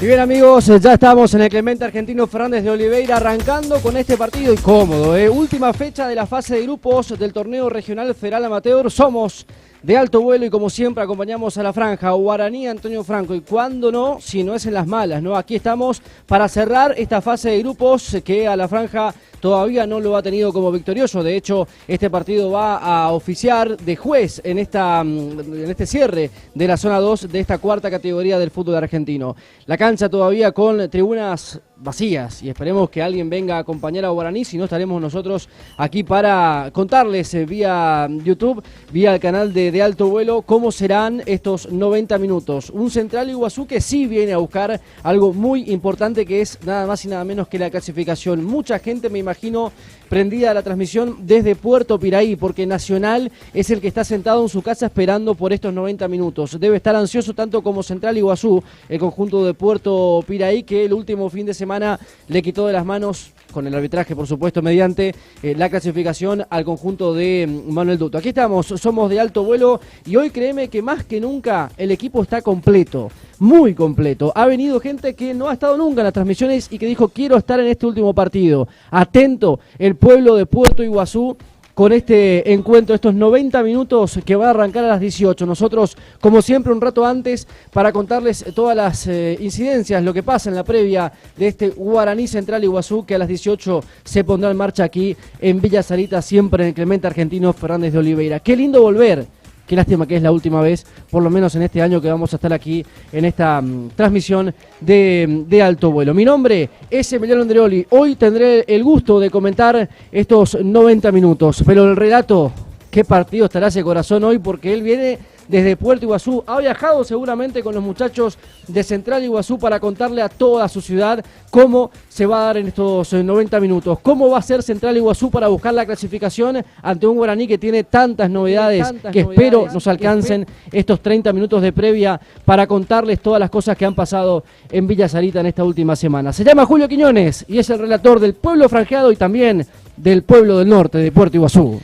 Y bien amigos, ya estamos en el Clemente Argentino Fernández de Oliveira arrancando con este partido incómodo. Última fecha de la fase de grupos del torneo regional federal amateur. Somos de alto vuelo y como siempre acompañamos a la franja Guaraní Antonio Franco. Y cuando no, si no es en las malas, ¿no? Aquí estamos para cerrar esta fase de grupos que a la franja todavía no lo ha tenido como victorioso. De hecho, este partido va a oficiar de juez en este cierre de la zona 2 de esta cuarta categoría del fútbol argentino. La cancha todavía con tribunas vacías y esperemos que alguien venga a acompañar a Guaraní, si no estaremos nosotros aquí para contarles vía YouTube, vía el canal de Alto Vuelo, cómo serán estos 90 minutos. Un Central Iguazú que sí viene a buscar algo muy importante, que es nada más y nada menos que la clasificación. Mucha gente, me imagino, prendida a la transmisión desde Puerto Piraí, porque Nacional es el que está sentado en su casa esperando por estos 90 minutos. Debe estar ansioso tanto como Central Iguazú, el conjunto de Puerto Piraí, que el último fin de semana le quitó de las manos, con el arbitraje por supuesto, mediante la clasificación al conjunto de Manuel Duto. Aquí estamos, somos de Alto Vuelo y hoy créeme que más que nunca el equipo está completo, muy completo. Ha venido gente que no ha estado nunca en las transmisiones y que dijo quiero estar en este último partido. Atento el pueblo de Puerto Iguazú con este encuentro, estos 90 minutos que va a arrancar a las 18. Nosotros, como siempre, un rato antes para contarles todas las incidencias, lo que pasa en la previa de este Guaraní Central Iguazú, que a las 18 se pondrá en marcha aquí en Villa Sarita, siempre en el Clemente Argentino Fernández de Oliveira. Qué lindo volver. Qué lástima que es la última vez, por lo menos en este año, que vamos a estar aquí en esta transmisión de Alto Vuelo. Mi nombre es Emiliano Andreoli. Hoy tendré el gusto de comentar estos 90 minutos. Pero el relato, qué partido estará ese corazón hoy, porque él viene desde Puerto Iguazú. Ha viajado seguramente con los muchachos de Central Iguazú para contarle a toda su ciudad cómo se va a dar en estos 90 minutos. Cómo va a ser Central Iguazú para buscar la clasificación ante un Guaraní que tiene tantas novedades que espero nos alcancen estos 30 minutos de previa para contarles todas las cosas que han pasado en Villa Sarita en esta última semana. Se llama Julio Quiñones y es el relator del pueblo franjeado y también del pueblo del norte de Puerto Iguazú.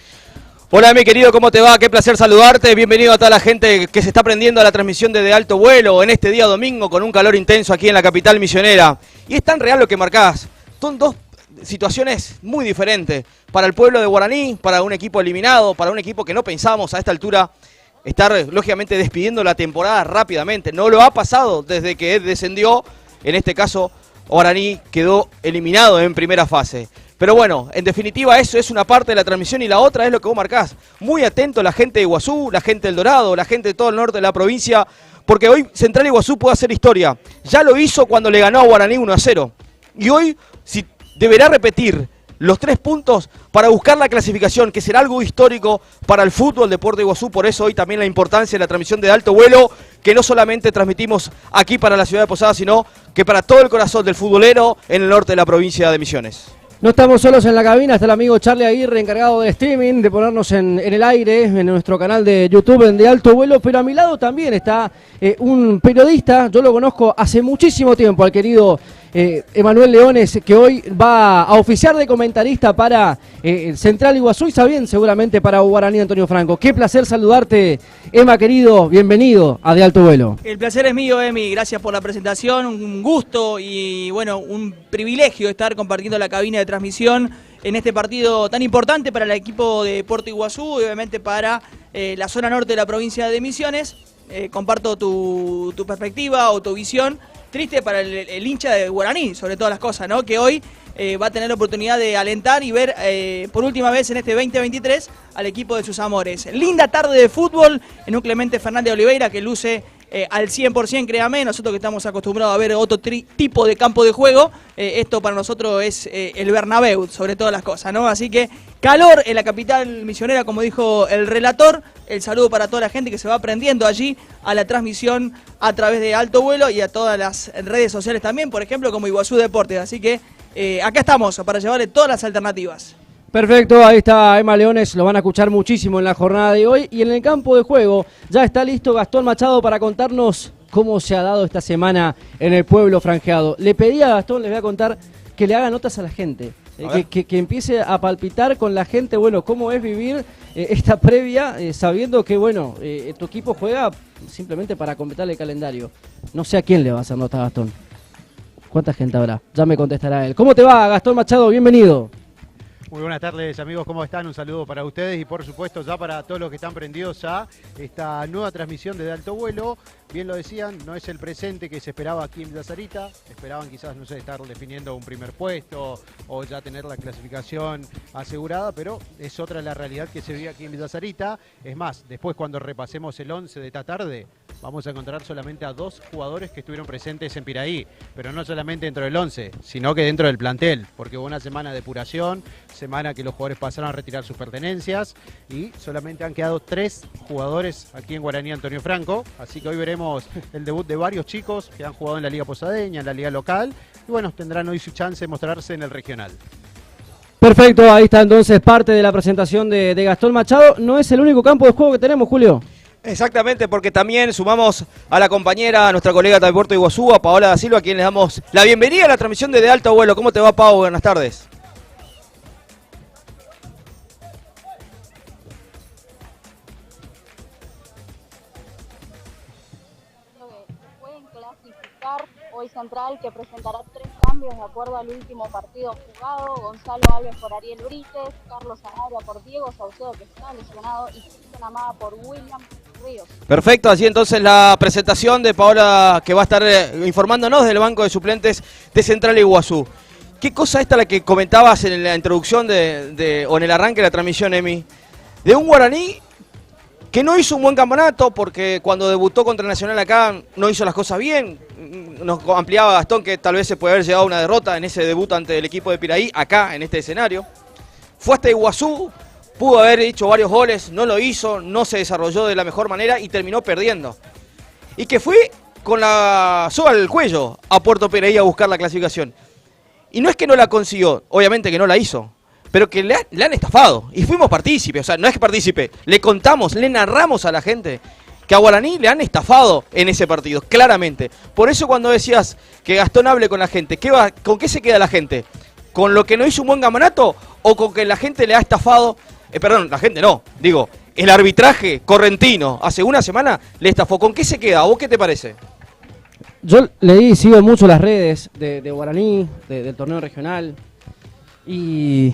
Hola mi querido, ¿cómo te va? Qué placer saludarte, bienvenido a toda la gente que se está prendiendo a la transmisión de Alto Vuelo en este día domingo con un calor intenso aquí en la capital misionera. Y es tan real lo que marcás, son dos situaciones muy diferentes para el pueblo de Guaraní, para un equipo eliminado, para un equipo que no pensábamos a esta altura estar lógicamente despidiendo la temporada rápidamente. No lo ha pasado desde que descendió, en este caso Guaraní quedó eliminado en primera fase. Pero bueno, en definitiva eso es una parte de la transmisión y la otra es lo que vos marcás. Muy atento la gente de Iguazú, la gente del Dorado, la gente de todo el norte de la provincia, porque hoy Central Iguazú puede hacer historia. Ya lo hizo cuando le ganó a Guaraní 1-0. Y hoy deberá repetir los 3 puntos para buscar la clasificación, que será algo histórico para el fútbol de Puerto Iguazú. Por eso hoy también la importancia de la transmisión de Alto Vuelo, que no solamente transmitimos aquí para la ciudad de Posadas, sino que para todo el corazón del futbolero en el norte de la provincia de Misiones. No estamos solos en la cabina, está el amigo Charlie Aguirre, encargado de streaming, de ponernos en el aire, en nuestro canal de YouTube de Alto Vuelo, pero a mi lado también está un periodista, yo lo conozco hace muchísimo tiempo, al querido Emanuel Leones, que hoy va a oficiar de comentarista para Central Iguazú y también seguramente para Guaraní Antonio Franco. Qué placer saludarte, Emma querido, bienvenido a De Alto Vuelo. El placer es mío, Emi, gracias por la presentación, un gusto y bueno, un privilegio estar compartiendo la cabina de transmisión en este partido tan importante para el equipo de Puerto Iguazú y obviamente para la zona norte de la provincia de Misiones. Comparto tu perspectiva o tu visión. Triste para el hincha de Guaraní, sobre todas las cosas, ¿no? Que hoy va a tener la oportunidad de alentar y ver por última vez en este 2023 al equipo de sus amores. Linda tarde de fútbol en un Clemente Fernández de Oliveira que luce al 100%, créame, nosotros que estamos acostumbrados a ver otro tipo de campo de juego, esto para nosotros es el Bernabéu, sobre todas las cosas, ¿no? Así que calor en la capital misionera, como dijo el relator, el saludo para toda la gente que se va prendiendo allí a la transmisión a través de Alto Vuelo y a todas las redes sociales también, por ejemplo, como Iguazú Deportes, así que acá estamos para llevarle todas las alternativas. Perfecto, ahí está Emma Leones, lo van a escuchar muchísimo en la jornada de hoy. Y en el campo de juego ya está listo Gastón Machado para contarnos cómo se ha dado esta semana en el pueblo franjeado. Le pedí a Gastón, les voy a contar, que le haga notas a la gente, que empiece a palpitar con la gente, bueno, cómo es vivir esta previa, sabiendo que, bueno, tu equipo juega simplemente para completar el calendario. No sé a quién le va a hacer nota, Gastón. ¿Cuánta gente habrá? Ya me contestará él. ¿Cómo te va, Gastón Machado? Bienvenido. Muy buenas tardes, amigos, ¿cómo están? Un saludo para ustedes y por supuesto ya para todos los que están prendidos a esta nueva transmisión de Alto Vuelo. Bien lo decían, no es el presente que se esperaba aquí en Villa Sarita. Esperaban quizás, no sé, estar definiendo un primer puesto o ya tener la clasificación asegurada, pero es otra la realidad que se vive aquí en Villa Sarita. Es más, después cuando repasemos el 11 de esta tarde, vamos a encontrar solamente a 2 jugadores que estuvieron presentes en Piraí, pero no solamente dentro del 11, sino que dentro del plantel, porque hubo una semana de depuración, semana que los jugadores pasaron a retirar sus pertenencias y solamente han quedado 3 jugadores aquí en Guaraní Antonio Franco, así que hoy veremos el debut de varios chicos que han jugado en la Liga Posadeña, en la Liga Local, y bueno, tendrán hoy su chance de mostrarse en el regional. Perfecto, ahí está entonces parte de la presentación de Gastón Machado. No es el único campo de juego que tenemos, Julio. Exactamente, porque también sumamos a la compañera, a nuestra colega de Puerto Iguazú, a Paola da Silva, a quien le damos la bienvenida a la transmisión de Alto Vuelo. ¿Cómo te va, Pau? Buenas tardes. Pueden clasificar hoy Central, que presentará 3 cambios de acuerdo al último partido jugado. Gonzalo Alves por Ariel Brites, Carlos Sanabria por Diego Saucedo, que está lesionado, y Cristian Amada por William Ríos. Perfecto, así entonces la presentación de Paola, que va a estar informándonos del banco de suplentes de Central Iguazú. ¿Qué cosa esta la que comentabas en la introducción o en el arranque de la transmisión, Emi? De un Guaraní que no hizo un buen campeonato porque cuando debutó contra Nacional acá no hizo las cosas bien. Nos ampliaba Gastón que tal vez se puede haber llegado a una derrota en ese debut ante el equipo de Piraí, acá en este escenario. Fue hasta Iguazú, pudo haber hecho varios goles, no lo hizo, no se desarrolló de la mejor manera y terminó perdiendo. Y que fue con la soga al cuello a Puerto Piraí a buscar la clasificación. Y no es que no la consiguió, obviamente que no la hizo, pero que le han estafado. Y fuimos partícipes, o sea, no es que partícipe, le contamos, le narramos a la gente que a Guaraní le han estafado en ese partido, claramente. Por eso cuando decías que Gastón hable con la gente, ¿con qué se queda la gente? ¿Con lo que no hizo un buen campeonato o con que la gente le ha estafado? Perdón, la gente no, digo, el arbitraje correntino hace una semana le estafó. ¿Con qué se queda? ¿A vos qué te parece? Yo leí, sigo mucho las redes de Guaraní, del torneo regional, y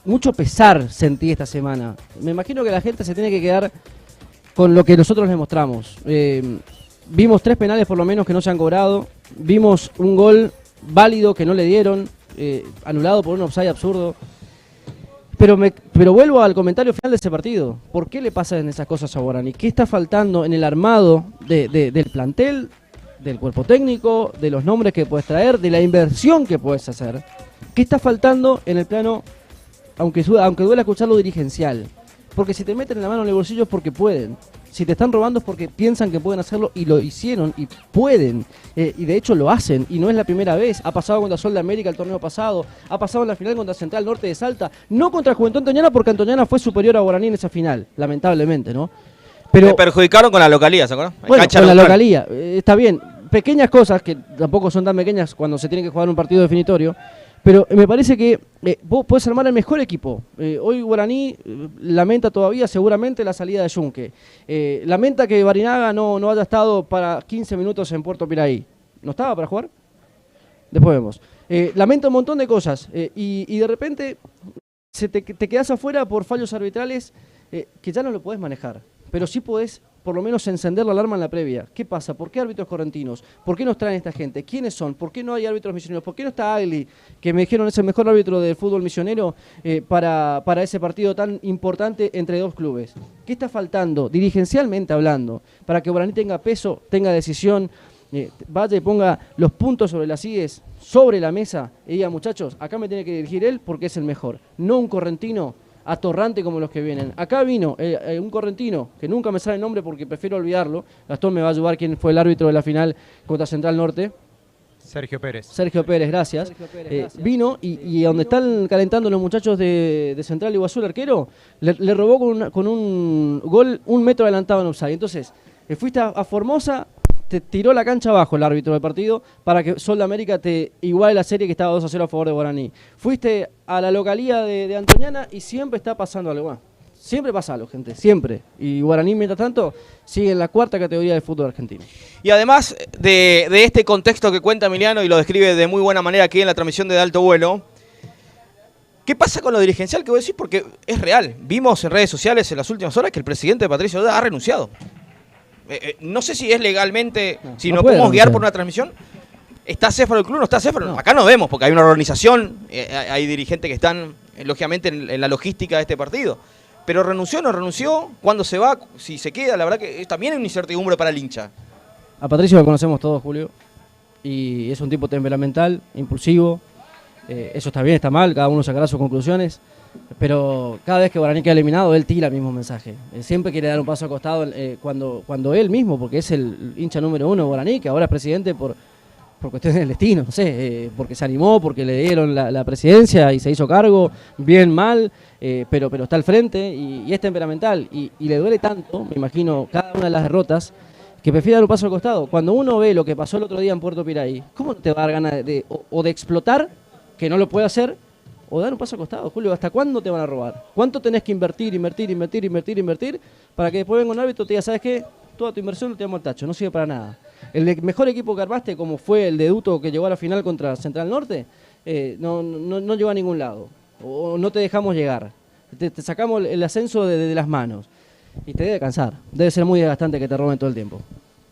mucho pesar sentí esta semana. Me imagino que la gente se tiene que quedar con lo que nosotros les mostramos. Vimos 3 penales por lo menos que no se han cobrado, vimos un gol válido que no le dieron, anulado por un offside absurdo. Pero vuelvo al comentario final de ese partido. ¿Por qué le pasan esas cosas a Guaraní? ¿Qué está faltando en el armado del plantel, del cuerpo técnico, de los nombres que puedes traer, de la inversión que puedes hacer? ¿Qué está faltando en el plano, aunque duela escucharlo, dirigencial? Porque si te meten la mano en el bolsillo es porque pueden. Si te están robando es porque piensan que pueden hacerlo y lo hicieron y pueden. Y de hecho lo hacen y no es la primera vez. Ha pasado contra Sol de América el torneo pasado. Ha pasado en la final contra Central Norte de Salta. No contra Juventud Antoñana porque Antoñana fue superior a Guaraní en esa final. Lamentablemente, ¿no? Pero me perjudicaron con la localía, ¿se acuerdan? Bueno, con la localía. Está bien. Pequeñas cosas que tampoco son tan pequeñas cuando se tiene que jugar un partido definitorio. Pero me parece que vos podés armar el mejor equipo. Hoy Guaraní lamenta todavía seguramente la salida de Yunque. Lamenta que Barinaga no haya estado para 15 minutos en Puerto Piraí. ¿No estaba para jugar? Después vemos. Lamenta un montón de cosas. Y de repente te quedás afuera por fallos arbitrales que ya no lo podés manejar. Pero sí podés por lo menos encender la alarma en la previa. ¿Qué pasa? ¿Por qué árbitros correntinos? ¿Por qué nos traen esta gente? ¿Quiénes son? ¿Por qué no hay árbitros misioneros? ¿Por qué no está Agli, que me dijeron es el mejor árbitro del fútbol misionero para ese partido tan importante entre 2 clubes? ¿Qué está faltando, dirigencialmente hablando, para que Guaraní tenga peso, tenga decisión, vaya y ponga los puntos sobre las IES, sobre la mesa y diga, muchachos, acá me tiene que dirigir él porque es el mejor, no un correntino atorrante como los que vienen? Acá vino un correntino, que nunca me sale el nombre porque prefiero olvidarlo. Gastón me va a ayudar quién fue el árbitro de la final contra Central Norte. Sergio Pérez. Sergio Pérez, gracias. Vino y donde están calentando los muchachos de Central Iguazú, el arquero, le robó con un gol 1 metro adelantado en offside. Entonces, fuiste a Formosa, te tiró la cancha abajo el árbitro del partido para que Sol de América te iguale la serie que estaba 2-0 a favor de Guaraní. Fuiste a la localía de Antoñana y siempre está pasando algo. Siempre pasa algo, gente, siempre. Y Guaraní, mientras tanto, sigue en la cuarta categoría del fútbol argentino. Y además de este contexto que cuenta Emiliano y lo describe de muy buena manera aquí en la transmisión de Alto Vuelo, ¿qué pasa con lo dirigencial que vos decís? Porque es real. Vimos en redes sociales en las últimas horas que el presidente Patricio Oda ha renunciado. No sé si es legalmente, si nos podemos guiar por una transmisión. ¿Está Céfalo el club? ¿No está Céfalo? No. Acá no vemos, porque hay una organización, hay dirigentes que están, lógicamente, en la logística de este partido. Pero ¿renunció o no renunció? ¿Cuándo se va? Si se queda, la verdad que también es una incertidumbre para el hincha. A Patricio lo conocemos todos, Julio. Y es un tipo temperamental, impulsivo. Eso está bien, está mal, cada uno sacará sus conclusiones. Pero cada vez que Guaraní queda eliminado, él tira el mismo mensaje. Siempre quiere dar un paso al costado cuando él mismo, porque es el hincha número 1 de Guaraní, que ahora es presidente por cuestiones del destino, no sé, porque se animó, porque le dieron la presidencia y se hizo cargo, bien, mal, pero está al frente y es temperamental y le duele tanto, me imagino, cada una de las derrotas, que prefiere dar un paso al costado. Cuando uno ve lo que pasó el otro día en Puerto Piray, ¿cómo te va a dar ganas de explotar, que no lo puede hacer, o dar un paso al costado, Julio? ¿Hasta cuándo te van a robar? ¿Cuánto tenés que invertir para que después venga un árbitro y te diga, ¿sabes qué? Toda tu inversión te damos al tacho, no sirve para nada. El mejor equipo que armaste, como fue el de Duto que llegó a la final contra Central Norte, no llegó a ningún lado. O no te dejamos llegar. Te sacamos el ascenso de las manos. Y te debe cansar. Debe ser muy desgastante que te roben todo el tiempo.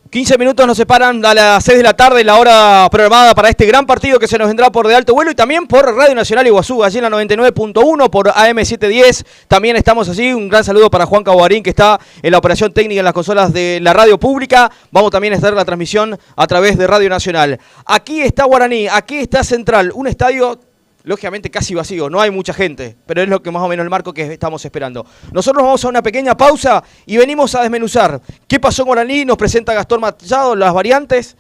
15 minutos nos separan a las 6 de la tarde, la hora programada para este gran partido que se nos vendrá por De Alto Vuelo y también por Radio Nacional Iguazú, allí en la 99.1, por AM710. También estamos así. Un gran saludo para Juan Caboarín, que está en la operación técnica en las consolas de la radio pública. Vamos también a estar en la transmisión a través de Radio Nacional. Aquí está Guaraní, aquí está Central, un estadio lógicamente casi vacío, no hay mucha gente, pero es lo que más o menos el marco que estamos esperando. Nosotros vamos a una pequeña pausa y venimos a desmenuzar qué pasó en Guaraní, nos presenta Gastón Machado las variantes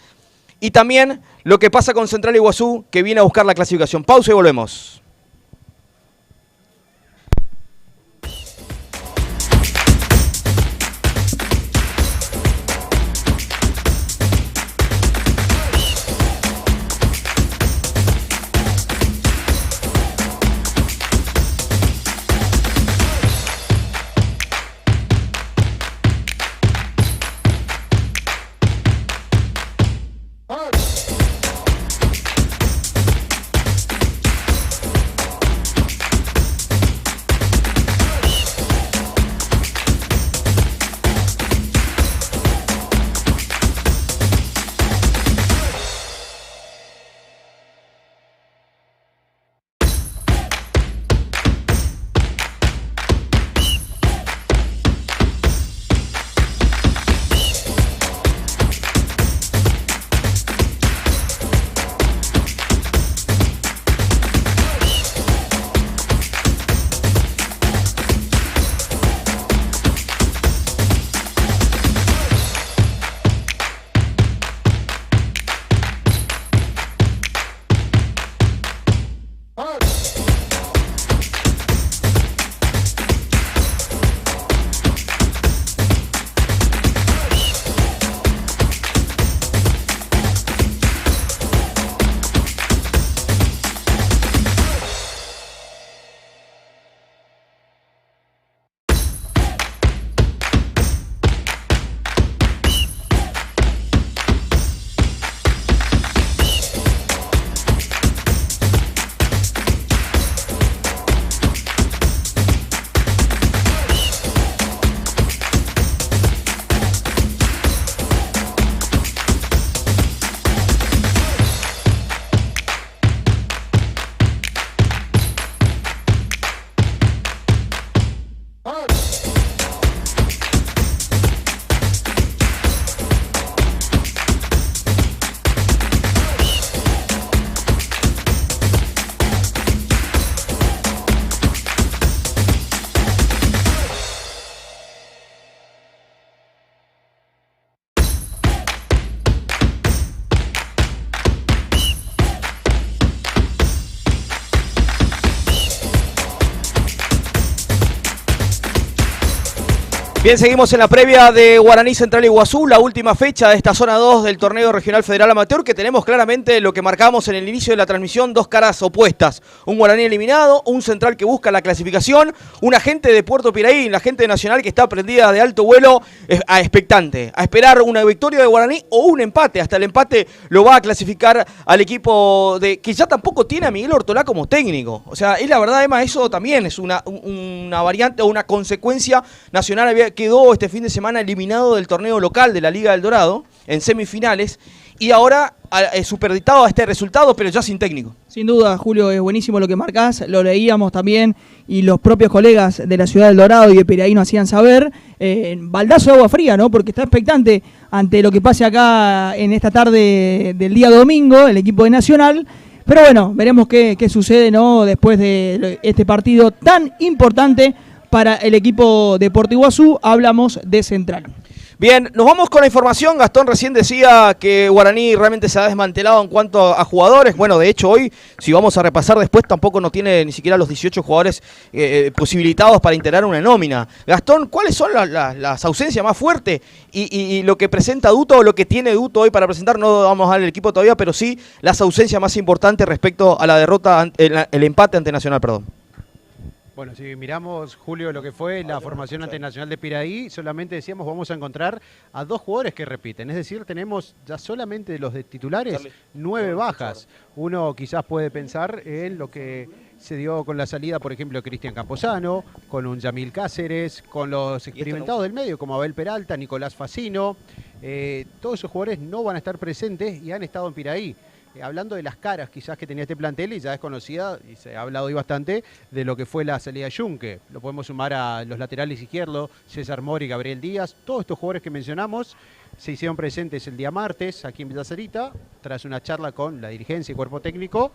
y también lo que pasa con Central Iguazú, que viene a buscar la clasificación. Pausa y volvemos. Bien, seguimos en la previa de Guaraní Central Iguazú, la última fecha de esta zona 2 del Torneo Regional Federal Amateur, que tenemos claramente lo que marcamos en el inicio de la transmisión, dos caras opuestas. Un Guaraní eliminado, un Central que busca la clasificación, una gente de Puerto Piraí, la gente de Nacional que está prendida de alto vuelo, expectante, a esperar una victoria de Guaraní o un empate. Hasta el empate lo va a clasificar al equipo que ya tampoco tiene a Miguel Ortolá como técnico. O sea, es la verdad, Emma, eso también es una variante o una consecuencia. Nacional quedó este fin de semana eliminado del torneo local de la Liga del Dorado en semifinales y ahora superditado a este resultado, pero ya sin técnico. Sin duda, Julio, es buenísimo lo que marcás, lo leíamos también y los propios colegas de la ciudad del Dorado y de Piraí nos hacían saber. Baldazo de agua fría, ¿no? Porque está expectante ante lo que pase acá en esta tarde del día domingo, el equipo de Nacional. Pero bueno, veremos qué sucede, ¿no? Después de este partido tan importante para el equipo de Puerto Iguazú. Hablamos de Central. Bien, nos vamos con la información. Gastón recién decía que Guaraní realmente se ha desmantelado en cuanto a jugadores. Bueno, de hecho hoy, si vamos a repasar después, tampoco no tiene ni siquiera los 18 jugadores posibilitados para integrar una nómina. Gastón, ¿cuáles son las ausencias más fuertes y lo que presenta Duto o lo que tiene Duto hoy para presentar? No vamos a dar el equipo todavía, pero sí las ausencias más importantes respecto a la derrota, el empate ante Nacional, perdón. Bueno, si miramos, Julio, lo que fue la formación ante Nacional de Piraí, solamente decíamos vamos a encontrar a dos jugadores que repiten. Es decir, tenemos ya solamente de los de titulares 9 bajas. Uno quizás puede pensar en lo que se dio con la salida, por ejemplo, de Cristian Camposano, con un Yamil Cáceres, con los experimentados del medio como Abel Peralta, Nicolás Facino. Todos esos jugadores no van a estar presentes y han estado en Piraí. Hablando de las caras quizás que tenía este plantel, y ya es conocida, y se ha hablado hoy bastante, de lo que fue la salida de Junque. Lo podemos sumar a los laterales izquierdos, César Mori y Gabriel Díaz. Todos estos jugadores que mencionamos se hicieron presentes el día martes aquí en Villa Sarita, tras una charla con la dirigencia y cuerpo técnico.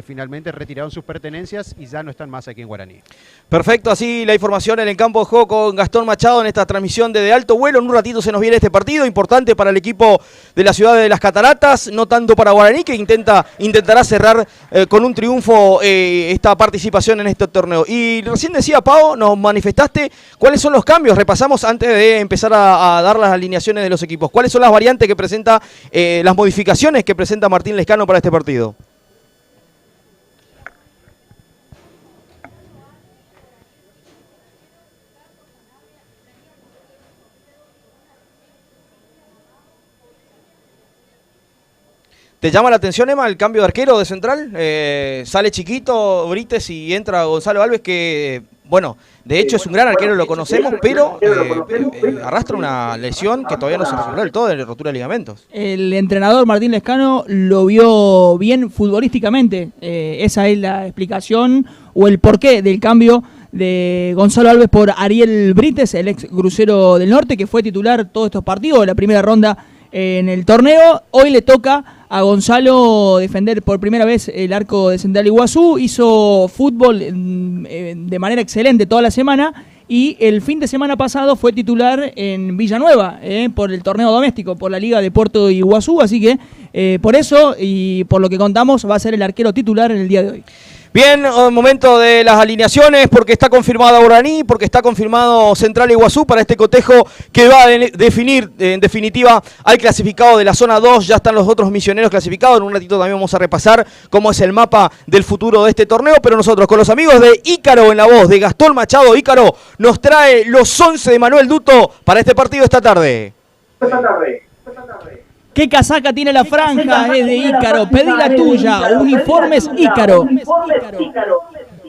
Finalmente retiraron sus pertenencias y ya no están más aquí en Guaraní. Perfecto, así la información en el campo de juego con Gastón Machado en esta transmisión de alto vuelo. En un ratito se nos viene este partido, importante para el equipo de la ciudad de Las Cataratas, no tanto para Guaraní, que intentará cerrar con un triunfo esta participación en este torneo. Y recién decía Pau, nos manifestaste cuáles son los cambios, repasamos antes de empezar a dar las alineaciones de los equipos. ¿Cuáles son las variantes que presenta, las modificaciones que presenta Martín Lescano para este partido? ¿Te llama la atención, Emma, el cambio de arquero de Central? Sale Chiquito Brites y entra Gonzalo Alves, que, bueno, de hecho es un gran arquero, lo conocemos, pero arrastra una lesión que todavía no se resolvió del todo, de rotura de ligamentos. El entrenador Martín Lescano lo vio bien futbolísticamente. Esa es la explicación o el porqué del cambio de Gonzalo Alves por Ariel Brites, el ex crucero del norte, que fue titular todos estos partidos de la primera ronda en el torneo. Hoy le toca a Gonzalo defender por primera vez el arco de Central Iguazú. Hizo fútbol de manera excelente toda la semana y el fin de semana pasado fue titular en Villanueva por el torneo doméstico, por la Liga de Puerto Iguazú. Así que por eso y por lo que contamos va a ser el arquero titular en el día de hoy. Bien, momento de las alineaciones, porque está confirmado Guaraní, porque está confirmado Central Iguazú para este cotejo que va a definir, en definitiva, al clasificado de la zona 2. Ya están los otros misioneros clasificados. En un ratito también vamos a repasar cómo es el mapa del futuro de este torneo. Pero nosotros, con los amigos de Ícaro en la voz de Gastón Machado, Ícaro nos trae los 11 de Manuel Duto para este partido esta tarde. ¿Qué casaca tiene la franja? Es de Ícaro. Pedí la tuya. Uniformes Ícaro.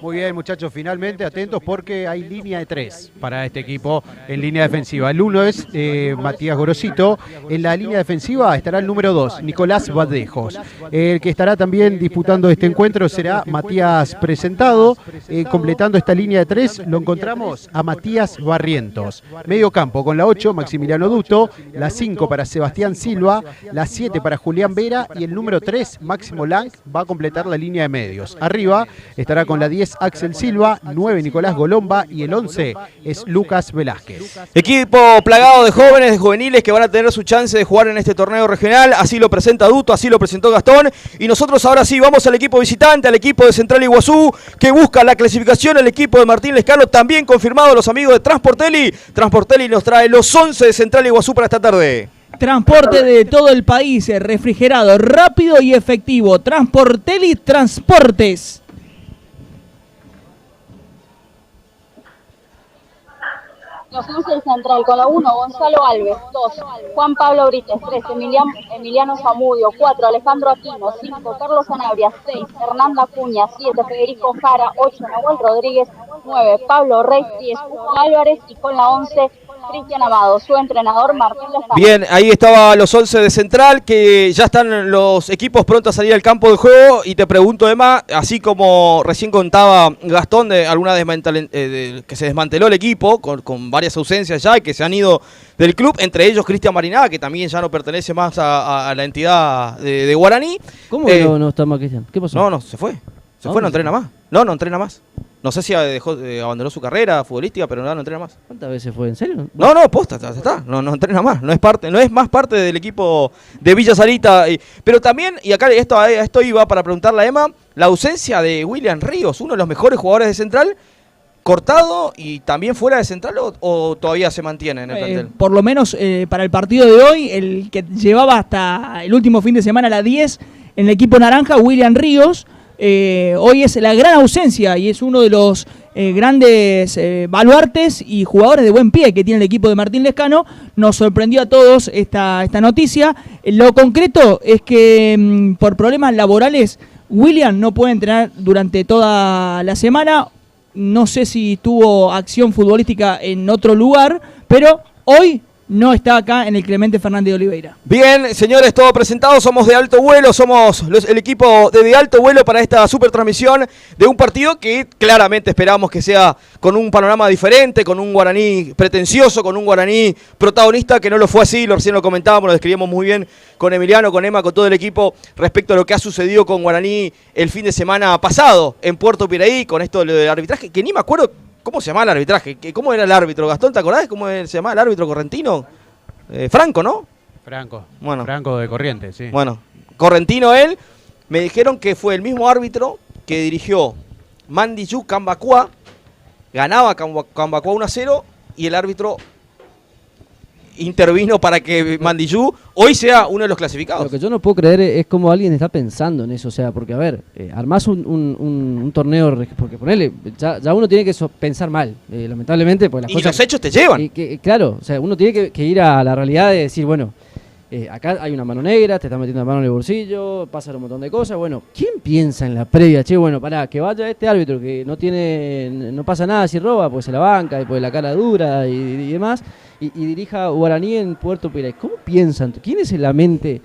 Muy bien, muchachos, finalmente atentos porque hay línea de 3 para este equipo en línea defensiva. El 1 es Matías Gorosito. En la línea defensiva estará el número 2, Nicolás Valdejos. El que estará también disputando este encuentro será Matías Presentado. Completando esta línea de 3 lo encontramos a Matías Barrientos. Medio campo con la 8, Maximiliano Duto. La 5 para Sebastián Silva. La 7 para Julián Vera. Y el número 3, Máximo Lang, va a completar la línea de medios. Arriba estará con la 10 es Axel Silva, 9 Nicolás Golomba y el 11 es Lucas Velázquez. Equipo plagado de jóvenes, de juveniles que van a tener su chance de jugar en este torneo regional. Así lo presenta Duto, así lo presentó Gastón. Y nosotros ahora sí vamos al equipo visitante, al equipo de Central Iguazú, que busca la clasificación. El equipo de Martín Lescano, también confirmado, los amigos de Transporteli. Transporteli nos trae los 11 de Central Iguazú para esta tarde. Transporte de todo el país, refrigerado, rápido y efectivo. Transporteli Transportes. Los 11 del Central, con la 1, Gonzalo Alves, 2, Juan Pablo Brites, 3, Emiliano Zamudio, 4, Alejandro Aquino, 5, Carlos Sanabria, 6, Hernanda Acuña, 7, Federico Jara, 8, Nahuel Rodríguez, 9, Pablo Rey, 10, Hugo Álvarez y con la 11, Cristian Amado, su entrenador Martín Lescano. Bien, ahí estaban los 11 de Central, que ya están los equipos prontos a salir al campo de juego. Y te pregunto, Emma, así como recién contaba Gastón de alguna que se desmanteló el equipo con varias ausencias ya y que se han ido del club, entre ellos Cristian Marinada, que también ya no pertenece más a la entidad de Guaraní. ¿Cómo no está más Cristian? ¿Qué pasó? No, se fue. No entrena más. No entrena más. No sé si abandonó su carrera futbolística, pero no entrena más. ¿Cuántas veces fue? ¿En serio? No, posta, ya está. No entrena más. No es más parte del equipo de Villa Sarita. Pero también, y acá esto iba para preguntarle a Emma, la ausencia de William Ríos, uno de los mejores jugadores de Central, cortado y también fuera de Central, o todavía se mantiene en el plantel. Por lo menos para el partido de hoy, el que llevaba hasta el último fin de semana a la 10 en el equipo naranja, William Ríos, hoy es la gran ausencia y es uno de los grandes baluartes y jugadores de buen pie que tiene el equipo de Martín Lescano. Nos sorprendió a todos esta noticia. Lo concreto es que por problemas laborales William no puede entrenar durante toda la semana. No sé si tuvo acción futbolística en otro lugar, pero hoy no está acá en el Clemente Fernández de Oliveira. Bien, señores, todo presentado. Somos de Alto Vuelo, somos el equipo de Alto Vuelo para esta super transmisión de un partido que claramente esperamos que sea con un panorama diferente, con un Guaraní pretencioso, con un Guaraní protagonista, que no lo fue así, recién lo comentábamos, lo describíamos muy bien con Emiliano, con Emma, con todo el equipo, respecto a lo que ha sucedido con Guaraní el fin de semana pasado en Puerto Piraí, con esto del arbitraje, que ni me acuerdo cómo se llamaba el arbitraje, cómo era el árbitro. Gastón, ¿te acordás cómo se llamaba el árbitro correntino? Franco, ¿no? Franco. Bueno. Franco de Corrientes, sí. Bueno, correntino él. Me dijeron que fue el mismo árbitro que dirigió Mandiyú Cambacuá, ganaba Cambacuá 1-0 y el árbitro intervino para que Mandiyú hoy sea uno de los clasificados. Lo que yo no puedo creer es cómo alguien está pensando en eso, o sea, porque a ver, armás un torneo, porque ponele, ya uno tiene que pensar mal, lamentablemente, pues las y cosas, los hechos te llevan. Claro, o sea, uno tiene que ir a la realidad de decir, bueno, acá hay una mano negra, te están metiendo la mano en el bolsillo, pasan un montón de cosas. Bueno, ¿quién piensa en la previa? Che, bueno, pará, que vaya este árbitro que no pasa nada si roba, pues se la banca, y pues la cara dura y demás, y dirija Guaraní en Puerto Piraí. ¿Cómo piensan? ¿Quién es la mente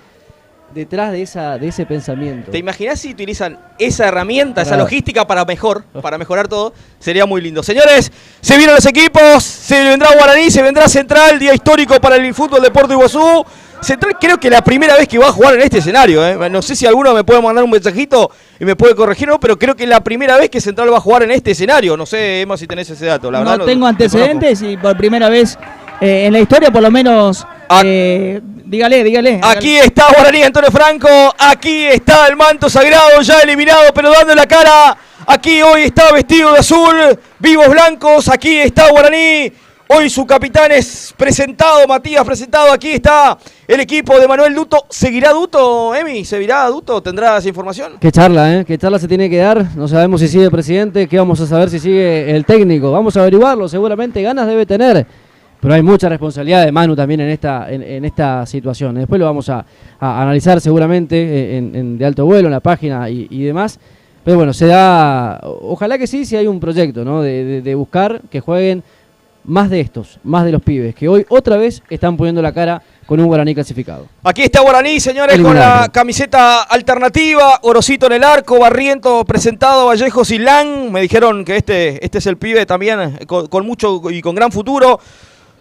detrás de ese pensamiento? ¿Te imaginas si utilizan esa herramienta, esa logística para mejorar todo? Sería muy lindo. Señores, se vienen los equipos, se vendrá Guaraní, se vendrá Central, día histórico para el fútbol de Puerto Iguazú. Central creo que la primera vez que va a jugar en este escenario, No sé si alguno me puede mandar un mensajito y me puede corregir, ¿no? Pero creo que es la primera vez que Central va a jugar en este escenario. No sé, Emma, si tenés ese dato. La verdad, no tengo antecedentes y por primera vez en la historia, por lo menos, dígale. Aquí está Guaraní, Antonio Franco. Aquí está el manto sagrado, ya eliminado, pero dando la cara. Aquí hoy está vestido de azul, vivos blancos. Aquí está Guaraní. Hoy su capitán es presentado, Matías presentado. Aquí está el equipo de Manuel Duto. ¿Seguirá Duto, Emi? ¿Seguirá Duto? ¿Tendrás información? Qué charla, qué charla se tiene que dar. No sabemos si sigue el presidente, qué vamos a saber si sigue el técnico. Vamos a averiguarlo, seguramente ganas debe tener. Pero hay mucha responsabilidad de Manu también en esta situación. Después lo vamos a analizar seguramente en De Alto Vuelo, en la página y demás. Pero bueno, se da, ojalá que sí, si hay un proyecto, ¿no? De buscar que jueguen más de los pibes, que hoy otra vez están poniendo la cara con un Guaraní clasificado. Aquí está Guaraní, señores, eliminado, con la camiseta alternativa, Orosito en el arco, Barrientos presentado, Vallejo Silán. Me dijeron que este es el pibe también con mucho y con gran futuro.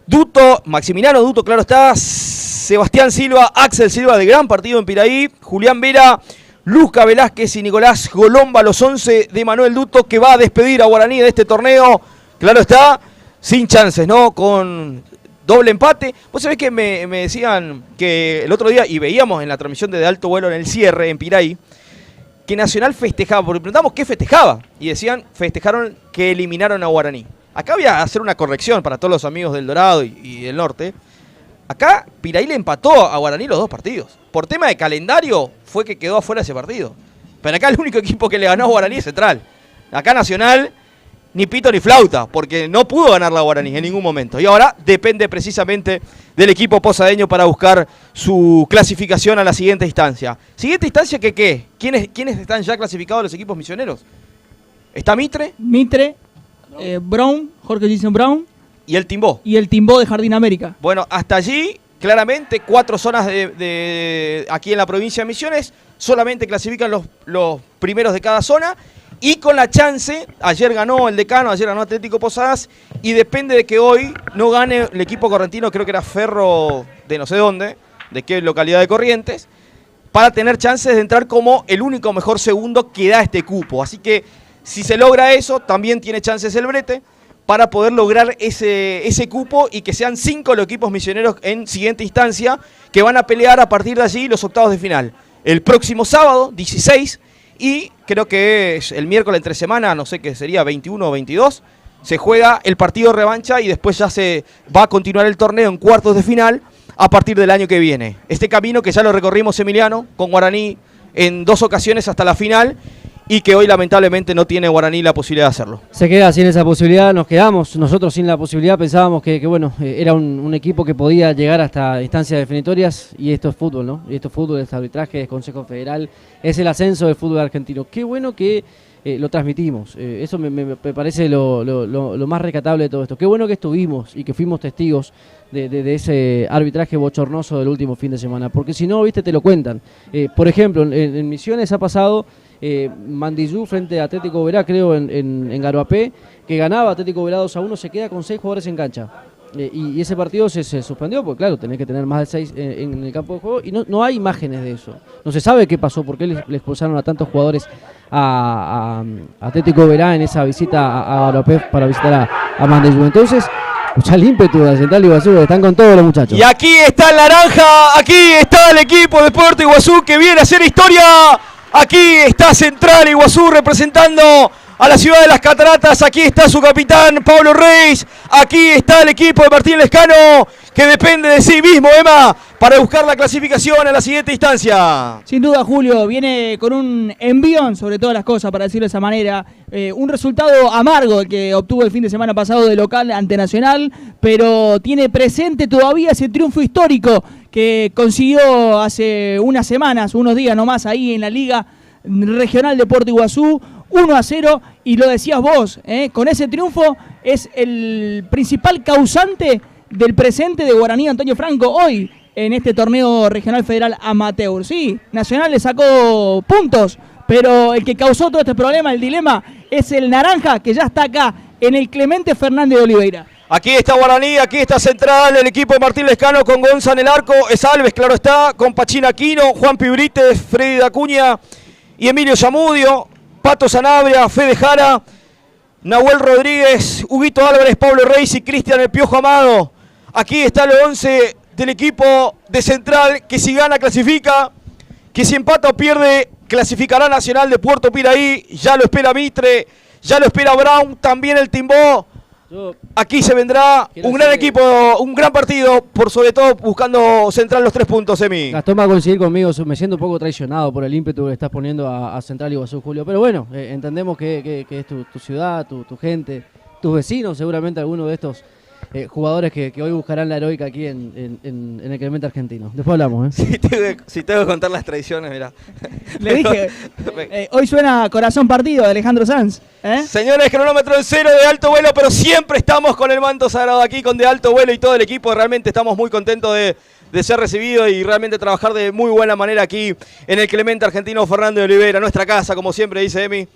Duto, Maximiliano Duto, claro está, Sebastián Silva, Axel Silva de gran partido en Piraí, Julián Vera, Luca Velázquez y Nicolás Golomba, los 11 de Manuel Duto, que va a despedir a Guaraní de este torneo. Claro está, sin chances, ¿no? Con doble empate. Vos sabés que me decían que el otro día, y veíamos en la transmisión de Alto Vuelo en el cierre, en Piraí, que Nacional festejaba, porque preguntamos qué festejaba, y decían, festejaron que eliminaron a Guaraní. Acá voy a hacer una corrección para todos los amigos del Dorado y del Norte. Acá Piraí le empató a Guaraní los 2 partidos. Por tema de calendario fue que quedó afuera ese partido. Pero acá el único equipo que le ganó a Guaraní es Central. Acá Nacional, ni pito ni flauta, porque no pudo ganar la Guaraní en ningún momento. Y ahora depende precisamente del equipo posadeño para buscar su clasificación a la siguiente instancia. ¿Siguiente instancia que qué? ¿Quiénes están ya clasificados los equipos misioneros? ¿Está Mitre? Mitre, Brown, Jorge Jason Brown. Y el Timbó. Y el Timbó de Jardín América. Bueno, hasta allí, claramente, 4 zonas aquí en la provincia de Misiones. Solamente clasifican los primeros de cada zona. Y con la chance, ayer ganó el Decano, ayer ganó Atlético Posadas. Y depende de que hoy no gane el equipo correntino, creo que era Ferro de no sé dónde, de qué localidad de Corrientes, para tener chances de entrar como el único mejor segundo que da este cupo. Así que si se logra eso, también tiene chances el Brete para poder lograr ese cupo y que sean 5 los equipos misioneros en siguiente instancia que van a pelear a partir de allí los octavos de final. El próximo sábado, 16, y creo que es el miércoles entre semana, no sé qué sería, 21 o 22, se juega el partido revancha y después ya se va a continuar el torneo en cuartos de final a partir del año que viene. Este camino que ya lo recorrimos, Emiliano, con Guaraní en 2 ocasiones hasta la final, y que hoy lamentablemente no tiene Guaraní la posibilidad de hacerlo. Se queda sin esa posibilidad, nos quedamos nosotros sin la posibilidad, pensábamos que bueno, era un equipo que podía llegar hasta instancias definitorias, y esto es fútbol, ¿no? Y esto es fútbol, es arbitraje, es Consejo Federal, es el ascenso del fútbol argentino. Qué bueno que lo transmitimos, eso me parece lo más rescatable de todo esto. Qué bueno que estuvimos y que fuimos testigos de ese arbitraje bochornoso del último fin de semana, porque si no, viste, te lo cuentan. Por ejemplo, en Misiones ha pasado Mandillú frente a Atlético Verá, creo, en Garoapé, que ganaba Atlético Verá 2-1, se queda con 6 jugadores en cancha. Y ese partido se suspendió, porque claro, tenés que tener más de 6 en el campo de juego, y no hay imágenes de eso. No se sabe qué pasó, por qué le expulsaron a tantos jugadores a Atlético Verá en esa visita a Garoapé para visitar a Mandillú. Entonces, escuchá el ímpetu de Central Iguazú, están con todos los muchachos. Y aquí está el naranja, aquí está el equipo de Puerto Iguazú que viene a hacer historia. Aquí está Central Iguazú representando a la ciudad de las Cataratas. Aquí está su capitán Pablo Reis. Aquí está el equipo de Martín Lescano, que depende de sí mismo, Emma, para buscar la clasificación a la siguiente instancia. Sin duda, Julio, viene con un envión sobre todas las cosas, para decirlo de esa manera. Un resultado amargo el que obtuvo el fin de semana pasado de local ante Nacional, pero tiene presente todavía ese triunfo histórico que consiguió hace unas semanas, unos días nomás, ahí en la Liga Regional de Puerto Iguazú, 1-0, y lo decías vos, con ese triunfo es el principal causante del presente de Guaraní Antonio Franco hoy en este torneo regional federal amateur. Sí, Nacional le sacó puntos, pero el que causó todo este problema, el dilema, es el naranja, que ya está acá en el Clemente Fernández de Oliveira. Aquí está Guaraní, aquí está Central, el equipo de Martín Lescano con Gonza en el arco, es Alves, claro está, con Pachín Aquino, Juan Pibrites, Freddy Dacuña y Emilio Zamudio, Pato Sanabria, Fede Jara, Nahuel Rodríguez, Huguito Álvarez, Pablo Reis y Cristian El Piojo Amado. Aquí está el 11 del equipo de Central, que si gana clasifica, que si empata o pierde clasificará Nacional de Puerto Piraí. Ya lo espera Mitre, ya lo espera Brown, también el Timbó. Aquí se vendrá un gran equipo, un gran partido, por sobre todo buscando Central los 3 puntos, Emi. Gastón va a coincidir conmigo, me siento un poco traicionado por el ímpetu que le estás poniendo a Central Iguazú, Julio. Pero bueno, entendemos que es tu ciudad, tu gente, tus vecinos, seguramente algunos de estos jugadores que hoy buscarán la heroica aquí en el Clemente Argentino. Después hablamos, Si tengo que contar las tradiciones, mirá. Le dije, hoy suena Corazón Partido de Alejandro Sanz. Señores, cronómetro en 0 de Alto Vuelo, pero siempre estamos con el manto sagrado aquí, con De Alto Vuelo y todo el equipo. Realmente estamos muy contentos de ser recibidos y realmente trabajar de muy buena manera aquí en el Clemente Argentino Fernández de Oliveira, nuestra casa, como siempre dice Emi.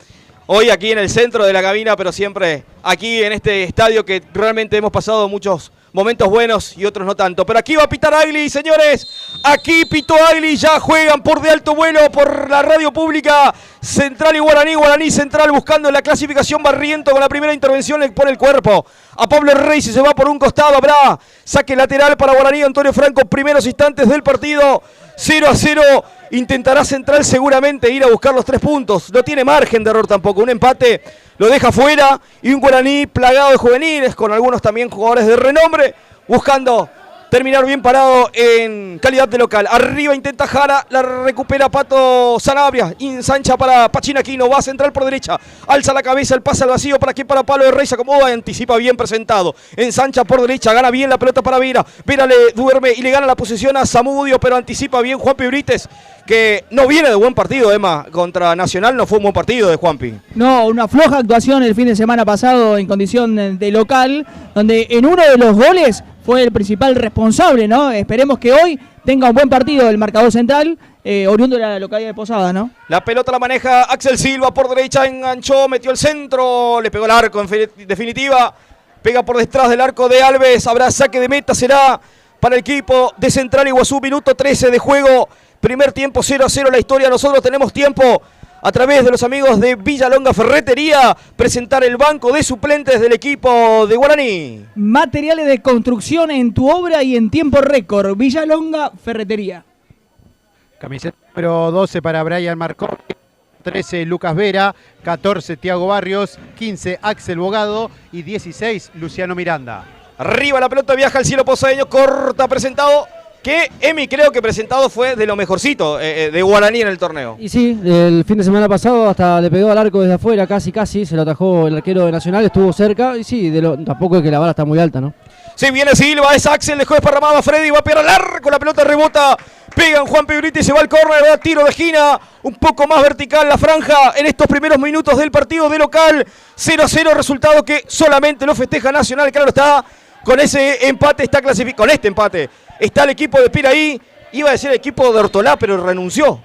Hoy aquí en el centro de la cabina, pero siempre aquí en este estadio que realmente hemos pasado muchos momentos buenos y otros no tanto. Pero aquí va a pitar Agli, señores. Aquí pitó Agli, ya juegan por de alto vuelo por la radio pública. Central y Guaraní, Guaraní Central buscando la clasificación. Barriento con la primera intervención le pone el cuerpo a Pablo Reyes y se va por un costado. Habrá saque lateral para Guaraní. Antonio Franco, primeros instantes del partido. 0-0. Intentará Central seguramente ir a buscar los 3 puntos. No tiene margen de error tampoco. Un empate lo deja fuera. Y un Guaraní plagado de juveniles, con algunos también jugadores de renombre, buscando terminar bien parado en calidad de local. Arriba intenta Jara, la recupera Pato Sanabria, ensancha para Pachinaquino, va a Central por derecha, alza la cabeza, el pase al vacío, ¿para qué? Para Pablo de Rey, se acomoda, anticipa bien presentado, ensancha por derecha, gana bien la pelota para Vera, Vera le duerme y le gana la posesión a Zamudio, pero anticipa bien Juanpi Brites, que no viene de buen partido, Emma, contra Nacional no fue un buen partido de Juanpi. No, una floja actuación el fin de semana pasado en condición de local, donde en uno de los goles fue el principal responsable, ¿no? Esperemos que hoy tenga un buen partido el marcador central, oriundo de la localidad de Posada, ¿no? La pelota la maneja Axel Silva por derecha, enganchó, metió el centro, le pegó el arco en definitiva, pega por detrás del arco de Alves, habrá saque de meta, será para el equipo de Central Iguazú, minuto 13 de juego, primer tiempo 0-0 la historia, nosotros tenemos tiempo a través de los amigos de Villalonga Ferretería, presentar el banco de suplentes del equipo de Guaraní. Materiales de construcción en tu obra y en tiempo récord. Villalonga Ferretería. Camiseta número 12 para Brian Marconi, 13 Lucas Vera, 14 Tiago Barrios, 15 Axel Bogado y 16 Luciano Miranda. Arriba la pelota, viaja al cielo posadeño, corta presentado. Que Emi creo que presentado fue de lo mejorcito de Guaraní en el torneo. Y sí, el fin de semana pasado hasta le pegó al arco desde afuera, casi, se lo atajó el arquero de Nacional, estuvo cerca y sí, tampoco es que la vara está muy alta, ¿no? Sí, viene Silva, es Axel, dejó desparramado a Freddy, va a pegar al arco, la pelota rebota, pegan Juan Pibrita y se va al córner, da tiro de esquina, un poco más vertical la franja en estos primeros minutos del partido de local, 0-0, resultado que solamente lo festeja Nacional, claro está, con ese empate está clasificado, con este empate. Está el equipo de Piraí, iba a decir el equipo de Hortolá, pero renunció.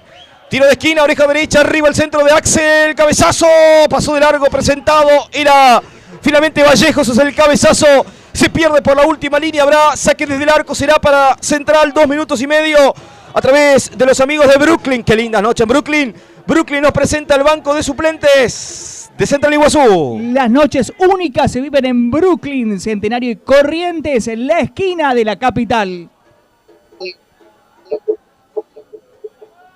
Tiro de esquina, oreja derecha, arriba el centro de Axel, cabezazo, pasó de largo, presentado, era finalmente Vallejos, es el cabezazo, se pierde por la última línea, habrá saque desde el arco, será para Central, 2 minutos y medio, a través de los amigos de Brooklyn, qué linda noche en Brooklyn. Brooklyn nos presenta el banco de suplentes de Central Iguazú. Las noches únicas se viven en Brooklyn, Centenario y Corrientes, en la esquina de la capital.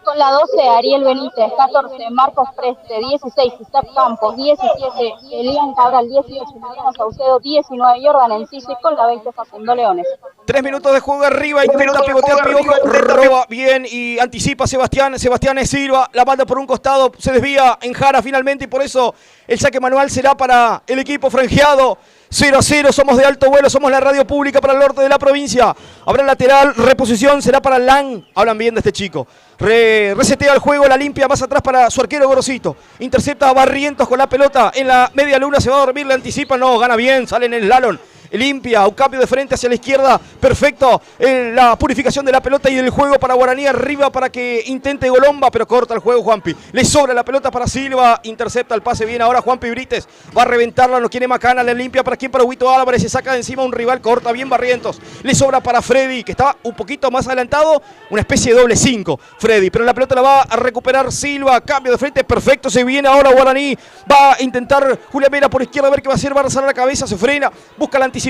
Con la 12, Ariel Benítez, 14, Marcos Preste, 16, Isaac Campos, 17, Elian Cabral, 18, Mariano Saucedo, 19, Jordan Encise, con la 20, Facendo Leones. 3 minutos de juego arriba, intenta pivotear Piojo, roba bien y anticipa Sebastián es Silva, la manda por un costado, se desvía en Jara finalmente y por eso el saque manual será para el equipo franjeado. 0-0, somos de alto vuelo, somos la radio pública para el norte de la provincia. Habrá lateral, reposición, será para Lang. Hablan bien de este chico. Resetea el juego, la limpia más atrás para su arquero Gorosito. Intercepta a Barrientos con la pelota en la media luna, se va a dormir, le anticipa, no, gana bien, sale en el slalom. Limpia, un cambio de frente hacia la izquierda, perfecto, la purificación de la pelota y del juego para Guaraní, arriba para que intente Golomba, pero corta el juego Juanpi, le sobra la pelota para Silva, intercepta el pase bien, ahora Juanpi Brites, va a reventarla, no quiere Macana, le limpia para quien, para Huito Álvarez, se saca de encima un rival, corta bien Barrientos, le sobra para Freddy, que está un poquito más adelantado, una especie de doble 5, Freddy, pero la pelota la va a recuperar Silva, cambio de frente, perfecto, se viene ahora Guaraní, va a intentar Julián Vera por izquierda, a ver qué va a hacer, va a rozar la cabeza, se frena, busca la anticipación,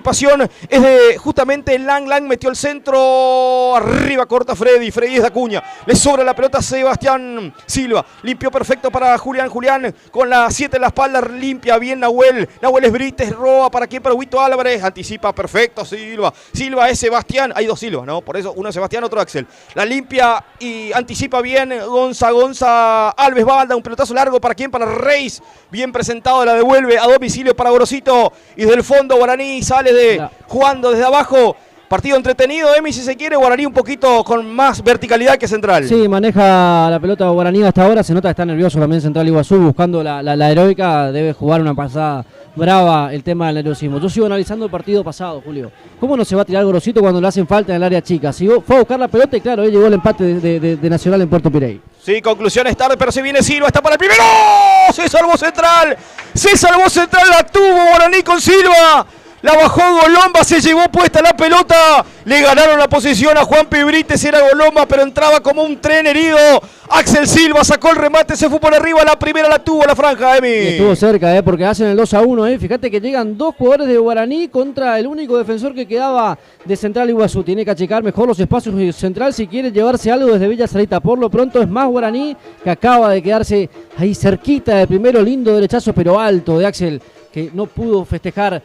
es de justamente Lang metió el centro, arriba corta Freddy es de Acuña, le sobra la pelota a Sebastián Silva, limpió perfecto para Julián con la 7 en la espalda, limpia bien Nahuel es Brites, roba para quien, para Huito Álvarez, anticipa perfecto Silva es Sebastián, hay 2 Silvas, ¿no? Por eso uno es Sebastián, otro Axel, la limpia y anticipa bien Gonza Alves, banda, un pelotazo largo para quien, para Reis, bien presentado, la devuelve a domicilio para Gorosito y desde el fondo Guaraní sale jugando desde abajo, partido entretenido, Emi, si se quiere, Guaraní un poquito con más verticalidad que Central. Sí, maneja la pelota Guaraní hasta ahora, se nota que está nervioso también Central Iguazú, buscando la heroica, debe jugar una pasada brava el tema del nerviosismo. Yo sigo analizando el partido pasado, Julio. ¿Cómo no se va a tirar Gorosito cuando le hacen falta en el área chica? Fue a buscar la pelota y claro, llegó el empate de Nacional en Puerto Pirey. Sí, conclusiones tarde, pero se viene Silva, está para el primero, se salvó Central, la tuvo Guaraní con Silva. La bajó Golomba, se llevó puesta la pelota. Le ganaron la posición a Juan Pibrites, era Golomba, pero entraba como un tren herido. Axel Silva sacó el remate, se fue por arriba. La primera la tuvo la franja, Emi. Estuvo cerca, porque hacen el 2-1. Fíjate que llegan 2 jugadores de Guaraní contra el único defensor que quedaba de Central Iguazú. Tiene que achicar mejor los espacios de Central si quiere llevarse algo desde Villa Sarita. Por lo pronto es más Guaraní, que acaba de quedarse ahí cerquita del primero. Lindo derechazo, pero alto de Axel, que no pudo festejar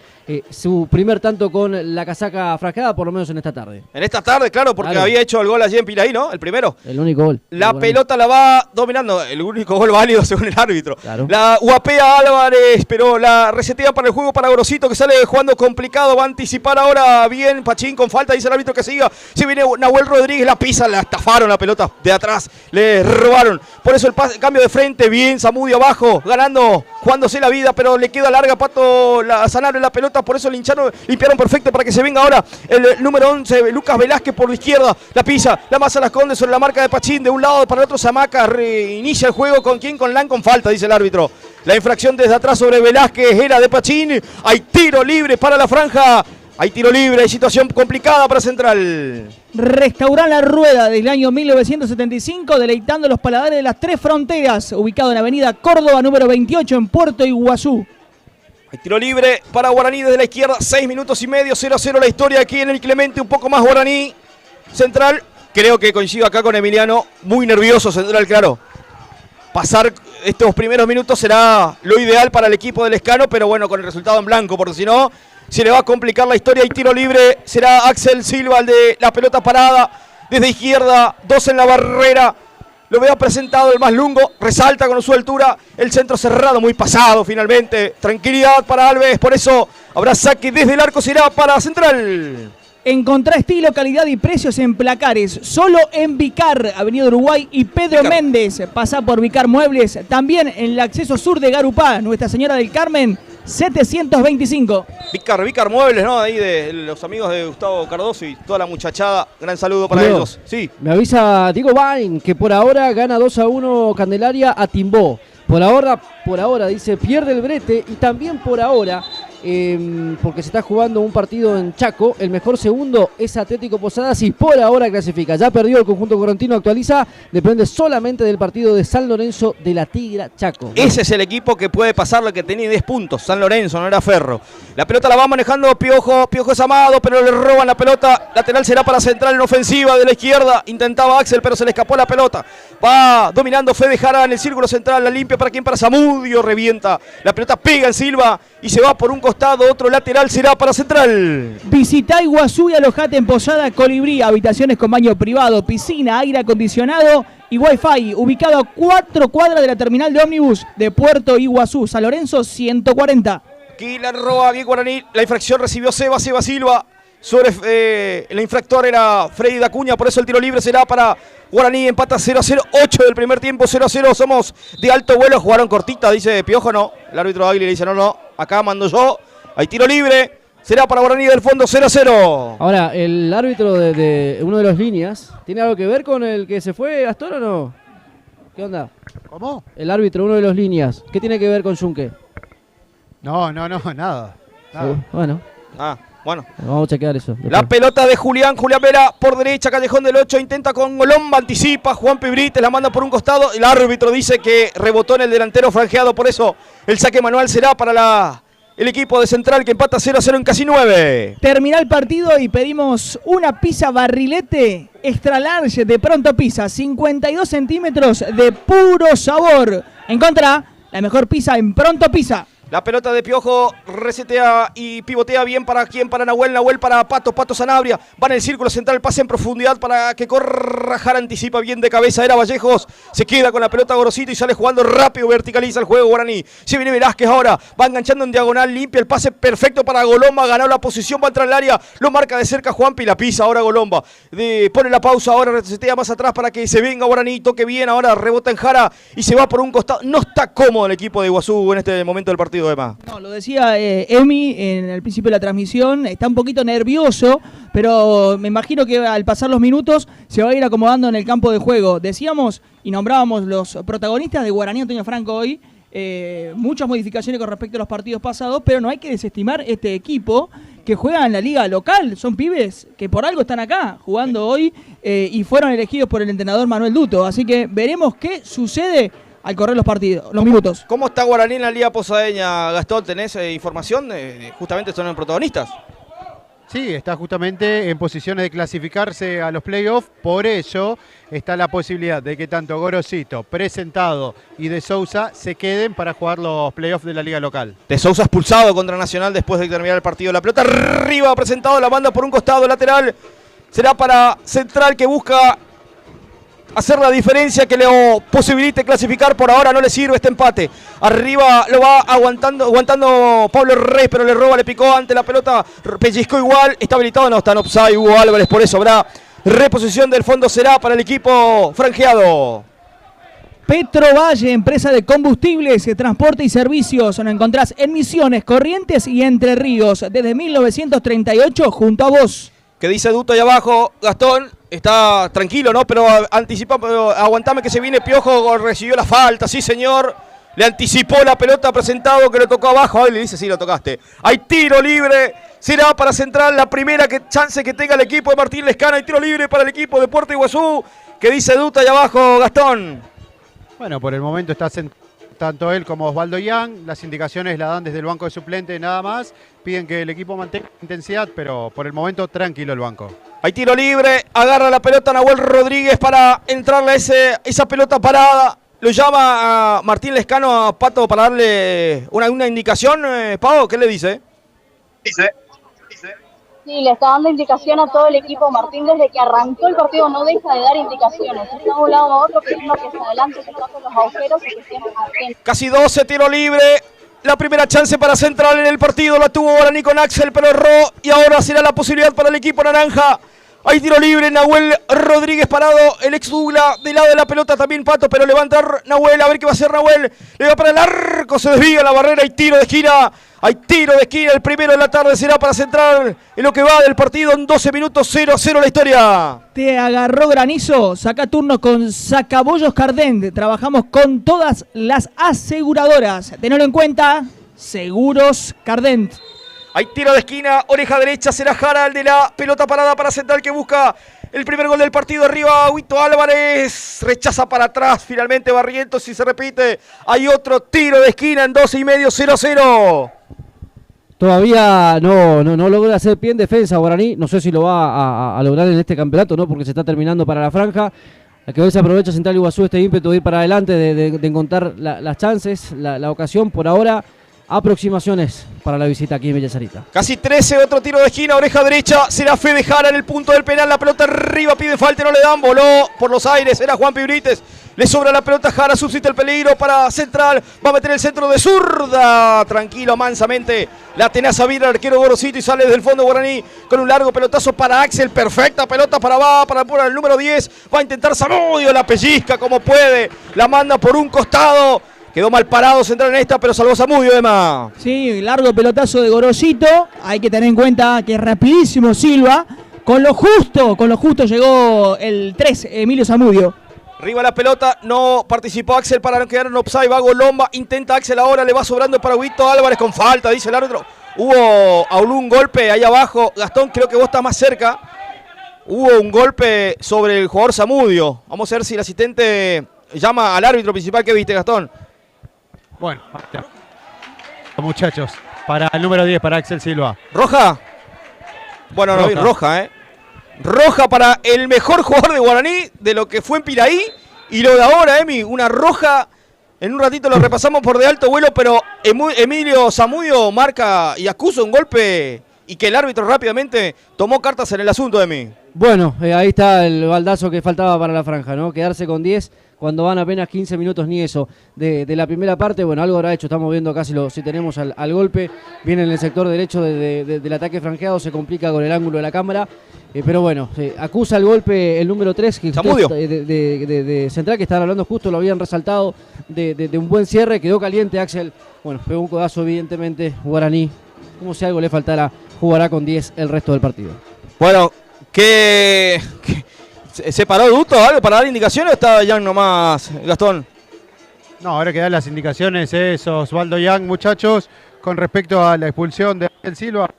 su primer tanto con la casaca frascada, por lo menos en esta tarde. En esta tarde, claro, porque había hecho el gol allí en Piraí, ¿no? El primero. El único gol. La pelota la va dominando, el único gol válido según el árbitro. Claro. La guapea Álvarez, pero la resetea para el juego para Gorosito, que sale jugando complicado. Va a anticipar ahora bien Pachín con falta, dice el árbitro que siga. Si viene Nahuel Rodríguez, la pisa, la estafaron la pelota de atrás, le robaron. Por eso el cambio de frente, bien, Zamudio abajo, ganando, jugándose la vida, pero le queda larga Pato Sanabria la pelota, por eso limpiaron perfecto para que se venga ahora el número 11, Lucas Velázquez por la izquierda, la pisa, la masa la esconde sobre la marca de Pachín, de un lado para el otro Zamaca, reinicia el juego, ¿con quién? Con Lan con falta, dice el árbitro. La infracción desde atrás sobre Velázquez era de Pachín, hay tiro libre para la franja. Hay tiro libre, hay situación complicada para Central. Restaurant La Rueda desde el año 1975, deleitando los paladares de las tres fronteras, ubicado en Avenida Córdoba, número 28, en Puerto Iguazú. Hay tiro libre para Guaraní desde la izquierda, 6 minutos y medio, 0-0 la historia aquí en el Clemente, un poco más Guaraní. Central, creo que coincido acá con Emiliano, muy nervioso Central, claro. Pasar estos primeros minutos será lo ideal para el equipo del Escano, pero bueno, con el resultado en blanco, porque si no, se le va a complicar la historia. Y tiro libre, será Axel Silva el de la pelota parada, desde izquierda, 2 en la barrera. Lo veo presentado el más lungo, resalta con su altura, el centro cerrado, muy pasado finalmente. Tranquilidad para Alves, por eso habrá saque desde el arco, será para Central. Encontrá estilo, calidad y precios en placares, solo en Vicar, Avenida Uruguay y Pedro Vicar. Méndez. Pasá por Vicar Muebles, también en el acceso sur de Garupá, Nuestra Señora del Carmen, 725. Vicar Muebles, ¿no? Ahí de los amigos de Gustavo Cardoso y toda la muchachada. Gran saludo para Leo, ellos. Sí. Me avisa Diego Bain que por ahora gana 2-1 Candelaria a Timbó. Por ahora, dice, pierde el brete y también por ahora, porque se está jugando un partido en Chaco, el mejor segundo es Atlético Posadas y por ahora clasifica. Ya perdió el conjunto correntino, actualiza, depende solamente del partido de San Lorenzo de la Tigra Chaco. Ese es el equipo que puede pasar, lo que tenía 10 puntos. San Lorenzo, no era Ferro. La pelota la va manejando Piojo es amado, pero le roban la pelota. Lateral será para Central en ofensiva de la izquierda. Intentaba Axel, pero se le escapó la pelota. Va dominando Fede Jara en el círculo central, la limpia para quien, para Zamudio, revienta. La pelota pega en Silva y se va por un costado, otro lateral será para Central. Visitá Iguazú y alojate en Posada Colibrí, habitaciones con baño privado, piscina, aire acondicionado y wifi, ubicado a 4 cuadras de la terminal de ómnibus de Puerto Iguazú, San Lorenzo 140. Aquí la roba bien Guaraní, la infracción recibió Seba Silva. Sobre el infractor era Freddy Dacuña, por eso el tiro libre será para Guaraní. Empata 0-0, 8 del primer tiempo, 0-0. Somos de alto vuelo, jugaron cortita, dice Piojo, no. El árbitro Aguirre le dice, no, acá mando yo. Hay tiro libre, será para Guaraní del fondo, 0-0. Ahora, el árbitro de uno de los líneas, ¿tiene algo que ver con el que se fue Gastón o no? ¿Qué onda? ¿Cómo? El árbitro, uno de los líneas, ¿qué tiene que ver con Junque? No, nada. Bueno, Bueno. vamos a chequear eso. Después. La pelota de Julián Vera por derecha, callejón del 8, intenta con Golomba, anticipa, Juan Pibrites la manda por un costado, el árbitro dice que rebotó en el delantero franjeado, por eso el saque manual será para el equipo de Central, que empata 0-0 en casi 9. Termina el partido y pedimos una pizza barrilete extra large de Pronto Pizza, 52 centímetros de puro sabor. En contra, la mejor pizza en Pronto Pizza. La pelota de Piojo resetea y pivotea bien para quién, para Nahuel para Pato Sanabria. Va en el círculo central, pase en profundidad para que corra Jara, anticipa bien de cabeza, era Vallejos. Se queda con la pelota Gorosito y sale jugando rápido, verticaliza el juego Guaraní. Si viene Velázquez ahora, va enganchando en diagonal, limpia el pase perfecto para Golomba, ganó la posición, va a entrar al área, lo marca de cerca Juanpi, la pisa ahora Golomba. Pone la pausa, ahora resetea más atrás para que se venga Guaraní, toque bien, ahora rebota en Jara y se va por un costado. No está cómodo el equipo de Iguazú en este momento del partido. No, lo decía Emi en el principio de la transmisión, está un poquito nervioso, pero me imagino que al pasar los minutos se va a ir acomodando en el campo de juego. Decíamos y nombrábamos los protagonistas de Guaraní Antonio Franco hoy, muchas modificaciones con respecto a los partidos pasados, pero no hay que desestimar este equipo que juega en la liga local. Son pibes que por algo están acá jugando hoy y fueron elegidos por el entrenador Manuel Duto. Así que veremos qué sucede al correr los partidos, los minutos. ¿Cómo está Guaraní en la Liga Posadeña, Gastón? ¿Tenés información? Justamente son los protagonistas. Sí, está justamente en posiciones de clasificarse a los playoffs, por eso está la posibilidad de que tanto Gorosito, Presentado y De Sousa se queden para jugar los playoffs de la liga local. De Sousa expulsado contra Nacional después de terminar el partido. La pelota arriba, Presentado, la manda por un costado lateral. Será para Central, que busca hacer la diferencia que le posibilite clasificar. Por ahora no le sirve este empate. Arriba lo va aguantando Pablo Rey, pero le roba, le picó ante la pelota, pellizcó igual, está habilitado, no, está en offside Hugo Álvarez, por eso habrá reposición del fondo, será para el equipo franjeado. Petrovalle, empresa de combustibles, transporte y servicios. Nos encontrás en Misiones, Corrientes y Entre Ríos desde 1938 junto a vos. ¿Qué dice Duto ahí abajo? Gastón está tranquilo, ¿no? Pero anticipa, pero aguantame que se viene Piojo, recibió la falta, sí señor. Le anticipó la pelota, Presentado, que lo tocó abajo. Ahí le dice, sí, lo tocaste. Hay tiro libre, será para Central, la primera chance que tenga el equipo de Martín Lescano. Hay tiro libre para el equipo de Puerto Iguazú. ¿Qué dice Duto ahí abajo, Gastón? Bueno, por el momento está tanto él como Osvaldo Yang. Las indicaciones las dan desde el banco de suplente nada más. Piden que el equipo mantenga intensidad, pero por el momento tranquilo el banco. Hay tiro libre, agarra la pelota Nahuel Rodríguez para entrarle a esa pelota parada. Lo llama a Martín Lescano, a Pato, para darle una indicación. Pau, ¿qué le dice? Sí, le está dando indicación a todo el equipo. Martín, desde que arrancó el partido, no deja de dar indicaciones. Está de un lado a otro, pidiendo que se adelante, que tape los agujeros y que siempre atentos. Casi 12, tiro libre. La primera chance para Central en el partido la tuvo Guaraní con Axel, pero erró. Y ahora será la posibilidad para el equipo naranja. Hay tiro libre, Nahuel Rodríguez parado, el ex Dougla del lado de la pelota también Pato, pero levanta Nahuel, a ver qué va a hacer Nahuel. Le va para el arco, se desvía la barrera, hay tiro de esquina. Hay tiro de esquina, el primero de la tarde será para Central en lo que va del partido en 12 minutos, 0-0 la historia. Te agarró granizo, saca turno con Sacabollos Cardent. Trabajamos con todas las aseguradoras. Tenelo en cuenta, Seguros Cardent. Hay tiro de esquina, oreja derecha, será Jara el de la pelota parada para Central, que busca el primer gol del partido. Arriba Huito Álvarez, rechaza para atrás finalmente Barrientos, si se repite. Hay otro tiro de esquina en 12 y medio, 0-0. Todavía no logra hacer pie en defensa Guaraní. No sé si lo va a lograr en este campeonato, ¿no? Porque se está terminando para la franja. A que hoy se aprovecha Central Iguazú este ímpetu de ir para adelante, de encontrar las chances, la ocasión. Por ahora, aproximaciones para la visita aquí en Villa Sarita. Casi 13, otro tiro de esquina, oreja derecha, será Fede Jara en el punto del penal, la pelota arriba, pide falta, no le dan, voló por los aires, era Juan Pibrites, le sobra la pelota, Jara subsiste el peligro para Central, va a meter el centro de zurda, tranquilo, mansamente, la tenaza vira el arquero Gorosito y sale desde el fondo Guaraní con un largo pelotazo para Axel, perfecta pelota para el número 10, va a intentar Zamudio, la pellizca como puede, la manda por un costado. Quedó mal parado Central en esta, pero salvó Zamudio, Emma. Sí, largo pelotazo de Gorosito. Hay que tener en cuenta que rapidísimo Silva. Con lo justo llegó el 3, Emilio Zamudio. Arriba la pelota, no participó Axel para no quedar en offside, va Golomba, intenta Axel ahora, le va sobrando para Huito Álvarez con falta, dice el árbitro. Hubo un golpe ahí abajo, Gastón, creo que vos estás más cerca. Hubo un golpe sobre el jugador Zamudio. Vamos a ver si el asistente llama al árbitro principal. ¿Qué viste, Gastón? Bueno, muchachos, para el número 10, para Axel Silva. ¿Roja? Bueno, no vi roja, ¿eh? Roja para el mejor jugador de Guaraní, de lo que fue en Piraí, y lo de ahora, Emi, una roja. En un ratito lo repasamos por de alto vuelo, pero Emilio Zamudio marca y acusa un golpe y que el árbitro rápidamente tomó cartas en el asunto, Emi. Bueno, ahí está el baldazo que faltaba para la franja, ¿no? Quedarse con 10 cuando van apenas 15 minutos ni eso de la primera parte. Bueno, algo habrá hecho, estamos viendo casi si tenemos al golpe. Viene en el sector derecho del ataque franjeado, se complica con el ángulo de la cámara. Pero bueno, acusa el golpe el número 3 que de Central, que estaban hablando justo, lo habían resaltado, de un buen cierre, quedó caliente Axel. Bueno, pegó un codazo evidentemente Guaraní. Como si algo le faltara, jugará con 10 el resto del partido. Bueno, ¿qué? ¿Se paró Duto algo para dar indicaciones o estaba ya nomás, Gastón? No, ahora que dan las indicaciones es Osvaldo Young, muchachos. Con respecto a la expulsión de Ángel Silva,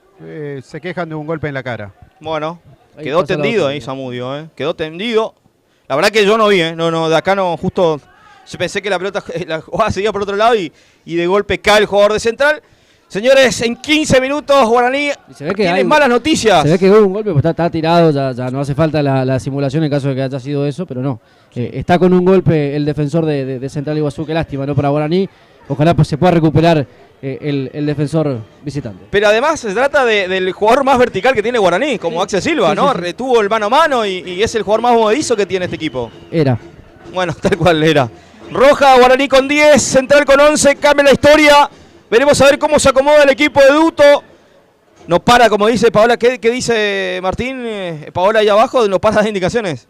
se quejan de un golpe en la cara. Bueno, Ahí quedó pasa la tendido otra. ahí Zamudio, Quedó tendido. La verdad que yo no vi, No, de acá no, justo yo pensé que la pelota la jugada seguía por otro lado y de golpe cae el jugador de Central. Señores, en 15 minutos Guaraní Y se ve que tiene hay- malas noticias. Se ve que hubo un golpe, pues está tirado, ya no hace falta la simulación en caso de que haya sido eso, pero no. Está con un golpe el defensor de Central Iguazú, qué lástima, ¿no? Para Guaraní. Ojalá pues se pueda recuperar el defensor visitante. Pero además se trata del jugador más vertical que tiene Guaraní, como Sí. Axel Silva, Sí, ¿no? sí, sí. Retuvo el mano a mano y es el jugador más movedizo que tiene este equipo. Era. Bueno, tal cual era. Roja, Guaraní con 10, Central con 11, cambia la historia. Veremos a ver cómo se acomoda el equipo de Duto. No para, como dice Paola. ¿Qué dice Martín? Paola ahí abajo, nos pasa las indicaciones.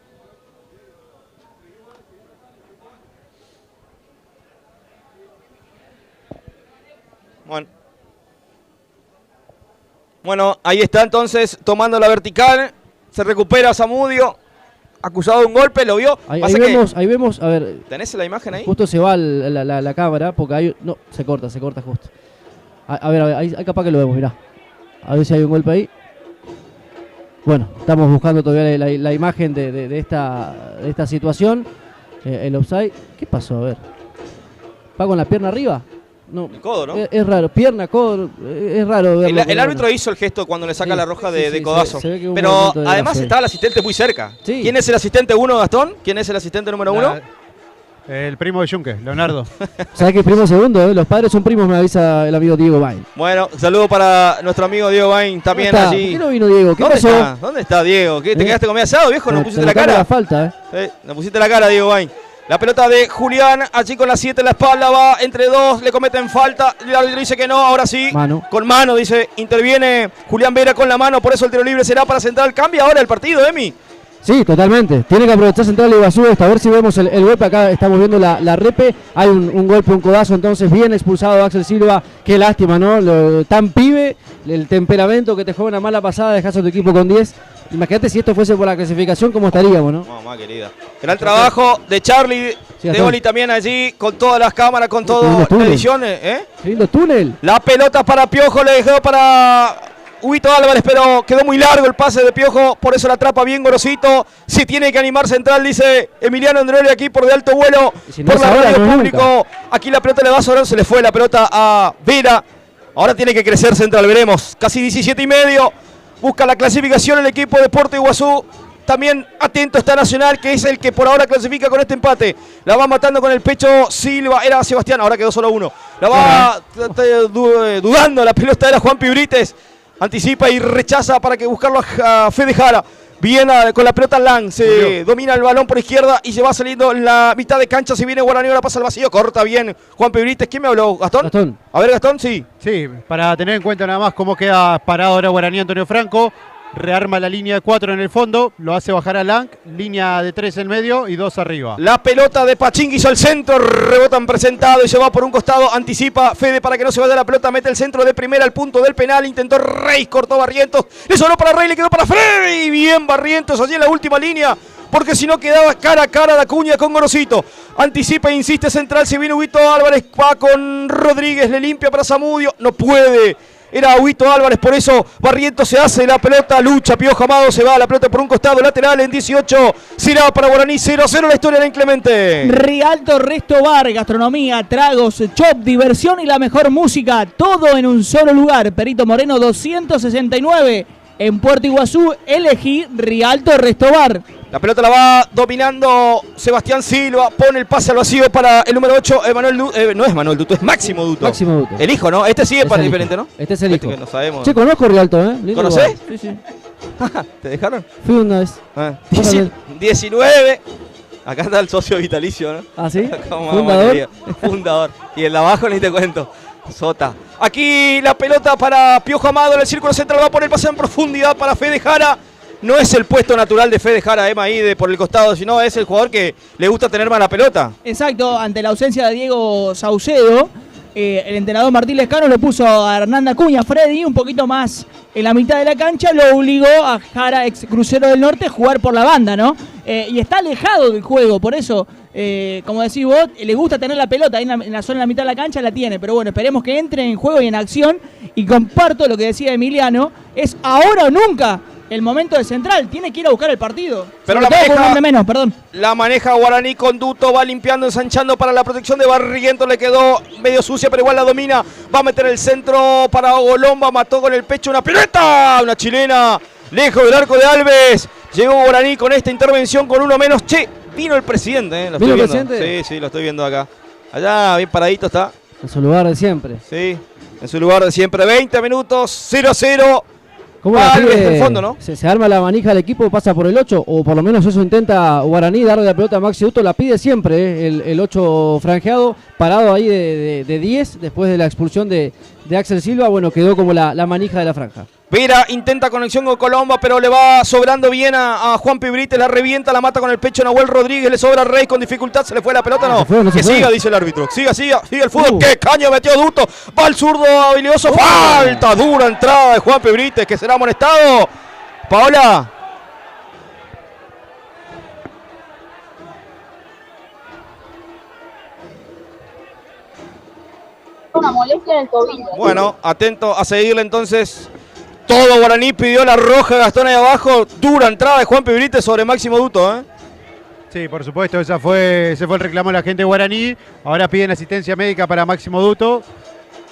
Bueno, ahí está entonces tomando la vertical. Se recupera Zamudio. Acusado de un golpe, lo vio. Ahí Pasa que- vemos, a ver, ¿Tenés la imagen ahí? justo se va la cámara, porque hay... No, se corta justo. A ver, ahí capaz que lo vemos, mirá. A ver si hay un golpe ahí. Bueno, estamos buscando todavía la imagen de esta situación. El offside. ¿Qué pasó? A ver. ¿Va con la pierna arriba? No. El codo, ¿no? Es raro. Pierna, codo. Es raro verlo con El la árbitro mano. hizo el gesto cuando le saca Sí, la roja sí, sí, de codazo. se ve que hubo un Pero movimiento de además brazo ahí. estaba el asistente muy cerca. Sí. ¿Quién es el asistente 1, Gastón? ¿Quién es el asistente número 1? El primo de Junque, Leonardo. ¿Sabes que primo segundo? Los padres son primos, me avisa el amigo Diego Bain. Bueno, saludo para nuestro amigo Diego Bain también ¿Dónde está? allí. ¿Por qué no vino Diego? ¿Qué ¿Dónde pasó? está? ¿Dónde está Diego? ¿Qué, ¿Te quedaste con mi asado, viejo? ¿No Te pusiste lo la cambia cara? la falta, No pusiste la cara, Diego Bain. La pelota de Julián, allí con la 7 en la espalda, va entre dos, le cometen falta, el árbitro dice que no, ahora sí, Mano. con mano, dice, interviene Julián Vera con la mano, por eso el tiro libre será para Central, cambia ahora el partido, Emi. Sí, totalmente. Tiene que aprovechar Central Iguazú esto. A ver si vemos el golpe. Acá estamos viendo la repe. Hay un golpe, un codazo. Entonces, bien expulsado Axel Silva. Qué lástima, ¿no? Tan pibe, el temperamento que te juega una mala pasada, dejas a tu equipo con 10. Imagínate si esto fuese por la clasificación, ¿cómo estaríamos, no? Mamá querida. Gran trabajo de Charlie, Sí, de Gastón. Oli también allí, con todas las cámaras, con Qué toda lindo la túnel. edición. Qué lindo túnel. La pelota para Piojo, le dejó para Huito Álvarez, pero quedó muy largo el pase de Piojo, por eso la atrapa bien Gorosito. Si tiene que animar Central, dice Emiliano Androli aquí por de alto vuelo, Y si no por es la ahora, radio no es público. Aquí la pelota le va a sobrar, se le fue la pelota a Vera. Ahora tiene que crecer Central, veremos. Casi 17:30. Busca la clasificación el equipo de Puerto Iguazú. También atento está Nacional, que es el que por ahora clasifica con este empate. La va matando con el pecho Silva. Era Sebastián, ahora quedó solo uno. La va dudando, la pelota era Juan Pibrites. Anticipa y rechaza para que buscarlo a Fede Jara. Bien con la pelota Lang, se domina el balón por izquierda y se va saliendo en la mitad de cancha. Si viene Guaraní, ahora pasa al vacío, corta bien Juan Pibrites. ¿Quién me habló? ¿Gastón? Gastón. A ver, Gastón, sí. Sí, para tener en cuenta nada más cómo queda parado ahora Guaraní Antonio Franco. Rearma la línea de 4 en el fondo, lo hace bajar a Lang, línea de 3 en medio y 2 arriba. La pelota de Pachín hizo el centro, rebotan presentado y se va por un costado, anticipa Fede para que no se vaya la pelota, mete el centro de primera al punto del penal, intentó Reis, cortó Barrientos, le sonó para Rey, le quedó para Fede y bien Barrientos allí en la última línea, porque si no quedaba cara a cara la cuña con Gorosito. Anticipa e insiste Central, si viene Huito Álvarez, va con Rodríguez, le limpia para Zamudio, no puede. Era Huito Álvarez, por eso Barrientos se hace la pelota, lucha, Piojo Amado se va a la pelota por un costado lateral en 18, será para Guaraní, 0-0 la historia de Inclemente. Rialto Resto Bar, gastronomía, tragos, shop, diversión y la mejor música, todo en un solo lugar. Perito Moreno 269, en Puerto Iguazú, elegí Rialto Resto Bar. La pelota la va dominando Sebastián Silva, pone el pase al vacío para el número 8, no es Manuel Duto, es Máximo Duto. Máximo Duto. El hijo, ¿no? Este sí es Es para el diferente, hijo. ¿no? Este es el hijo. que no sabemos. Che, conozco Rialto, ¿eh? Lindo ¿Conocés? lugar. Sí, sí. ¿Te dejaron? Fui una vez. Ah, Vos también. 19. Acá está el socio vitalicio, ¿no? ¿Ah, sí? Como Fundador. quería. Fundador. Y el de abajo ni te cuento. Sota. Aquí la pelota para Piojo Amado en el círculo central. Va a poner el pase en profundidad para Fede Jara. No es el puesto natural de Fede Jara, Emma, ahí por el costado, sino es el jugador que le gusta tener más la pelota. Exacto, ante la ausencia de Diego Saucedo, el entrenador Martín Lescano lo puso a Hernán Acuña, Freddy, un poquito más en la mitad de la cancha, lo obligó a Jara, ex Crucero del Norte, a jugar por la banda, ¿no? Y está alejado del juego, por eso, como decís vos, le gusta tener la pelota ahí en la zona de la mitad de la cancha, la tiene, pero bueno, esperemos que entre en juego y en acción, y comparto lo que decía Emiliano, es ahora o nunca el momento de Central, tiene que ir a buscar el partido. Pero la maneja Guaraní con Duto, va limpiando, ensanchando para la protección de Barrientos, le quedó medio sucia, pero igual la domina, va a meter el centro para Golomba, mató con el pecho una pileta, una chilena, lejos del arco de Alves, llegó Guaraní con esta intervención con uno menos. Che, vino el presidente, ¿Vino el presidente? Sí, lo estoy viendo acá. Allá, bien paradito está. En su lugar de siempre. Sí, en su lugar de siempre, 20 minutos, 0-0. ¿Cómo el fondo, ¿no? Se arma la manija del equipo, pasa por el 8, o por lo menos eso intenta Guaraní, darle la pelota a Maxi Duto, la pide siempre, el 8 franjeado, parado ahí de 10, después de la expulsión de Axel Silva, bueno, quedó como la manija de la franja. Vera intenta conexión con Colomba, pero le va sobrando bien a Juan Pibrite, la revienta, la mata con el pecho Nahuel Rodríguez, le sobra a Rey con dificultad, se le fue la pelota, no. Que siga, dice el árbitro, siga el fútbol, qué caño metió Duto, va el zurdo habilidoso, falta, dura entrada de Juan Pibrite, que será amonestado. Paola. Una molestia en el tobillo. Bueno, atento a seguirle entonces. Todo Guaraní pidió la roja, Gastón ahí abajo. Dura entrada de Juan Pibrite sobre Máximo Duto, ¿eh? Sí, por supuesto, ese fue el reclamo de la gente de Guaraní. Ahora piden asistencia médica para Máximo Duto.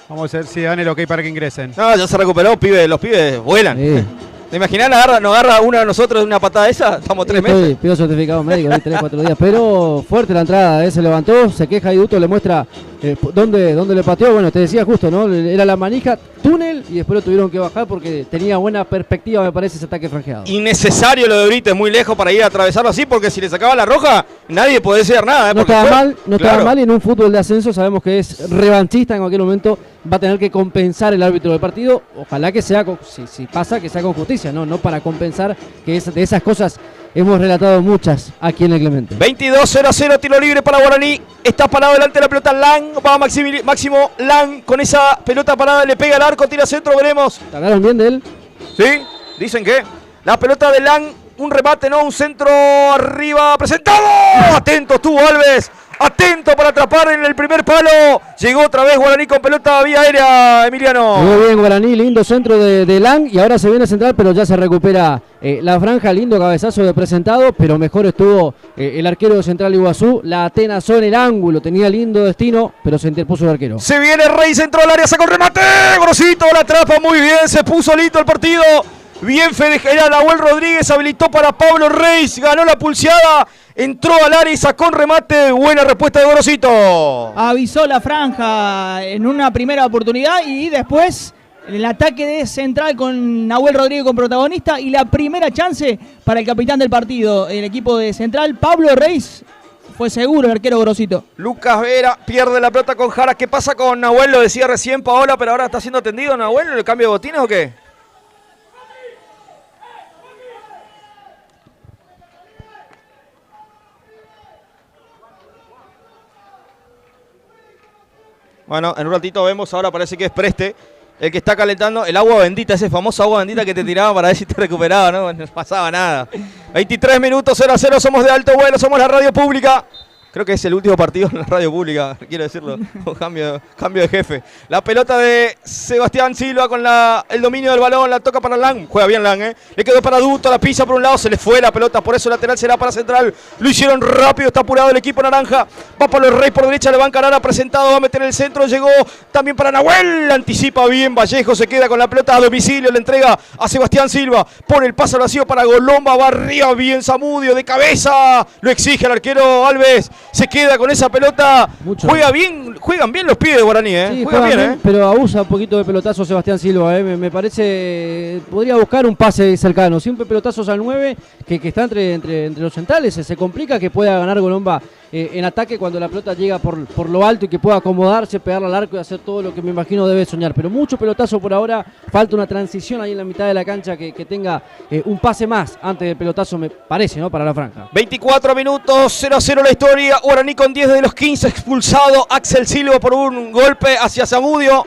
Vamos a ver si dan el ok para que ingresen. No, ya se recuperó, los pibes vuelan. Sí. ¿Te imaginas? Nos agarra uno de nosotros de una patada esa, estamos 3 meses. Pido certificado médico, 3-4 días, pero fuerte la entrada, se levantó, se queja y Duto le muestra dónde le pateó. Bueno, te decía justo, ¿no? Era la manija, túnel, y después lo tuvieron que bajar porque tenía buena perspectiva, me parece, ese ataque franjeado. Innecesario lo de Brite, muy lejos para ir a atravesarlo así, porque si le sacaba la roja, nadie puede decir nada. No estaba mal, y en un fútbol de ascenso sabemos que es revanchista, en cualquier momento va a tener que compensar el árbitro del partido. Ojalá que sea, si pasa, que sea con justicia, no para compensar, que de esas cosas hemos relatado muchas aquí en el Clemente. 22-0-0, tiro libre para Guaraní. Está parado delante de la pelota Lang. Va Máximo Lang con esa pelota parada. Le pega al arco, tira centro, veremos. ¿Hablaron bien de él? Sí, dicen que la pelota de Lang, un remate, no, un centro arriba, presentado. Atento estuvo Alves. Atento para atrapar en el primer palo. Llegó otra vez Guaraní con pelota vía aérea, Emiliano. Muy bien Guaraní, lindo centro de Lang, y ahora se viene a central, pero ya se recupera la franja, lindo cabezazo de presentado, pero mejor estuvo el arquero de Central Iguazú, la atenazó en el ángulo, tenía lindo destino, pero se interpuso el arquero. Se viene Rey, centro al área, sacó el remate, Grosito la atrapa muy bien, se puso listo el partido. Bien Fede, era Nahuel Rodríguez, habilitó para Pablo Reis, ganó la pulseada, entró al área y sacó un remate, buena respuesta de Gorosito. Avisó la franja en una primera oportunidad y después el ataque de Central con Nahuel Rodríguez como protagonista y la primera chance para el capitán del partido, el equipo de Central, Pablo Reis. Fue seguro el arquero Grosito. Lucas Vera pierde la pelota con Jara. ¿Qué pasa con Nahuel? Lo decía recién Paola, pero ahora está siendo atendido Nahuel en el cambio de botines o qué? Bueno, en un ratito vemos, ahora parece que es Preste el que está calentando el agua bendita, ese famoso agua bendita que te tiraba para ver si te recuperaba, ¿no? No pasaba nada. 23 minutos, 0-0, somos de Alto Vuelo, somos la radio pública. Creo que es el último partido en la radio pública, quiero decirlo, cambio de jefe. La pelota de Sebastián Silva con el dominio del balón, la toca para Lang, juega bien Lang, le quedó para Duto, la pisa por un lado, se le fue la pelota, por eso lateral será para Central. Lo hicieron rápido, está apurado el equipo naranja, va para los Reyes por derecha, le va a encarar a presentado, va a meter en el centro, llegó también para Nahuel, anticipa bien Vallejo, se queda con la pelota a domicilio, le entrega a Sebastián Silva, pone el pase al vacío para Golomba, va arriba bien Zamudio, de cabeza, lo exige el arquero Alves. Se queda con esa pelota. Mucho. Juegan bien los pibes de Guaraní, Sí, juegan bien, pero abusa un poquito de pelotazo Sebastián Silva, me parece, podría buscar un pase cercano, siempre pelotazos al 9, que está entre los centrales, se complica que pueda ganar Golomba en ataque cuando la pelota llega por lo alto y que pueda acomodarse, pegarle al arco y hacer todo lo que me imagino debe soñar. Pero mucho pelotazo por ahora, falta una transición ahí en la mitad de la cancha que tenga un pase más antes del pelotazo, me parece, ¿no? Para la franja. 24 minutos, 0-0 la historia. Guaraní con 10 de los 15 expulsado. Axel Silva por un golpe hacia Zamudio.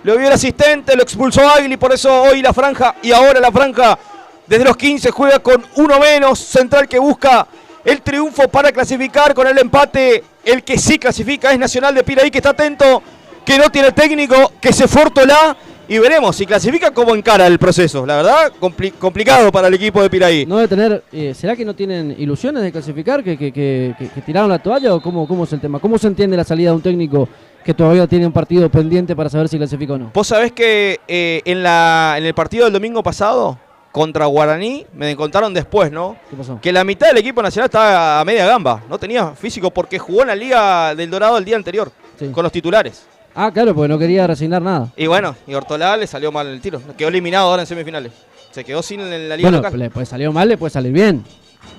Lo vio el asistente, lo expulsó Águila y por eso hoy la franja y ahora la franja desde los 15 juega con uno menos. Central que busca el triunfo para clasificar. Con el empate, el que sí clasifica es Nacional de Piraí, que está atento, que no tiene técnico, que se fortolá. Y veremos si clasifica, cómo encara el proceso. La verdad, complicado para el equipo de Piraí. No debe tener, ¿será que no tienen ilusiones de clasificar? ¿Que tiraron la toalla o cómo es el tema? ¿Cómo se entiende la salida de un técnico que todavía tiene un partido pendiente para saber si clasifica o no? Vos sabés que en el partido del domingo pasado contra Guaraní, me contaron después, ¿no? ¿Qué pasó? Que la mitad del equipo nacional estaba a media gamba. No tenía físico porque jugó en la Liga del Dorado el día anterior, Sí. con los titulares. Ah, claro, porque no quería resignar nada. Y bueno, y Ortolá le salió mal el tiro. Quedó eliminado ahora en semifinales. Se quedó sin en la Liga Bueno, local. le puede salir mal, le puede salir bien.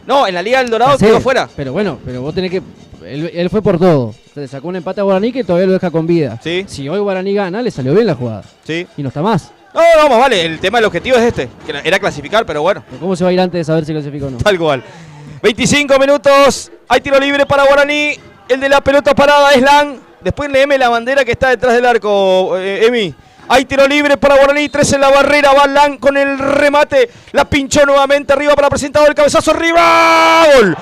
No, en la Liga del Dorado Sí, quedó fuera. Pero bueno, vos tenés que... Él fue por todo. Se sacó un empate a Guaraní que todavía lo deja con vida. Sí. Si hoy Guaraní gana, le salió bien la jugada. Sí. Y no está más. No, más vale. El tema del objetivo es este. Que era clasificar, pero bueno. Pero ¿cómo se va a ir antes de saber si clasifica o no? Tal cual. 25 minutos. Hay tiro libre para Guaraní. El de la pelota parada es Lang. Después leeme la bandera que está detrás del arco, Emi. Hay tiro libre para Guaraní. 3 en la barrera. Va Lang con el remate. La pinchó nuevamente arriba para presentado. El cabezazo arriba. ¡Gol!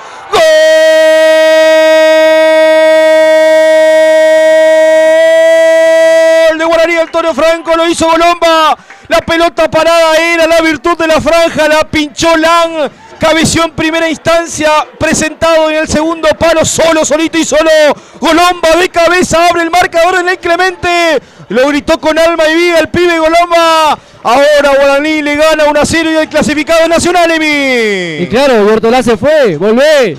¡Gol de Guaraní! Antonio Franco lo hizo Golomba. La pelota parada era la virtud de la franja. La pinchó Lang. Cabeció en primera instancia, presentado en el segundo palo, solito y solo. Golomba de cabeza, abre el marcador en el Clemente. Lo gritó con alma y vida el pibe Golomba. Ahora Guaraní le gana 1-0 y el clasificado Nacional, Emi. Y claro, Bortolá se fue, volvé.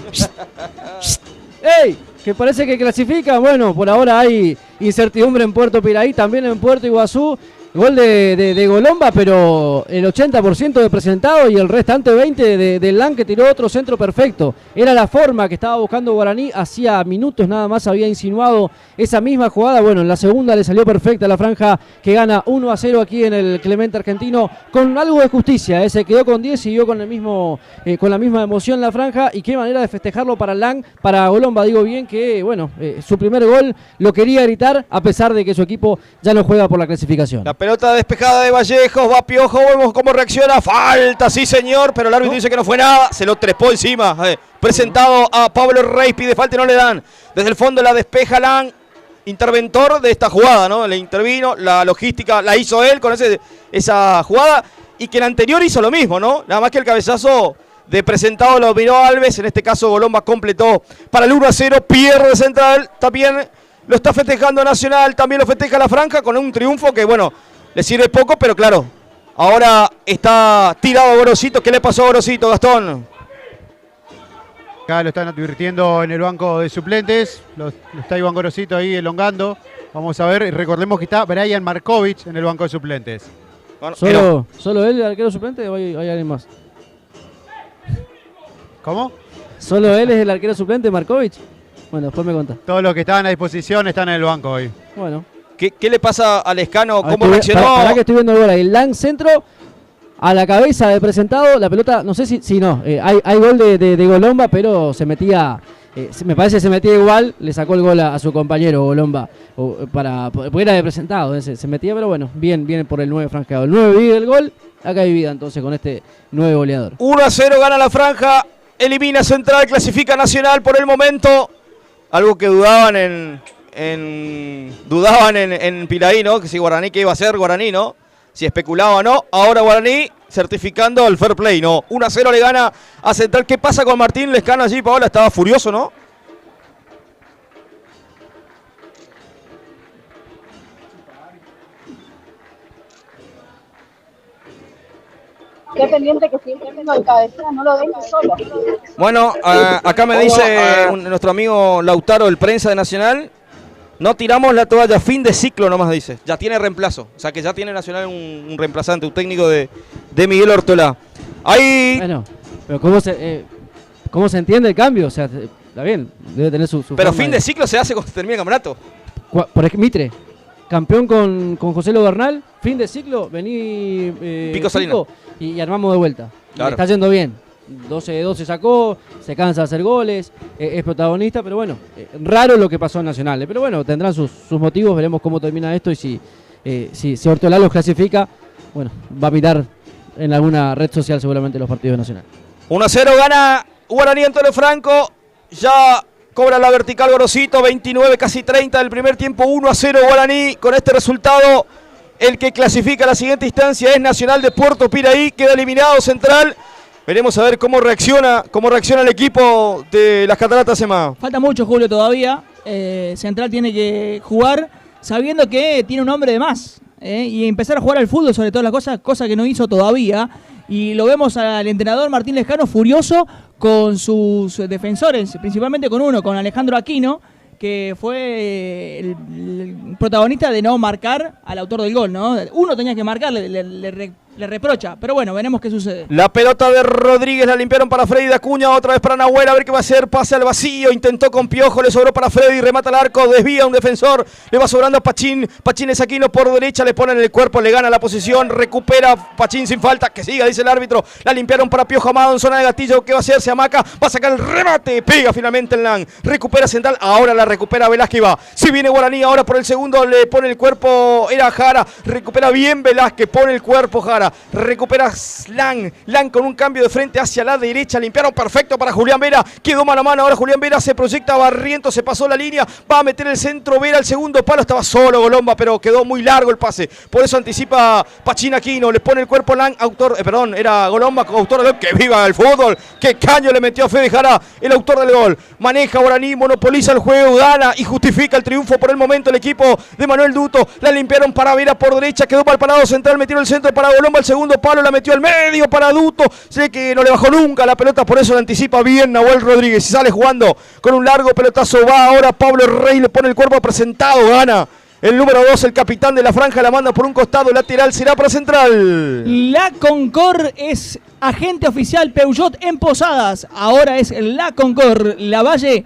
¡Ey! Que parece que clasifica. Bueno, por ahora hay incertidumbre en Puerto Piraí, también en Puerto Iguazú. Gol de Golomba, pero el 80% de presentado y el restante 20% de Lang, que tiró otro centro perfecto. Era la forma que estaba buscando Guaraní. Hacía minutos nada más había insinuado esa misma jugada. Bueno, en la segunda le salió perfecta la franja, que gana 1-0 aquí en el Clemente Argentino. Con algo de justicia, se quedó con 10, siguió con la misma emoción la franja. Y qué manera de festejarlo para Lang, para Golomba, digo bien, que bueno, su primer gol lo quería gritar a pesar de que su equipo ya no juega por la clasificación. La pelota despejada de Vallejos, va Piojo, vemos cómo reacciona, falta, sí señor, pero el árbitro dice que no fue nada, se lo trepó encima, presentado a Pablo Rey, pide falta y no le dan, desde el fondo la despeja Lang, interventor de esta jugada, ¿no? Le intervino, la logística la hizo él con esa jugada, y que el anterior hizo lo mismo, ¿no? Nada más que el cabezazo de presentado lo miró Alves, en este caso Golomba completó para el 1-0, pierde Central, también lo está festejando Nacional, también lo festeja la franja con un triunfo que, bueno, le sirve poco, pero claro, ahora está tirado Gorosito. ¿Qué le pasó a Gorosito, Gastón? Acá lo están advirtiendo en el banco de suplentes. Está Iván Gorosito ahí elongando. Vamos a ver, recordemos que está Brian Markovic en el banco de suplentes. Bueno, ¿Solo él el arquero suplente o hay alguien más? ¿Cómo? ¿Solo él es el arquero suplente, Markovic? Bueno, después me contás. Todos los que estaban a disposición están en el banco hoy. Bueno. ¿Qué le pasa a Lescano? ¿Cómo Para reaccionó? que estoy viendo el gol ahí. El Lang centro a la cabeza de presentado. La pelota, no sé si no. Hay gol de Golomba, pero se metía. Me parece que se metía igual. Le sacó el gol a su compañero Golomba. Porque era de presentado. Se metía, pero bueno, bien por el 9 franjeado. El 9 vive el gol. Acá hay vida entonces con este 9 goleador. 1-0 gana la franja. Elimina Central, clasifica Nacional por el momento. Algo que dudaban en Piraí, ¿no? Que si Guaraní, ¿qué iba a hacer Guaraní, no? Si especulaba o no. Ahora Guaraní certificando el fair play, ¿no? 1-0 le gana a Central. ¿Qué pasa con Martín Lescano allí, Paola? Estaba furioso, ¿no? Qué pendiente que sigue teniendo el cabecera, no lo dejes solo. Bueno, acá me dice nuestro amigo Lautaro, el prensa de Nacional. No tiramos la toalla, fin de ciclo nomás dice. Ya tiene reemplazo. O sea que ya tiene Nacional un reemplazante, un técnico de Miguel Ortolá. Ahí. Bueno, pero ¿cómo se entiende el cambio? O sea, está bien, debe tener su Pero forma fin de ciclo se hace cuando se termina el campeonato. Por ejemplo, Mitre, campeón con José Lo Bernal, fin de ciclo, vení Pico Salino. y armamos de vuelta. Claro. Está yendo bien. 12 de 12 sacó, se cansa de hacer goles, es protagonista, pero bueno, raro lo que pasó en Nacional. Pero bueno, tendrán sus motivos, veremos cómo termina esto y si Hortolá los clasifica, bueno, va a mirar en alguna red social seguramente los partidos de Nacional. 1-0 gana Guaraní Antonio Franco, ya cobra la vertical Gorosito, 29, casi 30 del primer tiempo, 1-0 Guaraní. Con este resultado, el que clasifica a la siguiente instancia es Nacional de Puerto Piraí, queda eliminado Central. Veremos a ver cómo reacciona el equipo de las Cataratas EMA. Falta mucho, Julio, todavía. Central tiene que jugar sabiendo que tiene un hombre de más. Y empezar a jugar al fútbol sobre todas las cosas, cosa que no hizo todavía. Y lo vemos al entrenador Martín Lescano furioso con sus defensores, principalmente con uno, con Alejandro Aquino, que fue el protagonista de no marcar al autor del gol, ¿no? Uno tenía que marcar, le reprocha, pero bueno, veremos qué sucede. La pelota de Rodríguez la limpiaron para Freddy de Acuña, otra vez para Nahuel, a ver qué va a hacer, pase al vacío, intentó con Piojo, le sobró para Freddy, remata al arco, desvía un defensor, le va sobrando a Pachín, Pachín es Aquino por derecha, le ponen el cuerpo, le gana la posición, recupera Pachín sin falta, que siga, dice el árbitro, la limpiaron para Piojo Amado en zona de gatillo, ¿qué va a hacer? Se amaca, va a sacar el remate, pega finalmente el Lang, recupera Central, ahora la recupera Velázquez, va, si viene Guaraní ahora por el segundo, le pone el cuerpo, era Jara, recupera bien Velázquez, pone el cuerpo Jara, recupera Lang con un cambio de frente hacia la derecha, limpiaron perfecto para Julián Vera, quedó mano a mano, ahora Julián Vera se proyecta, Barrientos se pasó la línea, va a meter el centro, Vera al segundo palo, estaba solo Golomba, pero quedó muy largo el pase, por eso anticipa Pachín Aquino, le pone el cuerpo Lang, era Golomba, autor del gol, que viva el fútbol, qué caño le metió a Fede Jara, el autor del gol, maneja Guaraní, monopoliza el juego, gana y justifica el triunfo por el momento el equipo de Manuel Duto, la limpiaron para Vera por derecha, quedó mal parado Central, metieron el centro para Golomba, el segundo palo, la metió al medio para Duto, sé que no le bajó nunca la pelota, por eso la anticipa bien Nahuel Rodríguez, y sale jugando con un largo pelotazo, va ahora Pablo Rey, le pone el cuerpo presentado, gana el número 2, el capitán de la franja, la manda por un costado lateral, será para Central. La Concor es agente oficial Peugeot en Posadas, ahora es La Concor, Lavalle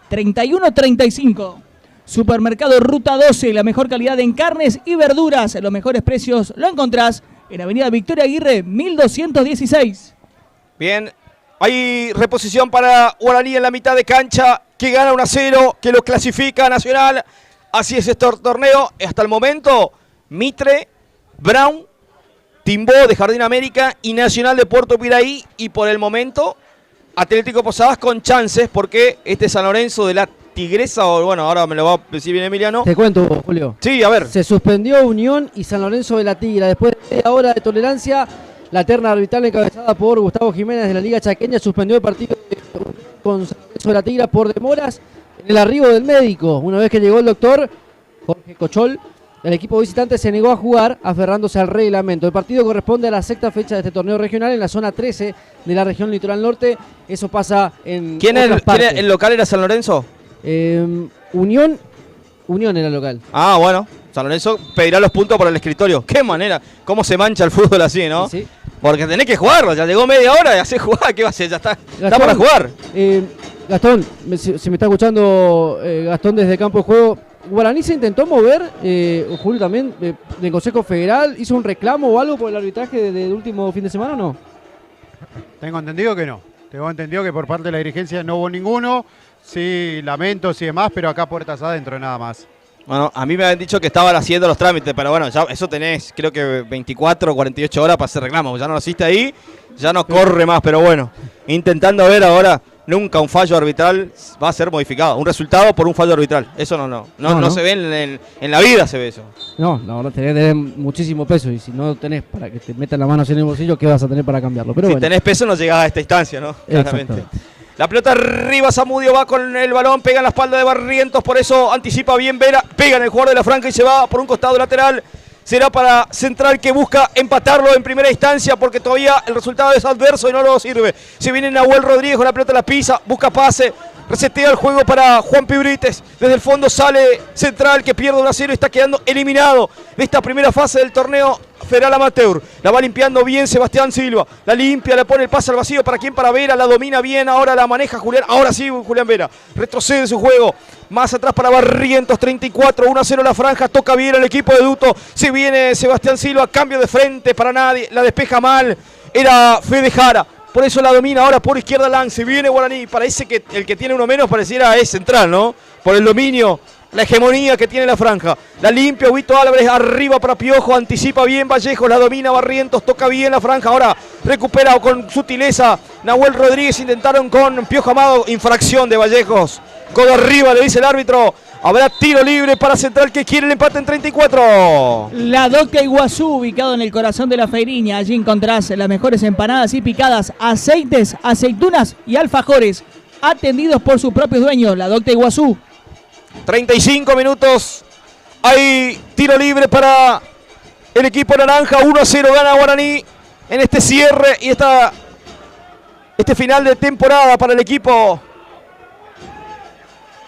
3135. Supermercado Ruta 12, la mejor calidad en carnes y verduras, los mejores precios lo encontrás en Avenida Victoria Aguirre, 1216. Bien, hay reposición para Guaraní en la mitad de cancha, que gana 1-0, que lo clasifica a Nacional. Así es este torneo. Hasta el momento, Mitre, Brown, Timbó de Jardín América y Nacional de Puerto Piraí. Y por el momento, Atlético Posadas con chances, porque este San Lorenzo de la Tigresa, o bueno, ahora me lo va a decir bien Emiliano. Te cuento, Julio. Sí, a ver. Se suspendió Unión y San Lorenzo de la Tigra. Después de media hora de tolerancia, la terna arbitral encabezada por Gustavo Jiménez de la Liga Chaqueña suspendió el partido con San Lorenzo de la Tigra por demoras en el arribo del médico. Una vez que llegó el doctor Jorge Cochol, el equipo visitante se negó a jugar aferrándose al reglamento. El partido corresponde a la sexta fecha de este torneo regional en la zona 13 de la región Litoral Norte. Eso pasa en otras partes. ¿El local era San Lorenzo? Unión era local. Ah, bueno, San Lorenzo pedirá los puntos por el escritorio. Qué manera, cómo se mancha el fútbol así, ¿no? Sí. Porque tenés que jugarlo, ya llegó media hora y hacés jugar, ¿qué va a hacer? Ya está, Gastón, está para jugar. Gastón, si me está escuchando Gastón desde Campo de Juego, Guaraní se intentó mover, Julio también, del Consejo Federal, hizo un reclamo o algo por el arbitraje del último fin de semana o no? Tengo entendido que no. Tengo entendido que por parte de la dirigencia no hubo ninguno. Sí, lamentos y demás, pero acá puertas adentro nada más. Bueno, a mí me habían dicho que estaban haciendo los trámites, pero bueno, ya eso tenés, creo que 24 o 48 horas para hacer reclamo. Ya no lo hiciste ahí, ya no corre más, pero bueno, intentando ver ahora, nunca un fallo arbitral va a ser modificado. Un resultado por un fallo arbitral. Eso no se ve en la vida, se ve eso. No, la verdad tenés que tener muchísimo peso y si no tenés para que te metan la mano así en el bolsillo, ¿qué vas a tener para cambiarlo? Pero si bueno. tenés peso no llegás a esta instancia, ¿no? Claramente. La pelota arriba, Zamudio va con el balón, pega en la espalda de Barrientos, por eso anticipa bien Vera, pega en el jugador de la franja y se va por un costado lateral. Será para Central, que busca empatarlo en primera instancia porque todavía el resultado es adverso y no lo sirve. Se viene Nahuel Rodríguez con la pelota, la pisa, busca pase, Resetea el juego para Juan Pibrites. Desde el fondo sale Central que pierde 1-0 y está quedando eliminado de esta primera fase del torneo federal amateur. La va limpiando bien Sebastián Silva. La limpia, le pone el pase al vacío. ¿Para quién? Para Vera. La domina bien. Ahora la maneja Julián. Ahora sí Julián Vera. Retrocede su juego. Más atrás para Barrientos. 34. 1-0 la franja. Toca bien el equipo de Duto. Se viene Sebastián Silva. Cambio de frente para nadie. La despeja mal. Era Fede Jara. Por eso la domina ahora por izquierda Lang. Se viene Guaraní. Parece que el que tiene uno menos pareciera es Central, ¿no? Por el dominio, la hegemonía que tiene la franja. La limpia Huito Álvarez arriba para Piojo. Anticipa bien Vallejo. La domina Barrientos. Toca bien la franja. Ahora recupera con sutileza Nahuel Rodríguez. Intentaron con Piojo Amado. Infracción de Vallejos. Codo arriba, le dice el árbitro. Habrá tiro libre para Central que quiere el empate en 34. La Docta Iguazú, ubicado en el corazón de la Feiriña. Allí encontrás las mejores empanadas y picadas, aceites, aceitunas y alfajores, atendidos por sus propios dueños. La Docta Iguazú. 35 minutos. Hay tiro libre para el equipo naranja. 1-0 gana Guaraní en este cierre y este final de temporada para el equipo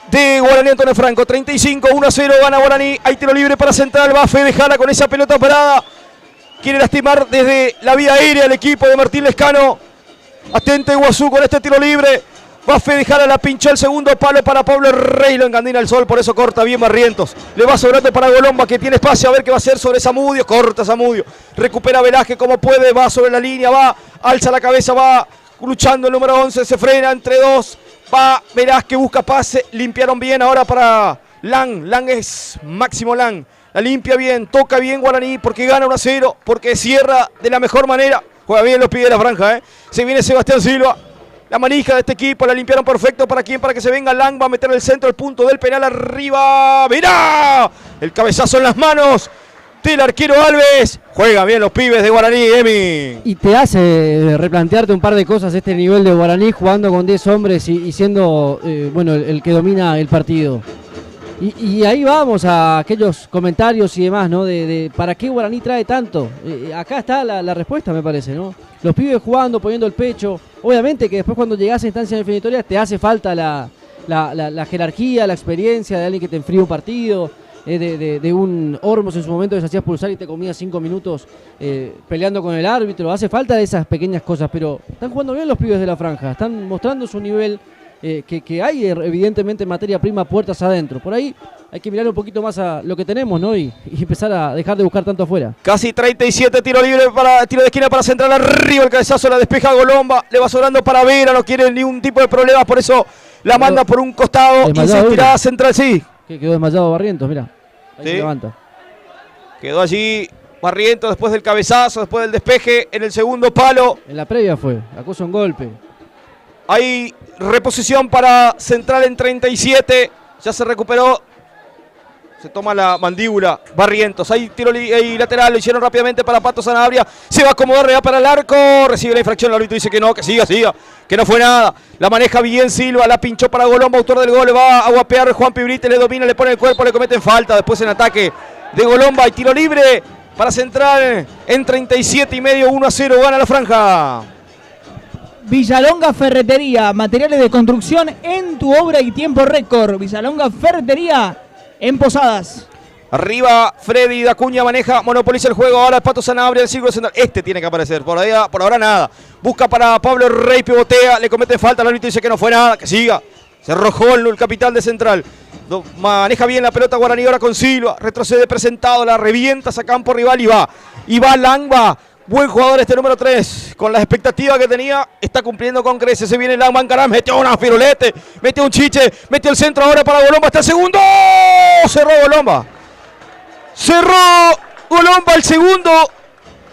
de Guaraní Antonio Franco. 35, 1-0 gana Guaraní. Hay tiro libre para Central. Va Fede Jara con esa pelota parada. Quiere lastimar desde la vía aérea el equipo de Martín Lescano. Atento Iguazú con este tiro libre. Va Fede Jara, la pinchó el segundo palo para Pablo Rey. Lo encandina el sol, por eso corta bien Barrientos. Le va sobrando para Golomba que tiene espacio. A ver qué va a hacer sobre Zamudio. Corta Zamudio. Recupera Velázquez como puede. Va sobre la línea. Va. Alza la cabeza. Va luchando el número 11. Se frena entre dos. Va Velázquez, busca pase, limpiaron bien ahora para Lang. Lang es Máximo Lang. La limpia bien, toca bien Guaraní porque gana 1-0, porque cierra de la mejor manera. Juega bien los pibes de la franja, Se viene Sebastián Silva. La manija de este equipo, la limpiaron perfecto. ¿Para quién? Para que se venga Lang. Va a meter el centro, el punto del penal arriba. ¡Mirá! El cabezazo en las manos del arquero Alves. Juega bien los pibes de Guaraní, Emi. Y te hace replantearte un par de cosas este nivel de Guaraní jugando con 10 hombres y siendo bueno, el que domina el partido. Y ahí vamos a aquellos comentarios y demás, ¿no? De ¿para qué Guaraní trae tanto? Acá está la respuesta, me parece, ¿no? Los pibes jugando, poniendo el pecho. Obviamente que después cuando llegás a instancias definitorias te hace falta la jerarquía, la experiencia de alguien que te enfría un partido. De un Ormos en su momento que se hacía expulsar y te comía 5 minutos peleando con el árbitro. Hace falta de esas pequeñas cosas, pero están jugando bien los pibes de la franja, están mostrando su nivel, que hay evidentemente materia prima puertas adentro. Por ahí hay que mirar un poquito más a lo que tenemos, ¿no? Y empezar a dejar de buscar tanto afuera. Casi 37, tiro libre para tiro de esquina para Central, arriba el cabezazo, la despeja Golomba, le va sobrando para Vera, no quiere ningún tipo de problemas, por eso la manda por un costado y se tira Central, sí. Que quedó desmayado Barrientos, mirá. Ahí sí. Se levanta. Quedó allí Barrientos después del cabezazo, después del despeje en el segundo palo. En la previa fue, acusó un golpe. Hay reposición para Central en 37. Ya se recuperó. Se toma la mandíbula Barrientos. Hay tiro lateral, lo hicieron rápidamente para Pato Sanabria. Se va a acomodar ya para el arco. Recibe la infracción, el árbitro dice que no, que siga, que no fue nada. La maneja bien Silva, la pinchó para Golomba, autor del gol. Va a guapear Juan Pibrite, le domina, le pone el cuerpo, le cometen falta. Después en ataque de Golomba. Hay tiro libre para Central en 37 y medio. 1-0 gana la franja. Villalonga Ferretería, materiales de construcción en tu obra y tiempo récord. Villalonga Ferretería en Posadas. Arriba Freddy Dacuña maneja, monopoliza el juego. Ahora el Pato Sanabria del círculo central. Este tiene que aparecer, por ahora nada. Busca para Pablo Rey, pivotea, le comete falta. El árbitro dice que no fue nada, que siga. Se arrojó el capitán de Central. Maneja bien la pelota Guaraní ahora con Silva. Retrocede presentado, la revienta a campo rival y va. Y va Langba. Buen jugador este número 3, con las expectativas que tenía, está cumpliendo con creces. Se viene Langman Caram, metió una firulete, metió un chiche, metió el centro ahora para Golomba, está el segundo. Cerró Golomba. Cerró Golomba el segundo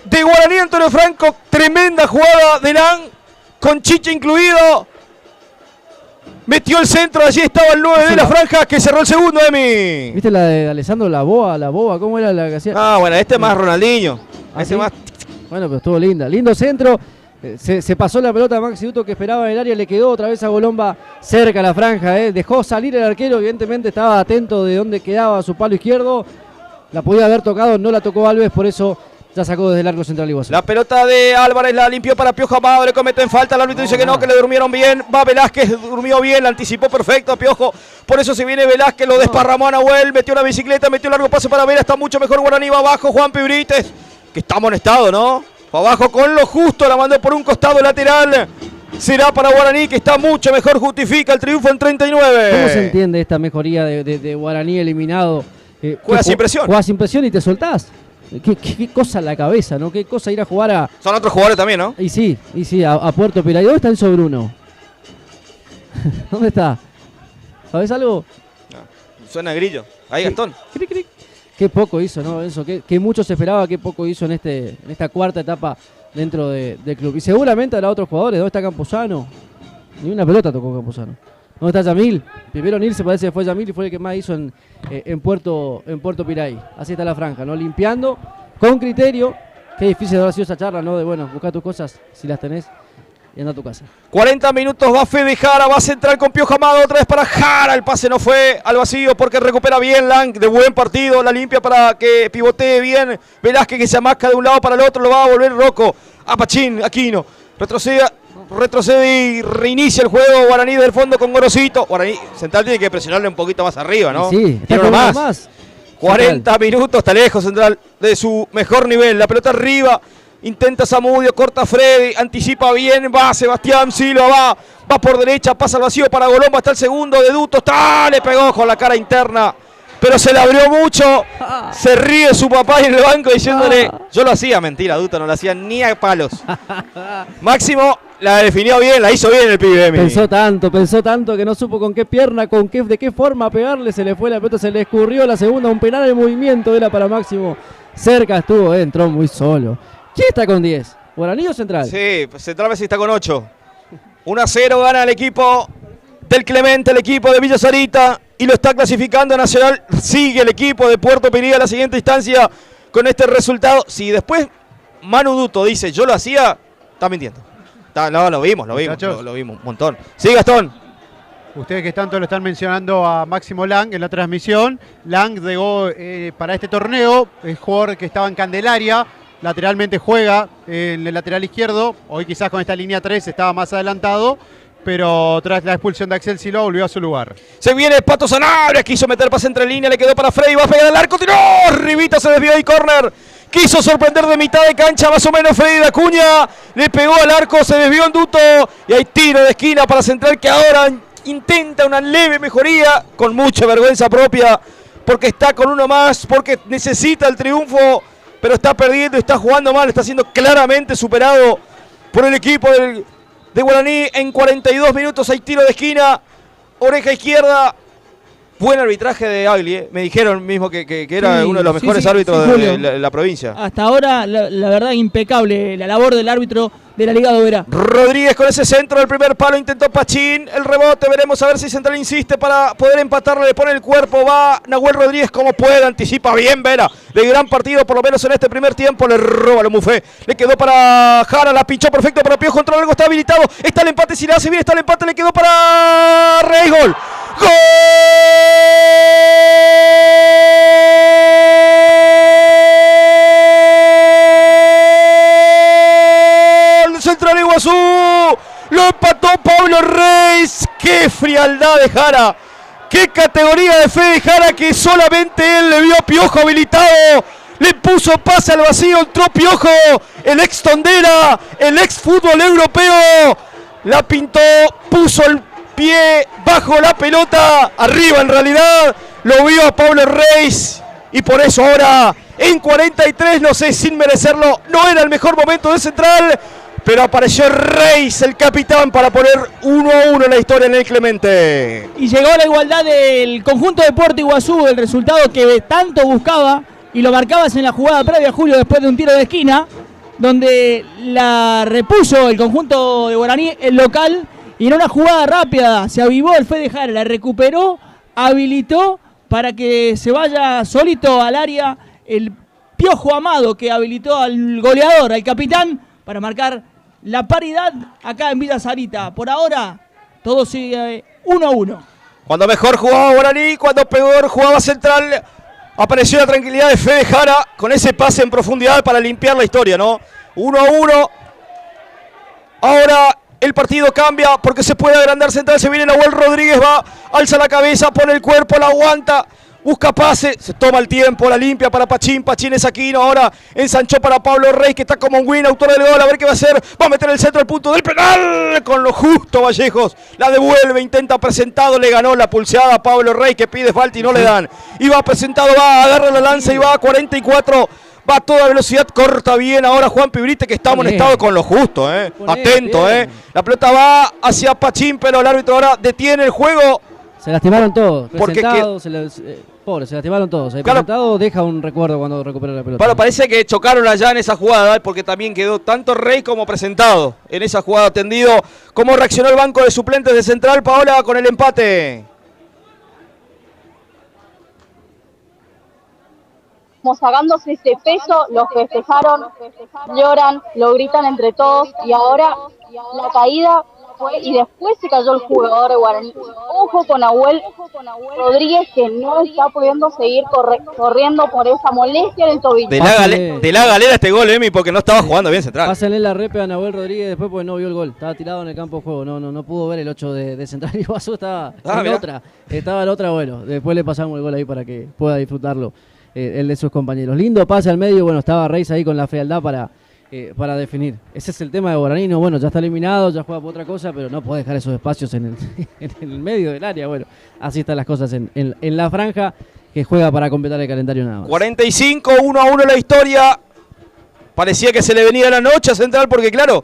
de Guaraní Antonio Franco. Tremenda jugada de Lang, con chiche incluido. Metió el centro, allí estaba el 9 de la franja que cerró el segundo, Emi. ¿Viste la de Alessandro la boba? ¿Cómo era la que hacía? Ah, bueno, este es más Ronaldinho. Este ¿sí? más... Bueno, pero estuvo linda. Lindo centro. Se pasó la pelota a Maxi Duto que esperaba en el área. Le quedó otra vez a Golomba cerca a la franja. Dejó salir el arquero. Evidentemente estaba atento de dónde quedaba su palo izquierdo. La podía haber tocado, no la tocó Alves. Por eso Ya sacó desde el arco central Iguazú. La pelota de Álvarez la limpió para Piojo Amado, le cometen falta, el árbitro dice que no, que le durmieron bien. Va Velázquez, durmió bien, la anticipó perfecto a Piojo. Por eso se viene Velázquez, lo desparramó a Nahuel, metió la bicicleta, metió el largo pase para Vera, está mucho mejor Guaraní, va abajo Juan Pibrites, que está amonestado, ¿no? Va abajo con lo justo, la mandó por un costado lateral. Será para Guaraní, que está mucho mejor, justifica el triunfo en 39. ¿Cómo se entiende esta mejoría de Guaraní eliminado? Juega sin presión. Juegas sin presión y te soltás. ¿Qué cosa en la cabeza, ¿no? Qué cosa ir a jugar a... Son otros jugadores también, ¿no? Y sí, a Puerto Piray. ¿Dónde está Enzo Bruno? ¿Dónde está? ¿Sabes algo? No. Suena grillo. Ahí Gastón. Cric, cric. Qué poco hizo, ¿no, Enzo? Que mucho se esperaba, qué poco hizo en esta cuarta etapa dentro del club. Y seguramente habrá otros jugadores. ¿Dónde está Camposano? Ni una pelota tocó Camposano. ¿Dónde está Yamil? Primero Nilce, parece que fue Yamil y fue el que más hizo en Puerto Piray. Así está la franja, ¿no? Limpiando, con criterio. Qué difícil habrá sido esa charla, ¿no? De, bueno, buscar tus cosas, si las tenés, y anda a tu casa. 40 minutos, va Fede Jara, va a centrar con Piojo Amado, otra vez para Jara. El pase no fue al vacío porque recupera bien Lang, de buen partido. La limpia para que pivotee bien Velázquez, que se amasca de un lado para el otro. Lo va a volver Rocco a Pachín, Aquino. Retrocede y reinicia el juego. Guaraní del fondo con Gorosito. Guaraní Central tiene que presionarle un poquito más arriba, ¿no? Sí, tiene uno más. 40 minutos, está lejos Central de su mejor nivel. La pelota arriba, intenta Zamudio, corta Freddy, anticipa bien, va Sebastián Silva, va por derecha, pasa al vacío para Golomba, está el segundo de Duto, le pegó con la cara interna, pero se le abrió mucho. Se ríe su papá en el banco diciéndole, yo lo hacía, mentira, Duto no lo hacía ni a palos. Máximo la definió bien, la hizo bien el pibe. Pensó tanto que no supo con qué pierna, de qué forma pegarle, se le fue la pelota, se le escurrió la segunda, un penal en movimiento era para Máximo. Cerca estuvo, entró muy solo. ¿Quién está con 10? ¿Guaraní o Central? Sí, Central Messi está con 8. 1-0 gana el equipo del Clemente, el equipo de Villa Sarita, y lo está clasificando Nacional. Sigue el equipo de Puerto Piray a la siguiente instancia con este resultado. Si después Manu Duto dice yo lo hacía, está mintiendo. No, lo vimos un montón. Sí, Gastón. Ustedes que tanto lo están mencionando a Máximo Lang en la transmisión. Lang llegó para este torneo, es jugador que estaba en Candelaria, lateralmente juega en el lateral izquierdo. Hoy quizás con esta línea 3 estaba más adelantado, pero tras la expulsión de Axel Silva volvió a su lugar. Se viene Pato Sanabria, quiso meter pase entre línea, le quedó para Freddy, va a pegar al arco, tiró, Rivita se desvió y córner. Quiso sorprender de mitad de cancha más o menos Freddy de Acuña, le pegó al arco, se desvió en Duto y hay tiro de esquina para Central, que ahora intenta una leve mejoría con mucha vergüenza propia porque está con uno más, porque necesita el triunfo, pero está perdiendo, está jugando mal, está siendo claramente superado por el equipo de Guaraní. En 42 minutos hay tiro de esquina, oreja izquierda. Buen arbitraje de Agli, me dijeron mismo que era uno de los mejores árbitros de la provincia. Hasta ahora, la verdad, impecable la labor del árbitro de la Liga de Oberá. Rodríguez con ese centro del primer palo, intentó Pachín, el rebote, veremos a ver si Central insiste para poder empatarlo, le pone el cuerpo, va Nahuel Rodríguez como puede, anticipa bien Vera, de gran partido por lo menos en este primer tiempo, le roba lo Mufé, le quedó para Jara, la pinchó perfecto para Piojo, contra algo, está habilitado, está el empate, si le hace bien está el empate, le quedó para Rey, gol. ¡Gol! Central Iguazú, lo empató Pablo Reis. ¡Qué frialdad de Jara! ¡Qué categoría de Fede Jara, que solamente él le vio a Piojo habilitado! Le puso pase al vacío, entró Piojo, el ex Tondera, el ex fútbol europeo. La pintó, puso el pie bajo la pelota, arriba en realidad, lo vio a Pablo Reis y por eso ahora en 43, no sé, sin merecerlo, no era el mejor momento de Central, pero apareció Reis, el capitán, para poner 1-1 en la historia en el Clemente. Y llegó la igualdad del conjunto de Puerto Iguazú, el resultado que tanto buscaba y lo marcabas en la jugada previa, Julio, después de un tiro de esquina, donde la repuso el conjunto de Guaraní, el local. Y en una jugada rápida se avivó el Fede Jara, la recuperó, habilitó para que se vaya solito al área el Piojo Amado, que habilitó al goleador, al capitán, para marcar la paridad acá en Villa Sarita. Por ahora, todo sigue 1-1. Cuando mejor jugaba Guaraní, cuando peor jugaba Central, Apareció la tranquilidad de Fede Jara con ese pase en profundidad para limpiar la historia, ¿no? 1-1. Ahora el partido cambia porque se puede agrandar Central. Se viene Nahuel Rodríguez, va, alza la cabeza, pone el cuerpo, la aguanta. Busca pase, se toma el tiempo, la limpia para Pachín, Pachín es Aquino, ahora ensanchó para Pablo Rey, que está como un win, autor del gol, a ver qué va a hacer, va a meter el centro al punto del penal, con lo justo Vallejos, la devuelve, intenta presentado, le ganó la pulseada a Pablo Rey, que pide falta y no le dan, y va presentado, va, agarra la lanza y va a 44, va a toda velocidad, corta bien ahora Juan Pibrite, que está amonestado con lo justo, atento, la pelota va hacia Pachín, pero el árbitro ahora detiene el juego. Se lastimaron todos, Porque pobre, se lastimaron todos. El claro, presentado deja un recuerdo cuando recupera la pelota. Bueno, parece que chocaron allá en esa jugada, porque también quedó tanto Rey como presentado en esa jugada atendido. ¿Cómo reaccionó el banco de suplentes de Central, Paola, con el empate? Como sacándose ese peso, los festejaron, lloran, lo gritan entre todos y ahora la caída fue y después se cayó el jugador de Guaraní. Ojo con Nahuel Rodríguez, que no está pudiendo seguir corriendo por esa molestia en el tobillo. De la galera este gol, Emi, porque no estaba jugando bien Central. Pásenle la repe a Nahuel Rodríguez después porque no vio el gol. Estaba tirado en el campo de juego, no pudo ver el 8 de Central y Iguazú estaba en otra. Estaba en otra, bueno, después le pasamos el gol ahí para que pueda disfrutarlo el de sus compañeros. Lindo pase al medio, bueno, estaba Reis ahí con la frialdad para definir. Ese es el tema de Guaraní, no, bueno, ya está eliminado, ya juega por otra cosa, pero no puede dejar esos espacios en el medio del área. Bueno, así están las cosas en la franja, que juega para completar el calendario nada más. 45, 1-1 la historia. Parecía que se le venía la noche a Central porque, claro,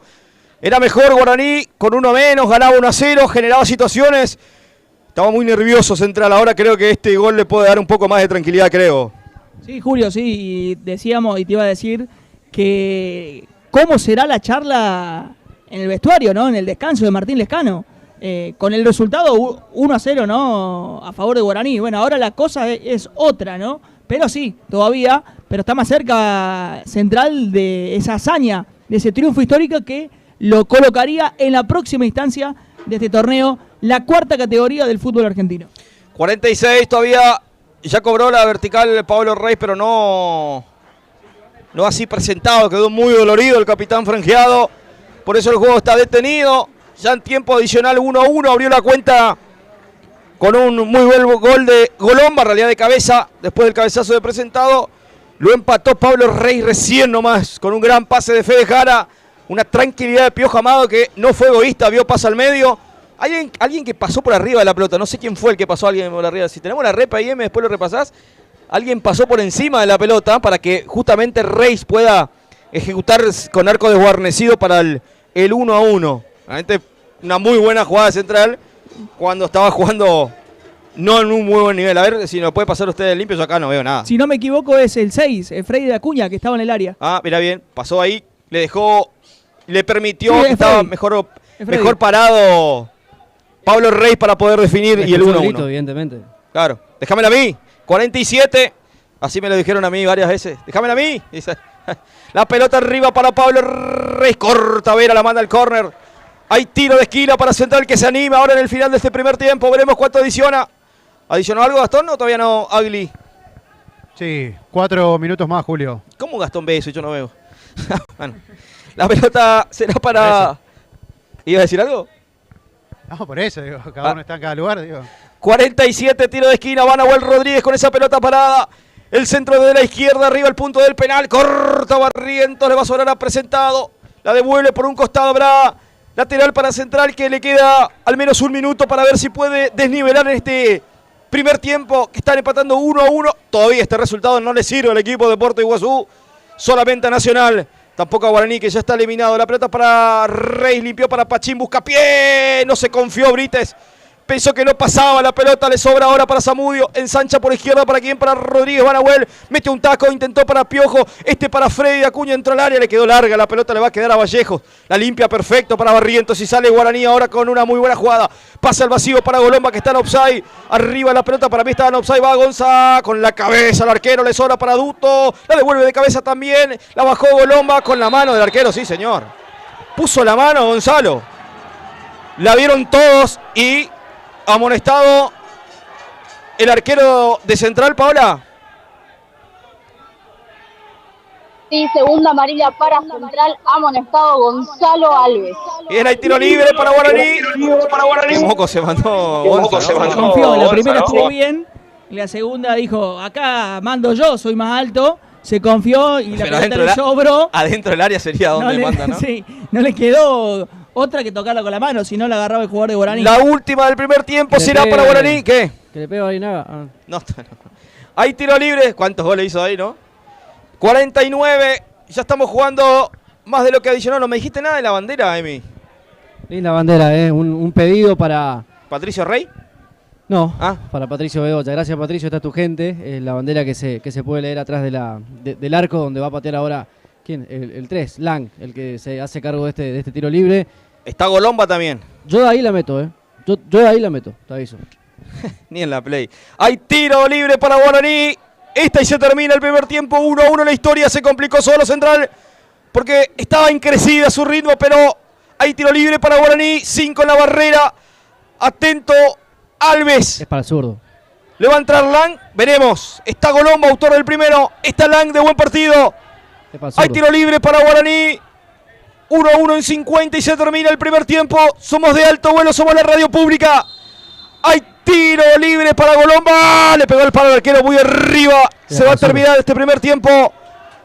era mejor Guaraní con uno menos, ganaba 1-0, generaba situaciones. Estaba muy nervioso Central, ahora creo que este gol le puede dar un poco más de tranquilidad, creo. Sí, Julio, sí, y decíamos, y te iba a decir que cómo será la charla en el vestuario, ¿no? En el descanso de Martín Lescano, con el resultado 1-0, ¿no? A favor de Guaraní. Bueno, ahora la cosa es otra, ¿no? Pero sí, todavía, pero está más cerca Central de esa hazaña, de ese triunfo histórico que lo colocaría en la próxima instancia de este torneo, la cuarta categoría del fútbol argentino. 46 todavía, ya cobró la vertical Pablo Rey, pero no así presentado, quedó muy dolorido el capitán franjeado, por eso el juego está detenido, ya en tiempo adicional 1-1, abrió la cuenta con un muy buen gol de Golomba, en realidad de cabeza, después del cabezazo de presentado, lo empató Pablo Rey recién nomás, con un gran pase de Fede Jara, una tranquilidad de Piojo Amado que no fue egoísta, vio pase al medio, alguien que pasó por arriba de la pelota, no sé quién fue el que pasó a alguien por arriba, si tenemos la repa ahí, después lo repasás. Alguien pasó por encima de la pelota para que justamente Reis pueda ejecutar con arco desguarnecido para el 1-1. Realmente una muy buena jugada Central cuando estaba jugando no en un muy buen nivel. A ver si nos puede pasar ustedes limpios, yo acá no veo nada. Si no me equivoco es el 6, Freddy de Acuña, que estaba en el área. Ah, mira bien, pasó ahí, le permitió que estaba mejor parado Pablo Reis para poder definir y el 1-1. Evidentemente. Claro, déjamela a mí. 47, así me lo dijeron a mí varias veces. Déjamela a mí. Dice. La pelota arriba para Pablo Reyes. Corta, Vera la manda al córner. Hay tiro de esquina para Central que se anima ahora en el final de este primer tiempo. Veremos cuánto adiciona. ¿Adicionó algo Gastón o todavía no, Agli? Sí, 4 minutos más, Julio. ¿Cómo Gastón ve eso? Yo no veo. Bueno, la pelota será para... ¿Ibas a decir algo? No, por eso, digo, cada uno está en cada lugar, digo. 47, tiro de esquina, va Nahuel Rodríguez con esa pelota parada. El centro de la izquierda, arriba el punto del penal. Corta Barrientos, le va a sobrar a presentado. La devuelve por un costado, habrá lateral para Central que le queda al menos un minuto para ver si puede desnivelar en este primer tiempo que están empatando 1-1. Todavía este resultado no le sirve al equipo de Puerto Iguazú, solamente a Nacional. Tampoco a Guaraní, que ya está eliminado. La pelota para Reis, limpió para Pachín, busca pie. No se confió Brites. Pensó que no pasaba la pelota, le sobra ahora para Zamudio, ensancha por izquierda para quién, para Rodríguez Banahuel, mete un taco, intentó para Piojo, para Freddy Acuña, entró al área, le quedó larga, la pelota le va a quedar a Vallejos, la limpia perfecto para Barrientos y sale Guaraní ahora con una muy buena jugada, pasa el vacío para Golomba que está en offside, arriba la pelota para mí está en offside, va Gonza con la cabeza, el arquero le sobra para Duto, la devuelve de cabeza también, la bajó Golomba con la mano del arquero, sí señor, puso la mano Gonzalo, la vieron todos y... amonestado el arquero de Central, Paola. Sí, segunda amarilla para Central, amonestado Gonzalo Alves. Bien, hay tiro libre para Guaraní. Qué moco se mandó Gonza, ¿no? Confió, la primera estuvo bien, y la segunda dijo, acá mando yo, soy más alto. Se confió y la pelota le sobró. Adentro del área sería donde manda, ¿no? Sí, no le quedó otra que tocarla con la mano, si no la agarraba el jugador de Guaraní. La última del primer tiempo será para Guaraní. ¿Qué? Que le pega a Aguinaga. No. Hay tiro libre. ¿Cuántos goles hizo ahí, no? 49. Ya estamos jugando más de lo que adicionó. No me dijiste nada de la bandera, Emi. Linda bandera, un pedido para... ¿Patricio Rey? No, para Patricio Bedoya. Gracias, Patricio, está tu gente. Es la bandera que se puede leer atrás del arco, donde va a patear ahora, ¿quién? El 3, Lang, el que se hace cargo de este tiro libre. Está Golomba también. Yo de ahí la meto, Yo de ahí la meto, te aviso. Ni en la play. Hay tiro libre para Guaraní. Y se termina el primer tiempo. 1-1 la historia. Se complicó solo Central porque estaba increcida su ritmo, pero hay tiro libre para Guaraní. 5 en la barrera. Atento Alves. Es para el zurdo. Le va a entrar Lang. Veremos. Está Golomba, autor del primero. Está Lang de buen partido. Hay tiro libre para Guaraní. 1-1 en 50 y se termina el primer tiempo. Somos de Alto Vuelo, somos la radio pública. Hay tiro libre para Golomba. Le pegó el palo al arquero muy arriba. Se va a terminar este primer tiempo.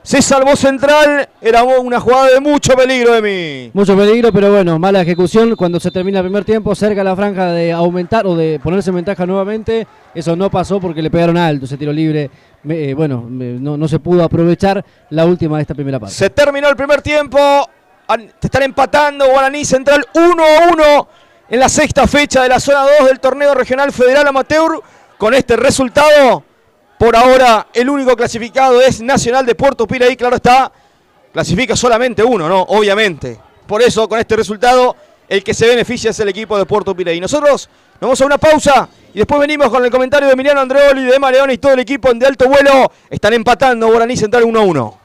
Se salvó Central. Era una jugada de mucho peligro, Emi. Mucho peligro, pero bueno, mala ejecución. Cuando se termina el primer tiempo, cerca de la franja de aumentar o de ponerse en ventaja nuevamente. Eso no pasó porque le pegaron alto ese tiro libre. No se pudo aprovechar la última de esta primera parte. Se terminó el primer tiempo. Te están empatando Guaraní Central 1-1 en la sexta fecha de la zona 2 del torneo regional federal amateur. Con este resultado, por ahora el único clasificado es Nacional de Puerto Piraí. Claro está, clasifica solamente uno, ¿no? Obviamente. Por eso, con este resultado, el que se beneficia es el equipo de Puerto Piraí. Nosotros nos vamos a una pausa y después venimos con el comentario de Emiliano Andreoli, de Emma León y todo el equipo de Alto Vuelo. Están empatando Guaraní Central 1-1.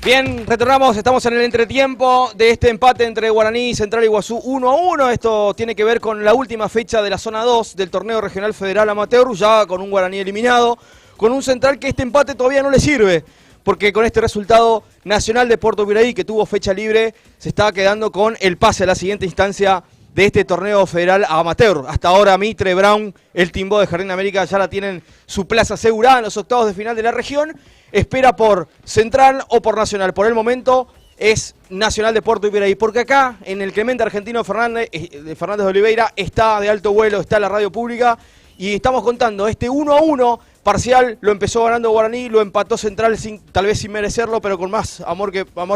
Bien, retornamos, estamos en el entretiempo de este empate entre Guaraní y Central Iguazú 1-1. Esto tiene que ver con la última fecha de la zona 2 del torneo regional federal amateur, ya con un Guaraní eliminado, con un Central que este empate todavía no le sirve, porque con este resultado Nacional de Puerto Piraí, que tuvo fecha libre, se está quedando con el pase a la siguiente instancia de este torneo federal amateur. Hasta ahora Mitre, Brown, el Timbó de Jardín de América ya la tienen su plaza asegurada en los octavos de final de la región. Espera por Central o por Nacional. Por el momento es Nacional de Puerto Piraí, porque acá en el Clemente Argentino Fernández de Oliveira está de alto vuelo, está la radio pública y estamos contando este 1-1 parcial. Lo empezó ganando Guaraní, lo empató Central tal vez sin merecerlo, pero con más amor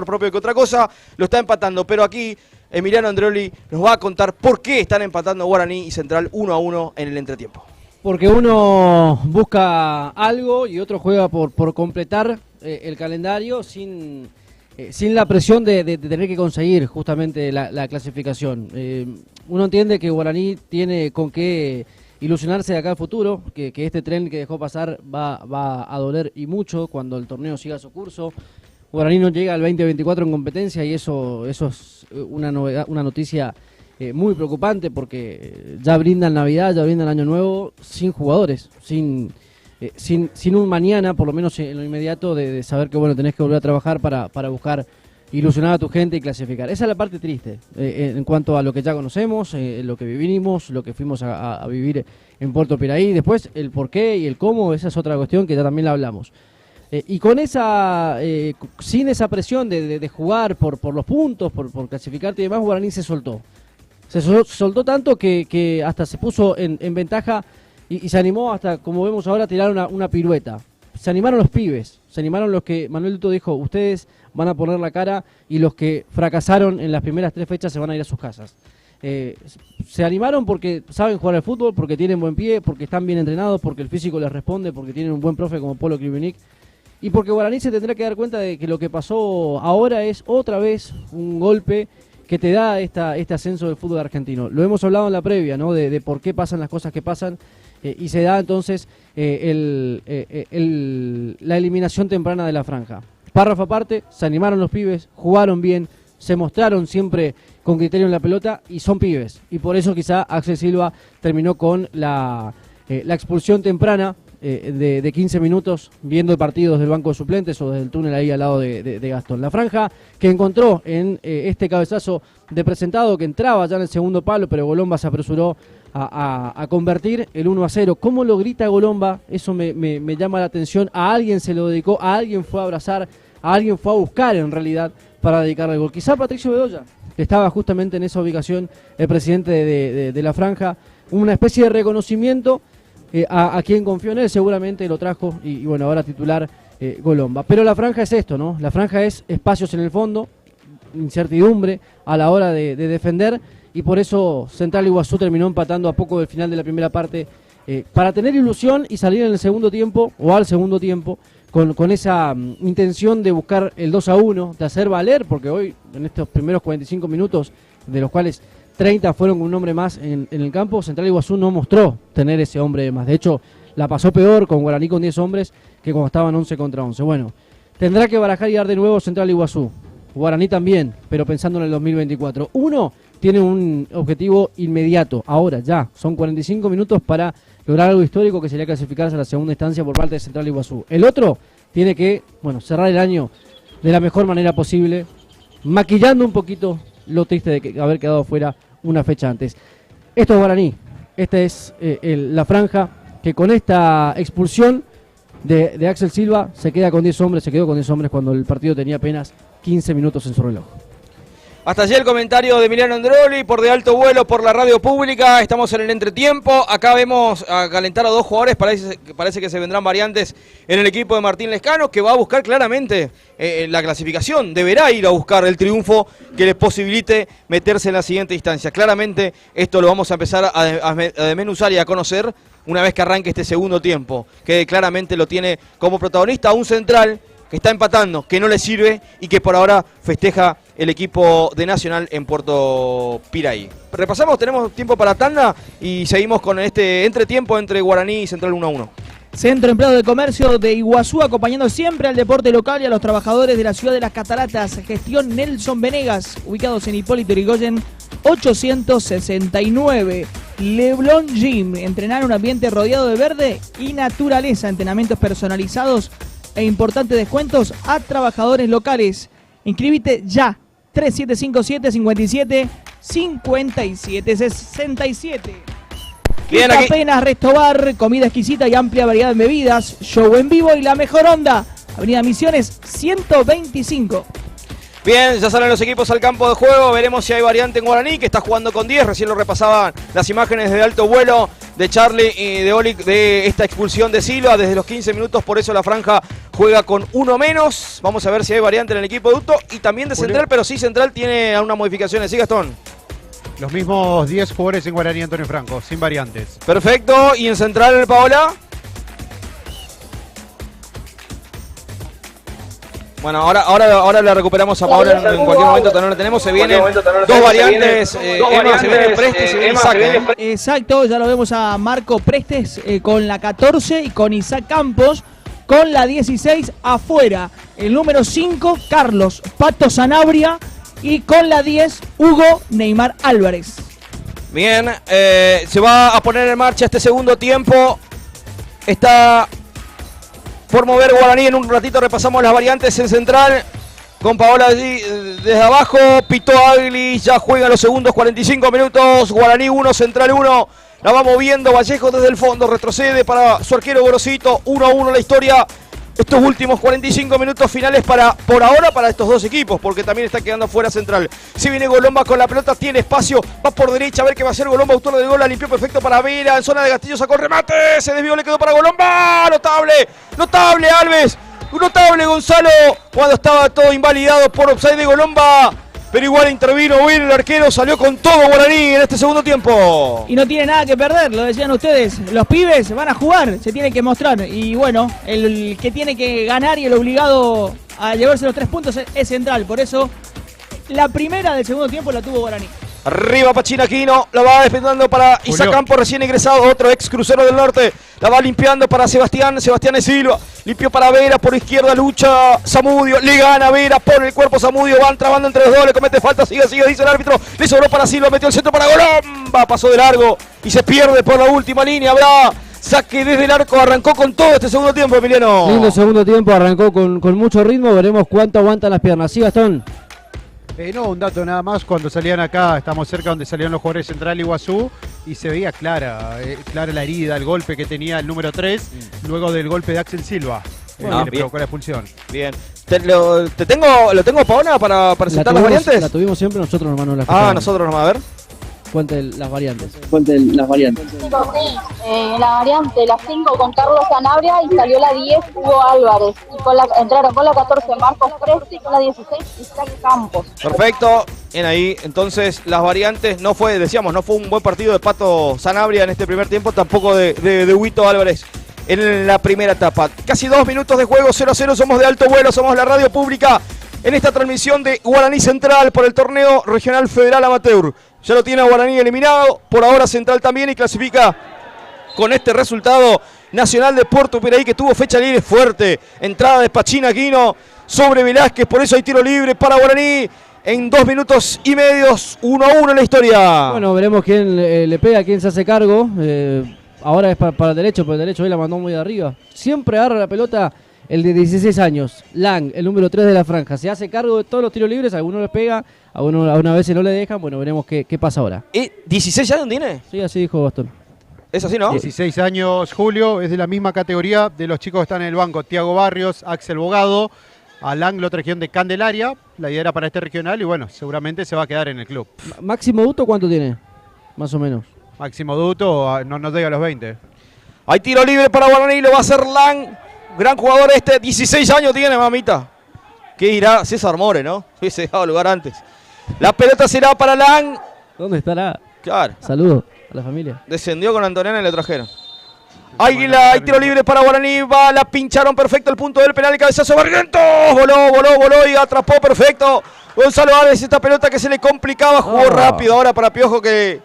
propio que otra cosa, lo está empatando. Pero aquí Emiliano Andreoli nos va a contar por qué están empatando Guaraní y Central 1-1 en el entretiempo. Porque uno busca algo y otro juega por completar el calendario sin la presión de tener que conseguir justamente la clasificación. Uno entiende que Guaraní tiene con qué ilusionarse de acá al futuro, que este tren que dejó pasar va a doler y mucho cuando el torneo siga su curso. Guaraní no llega al 2024 en competencia y eso es una novedad, una noticia muy preocupante, porque ya brindan Navidad, ya brindan Año Nuevo sin jugadores, sin un mañana, por lo menos en lo inmediato, de saber que bueno, tenés que volver a trabajar para buscar ilusionar a tu gente y clasificar. Esa es la parte triste en cuanto a lo que ya conocemos, lo que vivimos, lo que fuimos a vivir en Puerto Piraí. Después el por qué y el cómo, esa es otra cuestión que ya también la hablamos. Y con sin esa presión de jugar por los puntos, por clasificarte y demás, Guaraní se soltó. Se soltó tanto que hasta se puso en ventaja y se animó hasta, como vemos ahora, a tirar una pirueta. Se animaron los pibes, se animaron los que Manuel Duto dijo, ustedes van a poner la cara, y los que fracasaron en las primeras 3 fechas se van a ir a sus casas. Se animaron porque saben jugar al fútbol, porque tienen buen pie, porque están bien entrenados, porque el físico les responde, porque tienen un buen profe como Polo Krivenic, y porque Guaraní se tendrá que dar cuenta de que lo que pasó ahora es otra vez un golpe que te da este ascenso del fútbol argentino. Lo hemos hablado en la previa, ¿no? De por qué pasan las cosas que pasan, y se da entonces la eliminación temprana de la franja. Párrafo aparte, se animaron los pibes, jugaron bien, se mostraron siempre con criterio en la pelota y son pibes. Y por eso quizá Axel Silva terminó con la expulsión temprana de 15 minutos viendo el partido desde el banco de suplentes o desde el túnel ahí al lado de Gastón. La franja que encontró en este cabezazo de Presentado, que entraba ya en el segundo palo, pero Golomba se apresuró a convertir el 1-0. ¿Cómo lo grita Golomba? Eso me llama la atención. A alguien se lo dedicó, a alguien fue a abrazar, a alguien fue a buscar en realidad para dedicarle el gol. Quizá Patricio Bedoya, que estaba justamente en esa ubicación, el presidente de la franja, una especie de reconocimiento a quien confió en él, seguramente lo trajo y bueno, ahora titular Golomba. Pero la franja es esto, ¿no? La franja es espacios en el fondo, incertidumbre a la hora de defender, y por eso Central Iguazú terminó empatando a poco del final de la primera parte, para tener ilusión y salir en el segundo tiempo o al segundo tiempo con esa intención de buscar el 2-1, de hacer valer, porque hoy en estos primeros 45 minutos, de los cuales 30 fueron con un hombre más en el campo, Central Iguazú no mostró tener ese hombre más. De hecho, la pasó peor con Guaraní con 10 hombres que cuando estaban 11 contra 11. Bueno, tendrá que barajar y dar de nuevo Central Iguazú. Guaraní también, pero pensando en el 2024. Uno tiene un objetivo inmediato, ahora ya. Son 45 minutos para lograr algo histórico, que sería clasificarse a la segunda instancia por parte de Central Iguazú. El otro tiene que, cerrar el año de la mejor manera posible, maquillando un poquito lo triste de haber quedado fuera una fecha antes. Esto es Guaraní, esta es la franja que con esta expulsión de Axel Silva se quedó con 10 hombres cuando el partido tenía apenas 15 minutos en su reloj. Hasta allí el comentario de Emiliano Andreoli por De Alto Vuelo, por la radio pública. Estamos en el entretiempo. Acá vemos a calentar a 2 jugadores. Parece que se vendrán variantes en el equipo de Martín Lescano, que va a buscar claramente la clasificación. Deberá ir a buscar el triunfo que le posibilite meterse en la siguiente instancia. Claramente esto lo vamos a empezar a desmenuzar y a conocer una vez que arranque este segundo tiempo, que claramente lo tiene como protagonista un Central que está empatando, que no le sirve y que por ahora festeja el equipo de Nacional en Puerto Piraí. Repasamos, tenemos tiempo para tanda y seguimos con este entretiempo entre Guaraní y Central 1-1. Centro Empleado de Comercio de Iguazú, acompañando siempre al deporte local y a los trabajadores de la ciudad de las Cataratas. Gestión Nelson Venegas, ubicados en Hipólito Yrigoyen 869. Leblon Gym, entrenar en un ambiente rodeado de verde y naturaleza. Entrenamientos personalizados e importantes descuentos a trabajadores locales. Inscríbete ya. 3757-57-57-67. Bien, aquí. Apenas Restobar, comida exquisita y amplia variedad en bebidas, show en vivo y la mejor onda. Avenida Misiones 125. Bien, ya salen los equipos al campo de juego. Veremos si hay variante en Guaraní, que está jugando con 10. Recién lo repasaban las imágenes de Alto Vuelo de Charlie y de Oli de esta expulsión de Silva desde los 15 minutos. Por eso la franja juega con uno menos. Vamos a ver si hay variante en el equipo de Duto y también de Central, pero sí Central tiene algunas modificaciones. Sí, Gastón. Los mismos 10 jugadores en Guaraní, Antonio Franco, sin variantes. Perfecto. ¿Y en Central, Paola? Bueno, ahora la recuperamos a Paola en cualquier momento, no la tenemos. Se vienen dos variantes. Emma, se viene Prestes y se viene Isaac. Exacto, ya lo vemos a Marco Prestes con la 14 y con Isaac Campos con la 16 afuera. El número 5, Carlos Pato Sanabria. Y con la 10, Hugo Neymar Álvarez. Bien, se va a poner en marcha este segundo tiempo. Está por mover Guaraní. En un ratito repasamos las variantes en Central. Con Paola allí desde abajo. Pito Agli ya juega los segundos 45 minutos. Guaraní 1, Central 1. La va moviendo Vallejo desde el fondo. Retrocede para su arquero Gorosito. 1-1 la historia. Estos últimos 45 minutos finales por ahora para estos dos equipos, porque también está quedando fuera Central. Si viene Golomba con la pelota, tiene espacio, va por derecha, a ver qué va a hacer Golomba, autor del gol, la limpió perfecto para Vera, en zona de Castillo sacó el remate, se desvió, le quedó para Golomba, notable Alves, notable Gonzalo, cuando estaba todo invalidado por offside de Golomba. Pero igual intervino bien el arquero, salió con todo Guaraní en este segundo tiempo. Y no tiene nada que perder, lo decían ustedes. Los pibes van a jugar, se tienen que mostrar. Y bueno, el que tiene que ganar y el obligado a llevarse los 3 puntos es Central. Por eso, la primera del segundo tiempo la tuvo Guaraní. Arriba Pachín Aquino, la va despejando para Isaac Campos, recién ingresado, otro ex crucero del norte. La va limpiando para Sebastián de Silva. Limpió para Vera, por izquierda lucha Zamudio, le gana Vera, pone el cuerpo Zamudio, van trabando entre los dos, le comete falta, sigue, dice el árbitro. Le sobró para Silva, metió el centro para Golomba, pasó de largo y se pierde por la última línea. Habrá saque desde el arco, arrancó con todo este segundo tiempo, Emiliano. Lindo segundo tiempo, arrancó con mucho ritmo, veremos cuánto aguantan las piernas. ¿Sí, Gastón? No, un dato nada más, cuando salían acá, estamos cerca donde salían los jugadores Central Iguazú y se veía clara la herida, el golpe que tenía el número 3, luego del golpe de Axel Silva, que le provocó la expulsión. Bien, lo tengo Paola para presentar las variantes. La tuvimos siempre nosotros, hermano. Nosotros nomás, a ver. Cuente las variantes. Sí, la variante, la 5 con Carlos Sanabria y salió la 10 Hugo Álvarez. Y entraron con la 14 Marcos Presti y con la 16 Isaac Campos. Perfecto. Bien ahí, entonces las variantes no fue un buen partido de Pato Sanabria en este primer tiempo, tampoco de Huito Álvarez en la primera etapa. Casi 2 minutos de juego, 0-0, somos de Alto Vuelo, somos la radio pública en esta transmisión de Guaraní Central por el torneo regional federal amateur. Ya lo tiene a Guaraní eliminado, por ahora Central también, y clasifica con este resultado Nacional de Puerto Piraí, que tuvo fecha libre fuerte. Entrada de Pachín Aquino sobre Velázquez, por eso hay tiro libre para Guaraní. En 2 minutos y medio, 1-1 en la historia. Bueno, veremos quién le pega, quién se hace cargo. Ahora es para el derecho, pero el derecho hoy la mandó muy de arriba. Siempre agarra la pelota el de 16 años, Lang, el número 3 de la franja. Se hace cargo de todos los tiros libres, a algunos les pega, a una vez no le dejan. Bueno, veremos qué pasa ahora. ¿16 años tiene? Sí, así dijo Gastón. Es así, ¿no? 16 años, Julio, es de la misma categoría de los chicos que están en el banco. Tiago Barrios, Axel Bogado, a Lang, la otra región de Candelaria. La idea era para este regional y bueno, seguramente se va a quedar en el club. ¿Máximo Duto cuánto tiene? Más o menos. Máximo Duto no llega a los 20. Hay tiro libre para Guaraní, lo va a hacer Lang. Gran jugador 16 años tiene, mamita. ¿Qué dirá César More, no? Hubiese dejado lugar antes. La pelota será para Lang. ¿Dónde estará? Claro. Saludos a la familia. Descendió con Antoniana y le trajeron. Águila, hay tiro libre para Guaraní, la pincharon perfecto el punto del penal, el cabezazo Barrientos, voló y atrapó perfecto Gonzalo Álvarez esta pelota que se le complicaba, jugó rápido ahora para Piojo que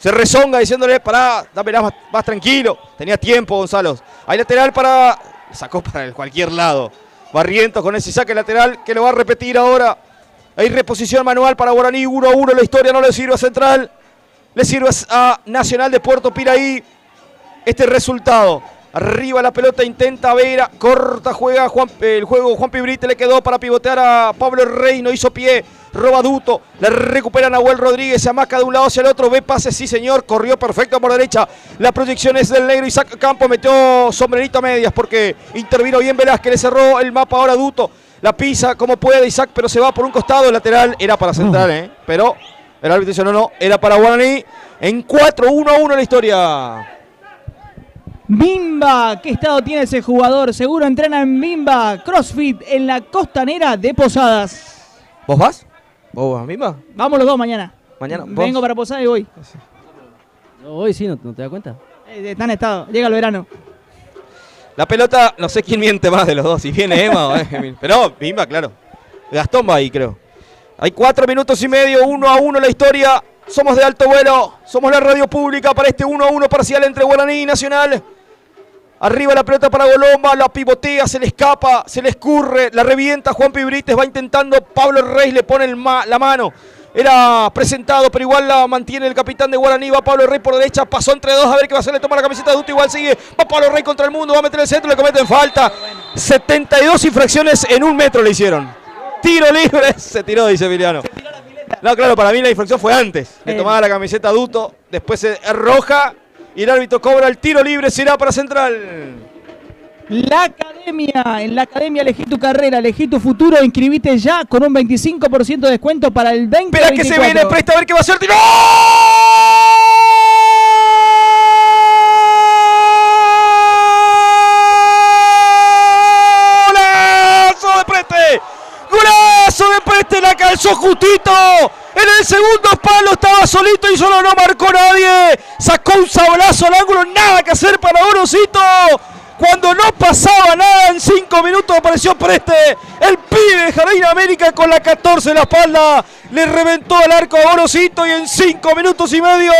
Se rezonga diciéndole, pará, dame más tranquilo. Tenía tiempo Gonzalo. Hay lateral para... Sacó para cualquier lado. Barrientos con ese saque lateral que lo va a repetir ahora. Hay reposición manual para Guaraní. 1-1. La historia no le sirve a Central. Le sirve a Nacional de Puerto Piraí. Este resultado. Arriba la pelota, intenta Vera, corta, juega el juego. Juan Pibrite le quedó para pivotear a Pablo Rey, no hizo pie. Roba Duto, le recupera Nahuel Rodríguez, se amaca de un lado hacia el otro, ve pase, sí señor, corrió perfecto por derecha. La proyección es del negro Isaac Campo, metió sombrerito a medias porque intervino bien Velázquez, le cerró el mapa ahora Duto. La pisa como puede Isaac, pero se va por un costado, lateral, era para Central, pero el árbitro dice no, era para Guaraní. En 4-1-1 la historia. Bimba, ¿qué estado tiene ese jugador? Seguro entrena en Bimba, CrossFit, en la costanera de Posadas. ¿Vos vas? ¿Vos vas, Bimba? Vamos los dos mañana. Mañana. ¿Vos? Vengo para Posadas y voy. Hoy sí, ¿no te das cuenta? Está en estado, llega el verano. La pelota, no sé quién miente más de los dos, si viene Emma o Emil. Pero Bimba, claro. Gastón va ahí, creo. Hay 4 minutos y medio, 1-1 la historia. Somos de Alto Vuelo, somos la radio pública para este 1-1 parcial entre Guaraní y Nacional. Arriba la pelota para Golomba, la pivotea, se le escapa, se le escurre, la revienta Juan Pibrites, va intentando, Pablo Rey le pone la mano. Era presentado, pero igual la mantiene el capitán de Guaraní, va Pablo Rey por derecha, pasó entre dos, a ver qué va a hacer, le toma la camiseta de Duto, igual sigue, va Pablo Rey contra el mundo, va a meter el centro, le cometen falta. 72 infracciones en 1 metro le hicieron. Tiro libre, se tiró, dice Emiliano. No, claro, para mí la infracción fue antes. Le tomaba la camiseta a Duto, después se roja y el árbitro cobra el tiro libre, será para Central. La academia, en la academia elegí tu carrera, elegí tu futuro, inscribite ya con un 25% de descuento para el 2024. Espera que se viene, presta a ver qué va a hacer. ¡Tiro! ¡Golazo de Preste! ¡Golazo de Preste! La calzó justito. En el segundo palo estaba solito y solo no marcó nadie. Sacó un sablazo al ángulo, nada que hacer para Orosito. Cuando no pasaba nada, en 5 minutos apareció Preste. El pibe de Jardín América con la 14 en la espalda. Le reventó el arco a Orosito y en 5 minutos y medio.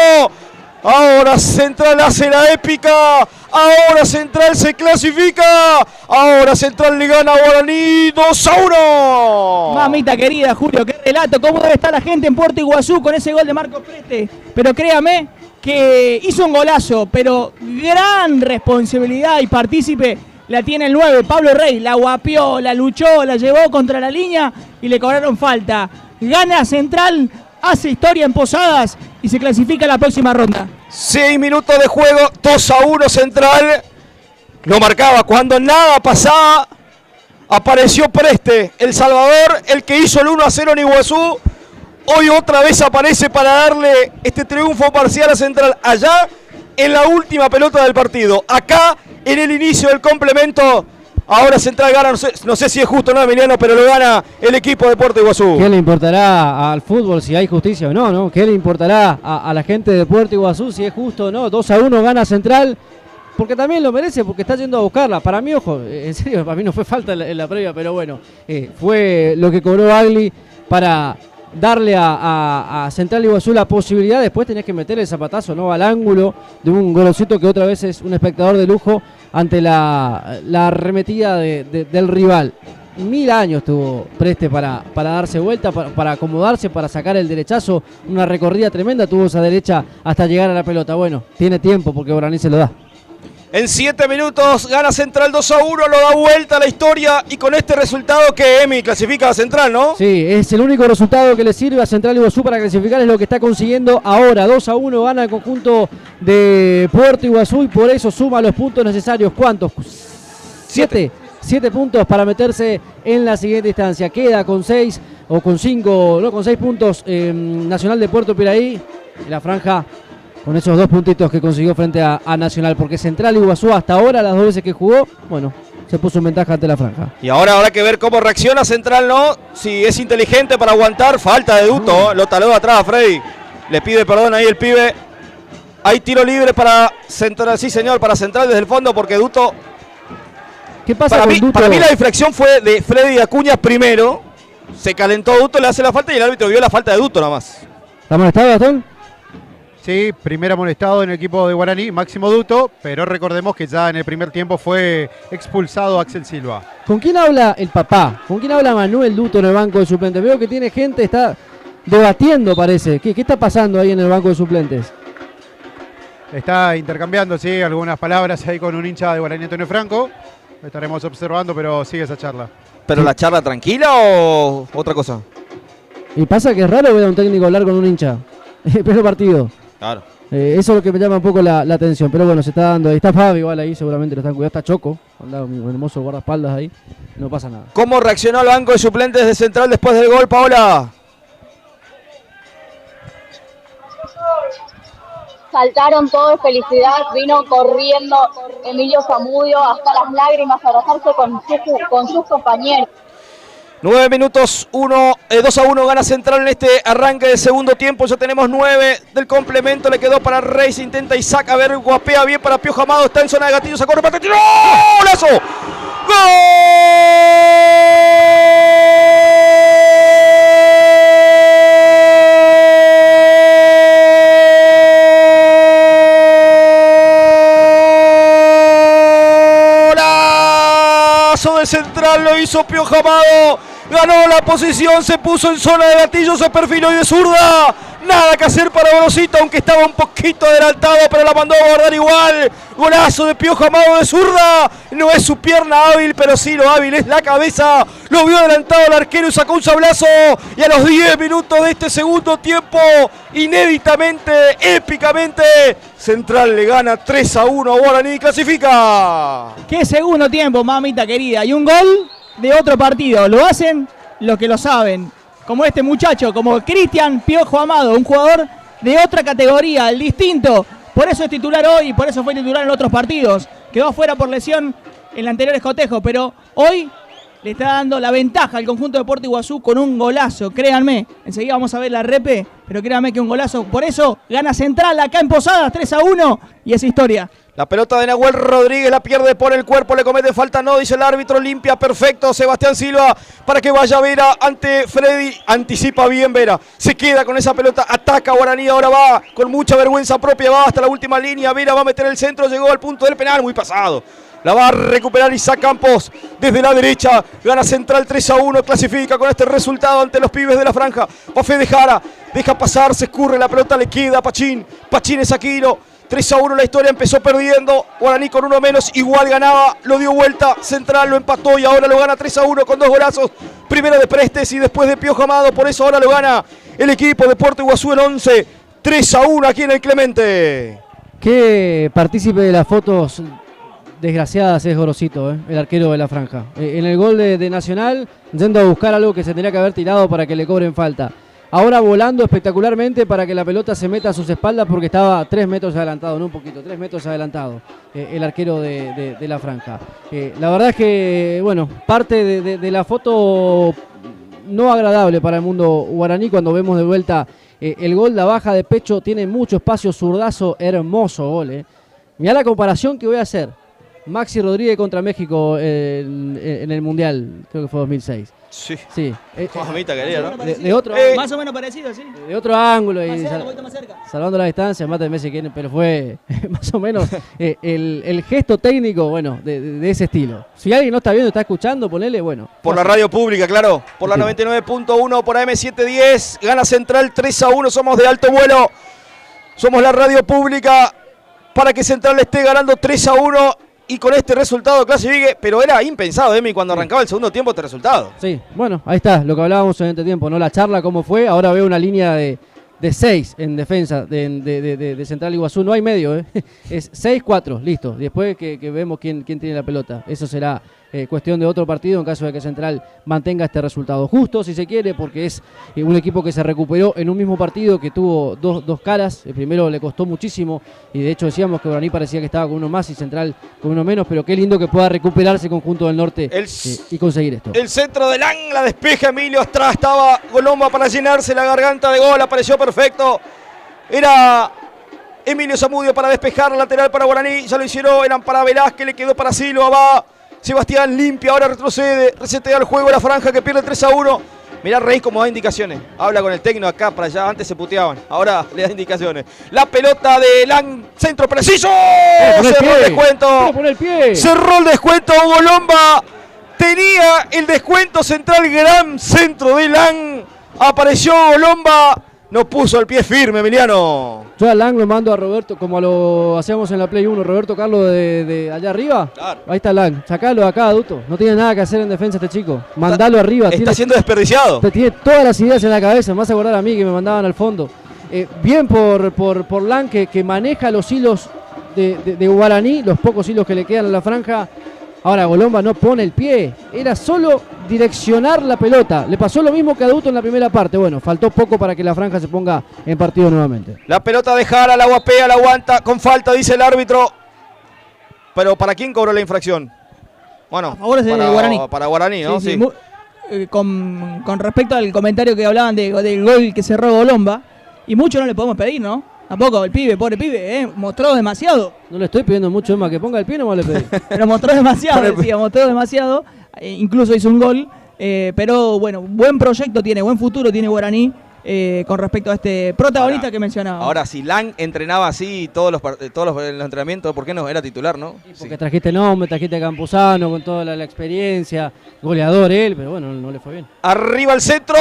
Ahora Central hace la épica. Ahora Central se clasifica. Ahora Central le gana a Guaraní 2-1. Mamita querida, Julio, qué relato. ¿Cómo debe estar la gente en Puerto Iguazú con ese gol de Marcos Preste? Pero créame que hizo un golazo, pero gran responsabilidad y partícipe la tiene el 9, Pablo Rey. La guapió, la luchó, la llevó contra la línea y le cobraron falta. Gana Central, hace historia en Posadas y se clasifica a la próxima ronda. 6 minutos de juego, 2-1 Central. Lo marcaba cuando nada pasaba. Apareció Preste, El Salvador, el que hizo el 1-0 en Iguazú. Hoy otra vez aparece para darle este triunfo parcial a Central. Allá en la última pelota del partido. Acá en el inicio del complemento. Ahora Central gana, no sé si es justo o no, Emiliano, pero lo gana el equipo de Puerto Iguazú. ¿Qué le importará al fútbol si hay justicia o no, no? ¿Qué le importará a la gente de Puerto Iguazú si es justo o no? 2-1 gana Central, porque también lo merece, porque está yendo a buscarla. Para mí, ojo, en serio, para mí no fue falta en la previa, pero bueno, fue lo que cobró Agli para darle a Central Iguazú la posibilidad. Después tenés que meter el zapatazo, ¿no?, al ángulo de un Gorosito que otra vez es un espectador de lujo ante la arremetida del rival. 1000 años tuvo Preste para darse vuelta, para acomodarse, para sacar el derechazo. Una recorrida tremenda tuvo esa derecha hasta llegar a la pelota. Bueno, tiene tiempo porque Guaraní se lo da. En 7 minutos gana Central 2-1, lo da vuelta a la historia y con este resultado que Emi clasifica a Central, ¿no? Sí, es el único resultado que le sirve a Central Iguazú para clasificar, es lo que está consiguiendo ahora. 2-1 gana el conjunto de Puerto Iguazú y por eso suma los puntos necesarios. ¿Cuántos? 7 puntos para meterse en la siguiente instancia. Queda con 6 o con 5, no, con 6 puntos Nacional de Puerto Piraí. La franja con esos 2 puntitos que consiguió frente a Nacional, porque Central Iguazú hasta ahora, las 2 veces que jugó, bueno, se puso en ventaja ante la franja. Y ahora habrá que ver cómo reacciona Central, ¿no? Si es inteligente para aguantar, falta de Duto, lo taló atrás a Freddy. Le pide perdón ahí el pibe. Hay tiro libre para Central, sí señor, para Central desde el fondo, porque Duto... ¿Qué pasa con Duto? Para mí la infracción fue de Freddy Acuña primero. Se calentó Duto, le hace la falta y el árbitro vio la falta de Duto nada más. ¿Está molestado, Gastón? Sí, primer amonestado en el equipo de Guaraní, Máximo Duto, pero recordemos que ya en el primer tiempo fue expulsado Axel Silva. ¿Con quién habla el papá? ¿Con quién habla Manuel Duto en el banco de suplentes? Veo que tiene gente, está debatiendo, parece. ¿Qué está pasando ahí en el banco de suplentes? Está intercambiando, sí, algunas palabras ahí con un hincha de Guaraní, Antonio Franco. Lo estaremos observando, pero sigue esa charla. ¿Pero Sí. la charla tranquila o otra cosa? Y pasa que es raro ver a un técnico hablar con un hincha. En pleno partido. Claro. Eso es lo que me llama un poco la atención. Pero bueno, se está dando. Ahí está Fabi igual ahí, seguramente lo están cuidando. Está Choco. Anda un hermoso guardaespaldas ahí. No pasa nada. ¿Cómo reaccionó el banco de suplentes de Central después del gol, Paola? Saltaron todos de felicidad, vino corriendo Emilio Zamudio hasta las lágrimas a abrazarse con sus compañeros. 9 minutos, 2-1 gana Central en este arranque de segundo tiempo. Ya tenemos 9 del complemento. Le quedó para Reis, intenta Isaac, a ver, guapea bien para Piojo Amado. Está en zona de gatillo, sacó remate, tiró. ¡Golazo! ¡Golazo de Central! Lo hizo Piojo Amado. Ganó la posición, se puso en zona de gatillo, se perfiló y de zurda. Nada que hacer para Gorosito, aunque estaba un poquito adelantado, pero la mandó a guardar igual. Golazo de Piojo Amado de zurda. No es su pierna hábil, pero sí lo hábil es la cabeza. Lo vio adelantado el arquero y sacó un sablazo. Y a los 10 minutos de este segundo tiempo, inéditamente, épicamente, Central le gana 3-1 a Guaraní y clasifica. ¡Qué segundo tiempo, mamita querida! Y un gol de otro partido. Lo hacen los que lo saben. Como este muchacho, como Cristian Piojo Amado, un jugador de otra categoría, el distinto. Por eso es titular hoy y por eso fue titular en otros partidos. Quedó afuera por lesión en el anterior escotejo, pero hoy le está dando la ventaja al conjunto de Puerto Iguazú con un golazo, créanme. Enseguida vamos a ver la repe, pero créanme que un golazo. Por eso gana Central acá en Posadas 3-1 y es historia. La pelota de Nahuel Rodríguez la pierde por el cuerpo, le comete falta, no, dice el árbitro, limpia, perfecto, Sebastián Silva para que vaya Vera ante Freddy, anticipa bien Vera, se queda con esa pelota, ataca Guaraní, ahora va con mucha vergüenza propia, va hasta la última línea, Vera va a meter el centro, llegó al punto del penal, muy pasado. La va a recuperar Isaac Campos desde la derecha, gana Central 3-1, clasifica con este resultado ante los pibes de la franja. Va Fede Jara, deja pasar, se escurre, la pelota le queda a Pachín, Pachín es Aquino. 3-1 la historia, empezó perdiendo, Guaraní con uno menos, igual ganaba, lo dio vuelta, Central lo empató y ahora lo gana 3-1 con 2 golazos, primero de Prestes y después de Piojo Amado, por eso ahora lo gana el equipo de Puerto Iguazú en 11, 3-1 aquí en el Clemente. Qué partícipe de las fotos desgraciadas es Gorosito, el arquero de la franja. En el gol de Nacional, yendo a buscar algo que se tendría que haber tirado para que le cobren falta. Ahora volando espectacularmente para que la pelota se meta a sus espaldas porque estaba 3 metros adelantado, no un poquito, 3 metros adelantado el arquero de la franja. La verdad es que, bueno, parte de la foto no agradable para el mundo guaraní cuando vemos de vuelta el gol, la baja de pecho, tiene mucho espacio, zurdazo, hermoso gol. Mirá la comparación que voy a hacer. Maxi Rodríguez contra México en el Mundial, creo que fue 2006. Sí. Sí. Mamita querida, ¿no? De otro, Más o menos parecido, sí. de otro ángulo y Más cerca, un poquito más cerca. salvando la distancia, mate Messi, pero fue más o menos el gesto técnico, bueno, de ese estilo. Si alguien no está viendo, está escuchando, ponele, bueno. Por la radio pública, claro, por la 99.1, por AM710, gana Central 3-1, somos de alto vuelo, somos la radio pública para que Central esté ganando 3-1 y con este resultado clasifique, pero era impensado, Emi, cuando arrancaba el segundo tiempo este resultado. Sí, bueno, ahí está, lo que hablábamos en este tiempo, ¿no? La charla, cómo fue, ahora veo una línea de 6 en defensa de Central Iguazú, no hay medio, es 6-4, listo, después que vemos quién tiene la pelota, eso será cuestión de otro partido en caso de que Central mantenga este resultado justo, si se quiere, porque es un equipo que se recuperó en un mismo partido, que tuvo dos caras. El primero le costó muchísimo y de hecho decíamos que Guaraní parecía que estaba con uno más y Central con uno menos, pero qué lindo que pueda recuperarse el conjunto del norte y conseguir esto. El centro del ángulo, despeja Emilio, atrás estaba Golomba para llenarse la garganta de gol, apareció perfecto, era Emilio Zamudio para despejar, lateral para Guaraní, ya lo hicieron, eran para Velázquez, le quedó para Silva, va Sebastián, limpia, ahora retrocede, resetea el juego, la franja que pierde 3-1. Mirá Reis como da indicaciones. Habla con el técnico acá para allá. Antes se puteaban. Ahora le da indicaciones. La pelota de Lang. Centro preciso. Cerró el descuento. Cerró el descuento. Hugo Lomba tenía el descuento central. Gran centro de Lang. Apareció Hugo Lomba. No puso el pie firme, Emiliano. Yo a Lang lo mando a Roberto, como lo hacíamos en la Play 1, Roberto Carlos de allá arriba. Claro. Ahí está Lang. Sacalo de acá, adulto. No tiene nada que hacer en defensa este chico. Mandalo arriba. Está siendo desperdiciado. Tiene todas las ideas en la cabeza. Me vas a acordar a mí que me mandaban al fondo. Bien por Lang, que maneja los hilos de Guaraní, los pocos hilos que le quedan en la franja. Ahora Golomba no pone el pie. Era solo direccionar la pelota. Le pasó lo mismo que a Duto en la primera parte. Bueno, faltó poco para que la franja se ponga en partido nuevamente. La pelota de Jara, la guapea, la aguanta. Con falta, dice el árbitro. Pero ¿para quién cobró la infracción? Bueno, a favor de Guaraní. Para Guaraní, ¿no? Sí. Con respecto al comentario que hablaban del gol que cerró Golomba. Y mucho no le podemos pedir, ¿no? Tampoco, el pibe, pobre pibe, mostró demasiado. No le estoy pidiendo mucho más que ponga el pie, no me le pedí. Pero mostró demasiado, decía, mostró demasiado. Incluso hizo un gol. Pero bueno, buen proyecto tiene, buen futuro tiene Guaraní con respecto a este protagonista que mencionaba. Ahora, si Lang entrenaba así todos los entrenamientos, ¿por qué no era titular, no? Porque trajiste el nombre, trajiste a Campuzano con toda la experiencia, goleador él, pero bueno, no le fue bien. Arriba el centro,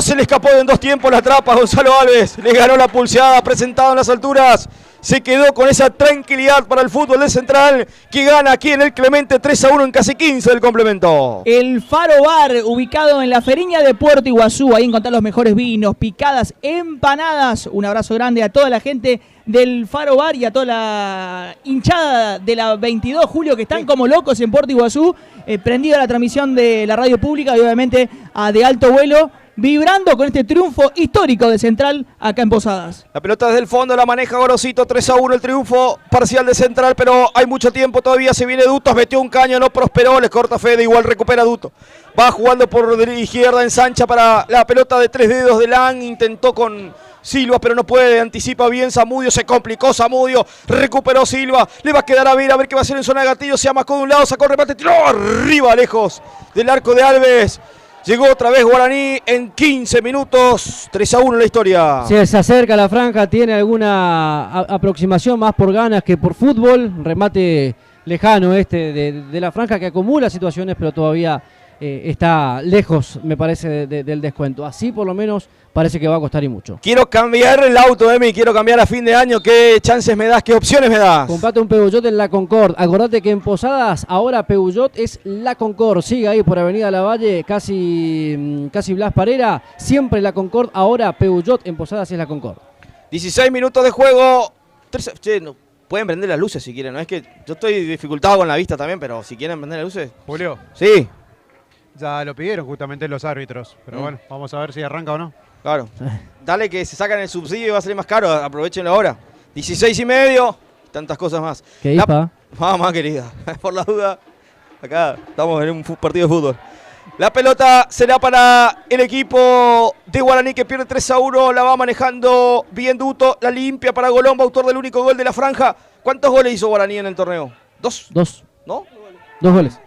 se le escapó en 2 tiempos, la atrapa Gonzalo Alves, le ganó la pulseada, presentado en las alturas. Se quedó con esa tranquilidad para el fútbol de Central, que gana aquí en el Clemente 3-1 en casi 15 del complemento. El Faro Bar, ubicado en la Feriña de Puerto Iguazú. Ahí encontrás los mejores vinos, picadas, empanadas. Un abrazo grande a toda la gente del Faro Bar y a toda la hinchada de la 22 Julio, que están como locos en Puerto Iguazú. Prendida la transmisión de la radio pública y obviamente de alto vuelo, vibrando con este triunfo histórico de Central acá en Posadas. La pelota desde el fondo la maneja Gorosito, 3-1 el triunfo parcial de Central, pero hay mucho tiempo todavía, se viene Dutos, metió un caño, no prosperó, le corta Fede, igual recupera Duto. Va jugando por izquierda, ensancha para la pelota de 3 dedos de Lang, intentó con Silva, pero no puede, anticipa bien Zamudio, se complicó Zamudio, recuperó Silva, le va a quedar a ver qué va a hacer en zona de gatillo, se amacó de un lado, sacó el remate, tiró arriba, lejos del arco de Alves. Llegó otra vez Guaraní en 15 minutos, 3-1 la historia. Si se acerca a la franja, tiene alguna aproximación más por ganas que por fútbol. Remate lejano de la franja que acumula situaciones, pero todavía está lejos, me parece, del descuento. Así por lo menos parece que va a costar y mucho. Quiero cambiar el auto, Emi, quiero cambiar a fin de año. ¿Qué chances me das? ¿Qué opciones me das? Comprate un Peugeot en La Concord. Acordate que en Posadas ahora Peugeot es La Concord. Sigue ahí por Avenida Lavalle, casi Blas Parera. Siempre La Concord, ahora Peugeot en Posadas es La Concord. 16 minutos de juego. Che, no, pueden prender las luces si quieren. No es que yo estoy dificultado con la vista también, pero si quieren prender las luces. Julio. Sí. Ya lo pidieron justamente los árbitros, pero bueno, vamos a ver si arranca o no. Claro. Dale que se sacan el subsidio y va a salir más caro, aprovechenlo ahora. 16:30, tantas cosas más. ¿Qué dispa? Mamá querida, por la duda, acá estamos en un partido de fútbol. La pelota será para el equipo de Guaraní que pierde 3-1, la va manejando bien Duto, la limpia para Golomba, autor del único gol de la franja. ¿Cuántos goles hizo Guaraní en el torneo? ¿2? 2. ¿No? 2 goles.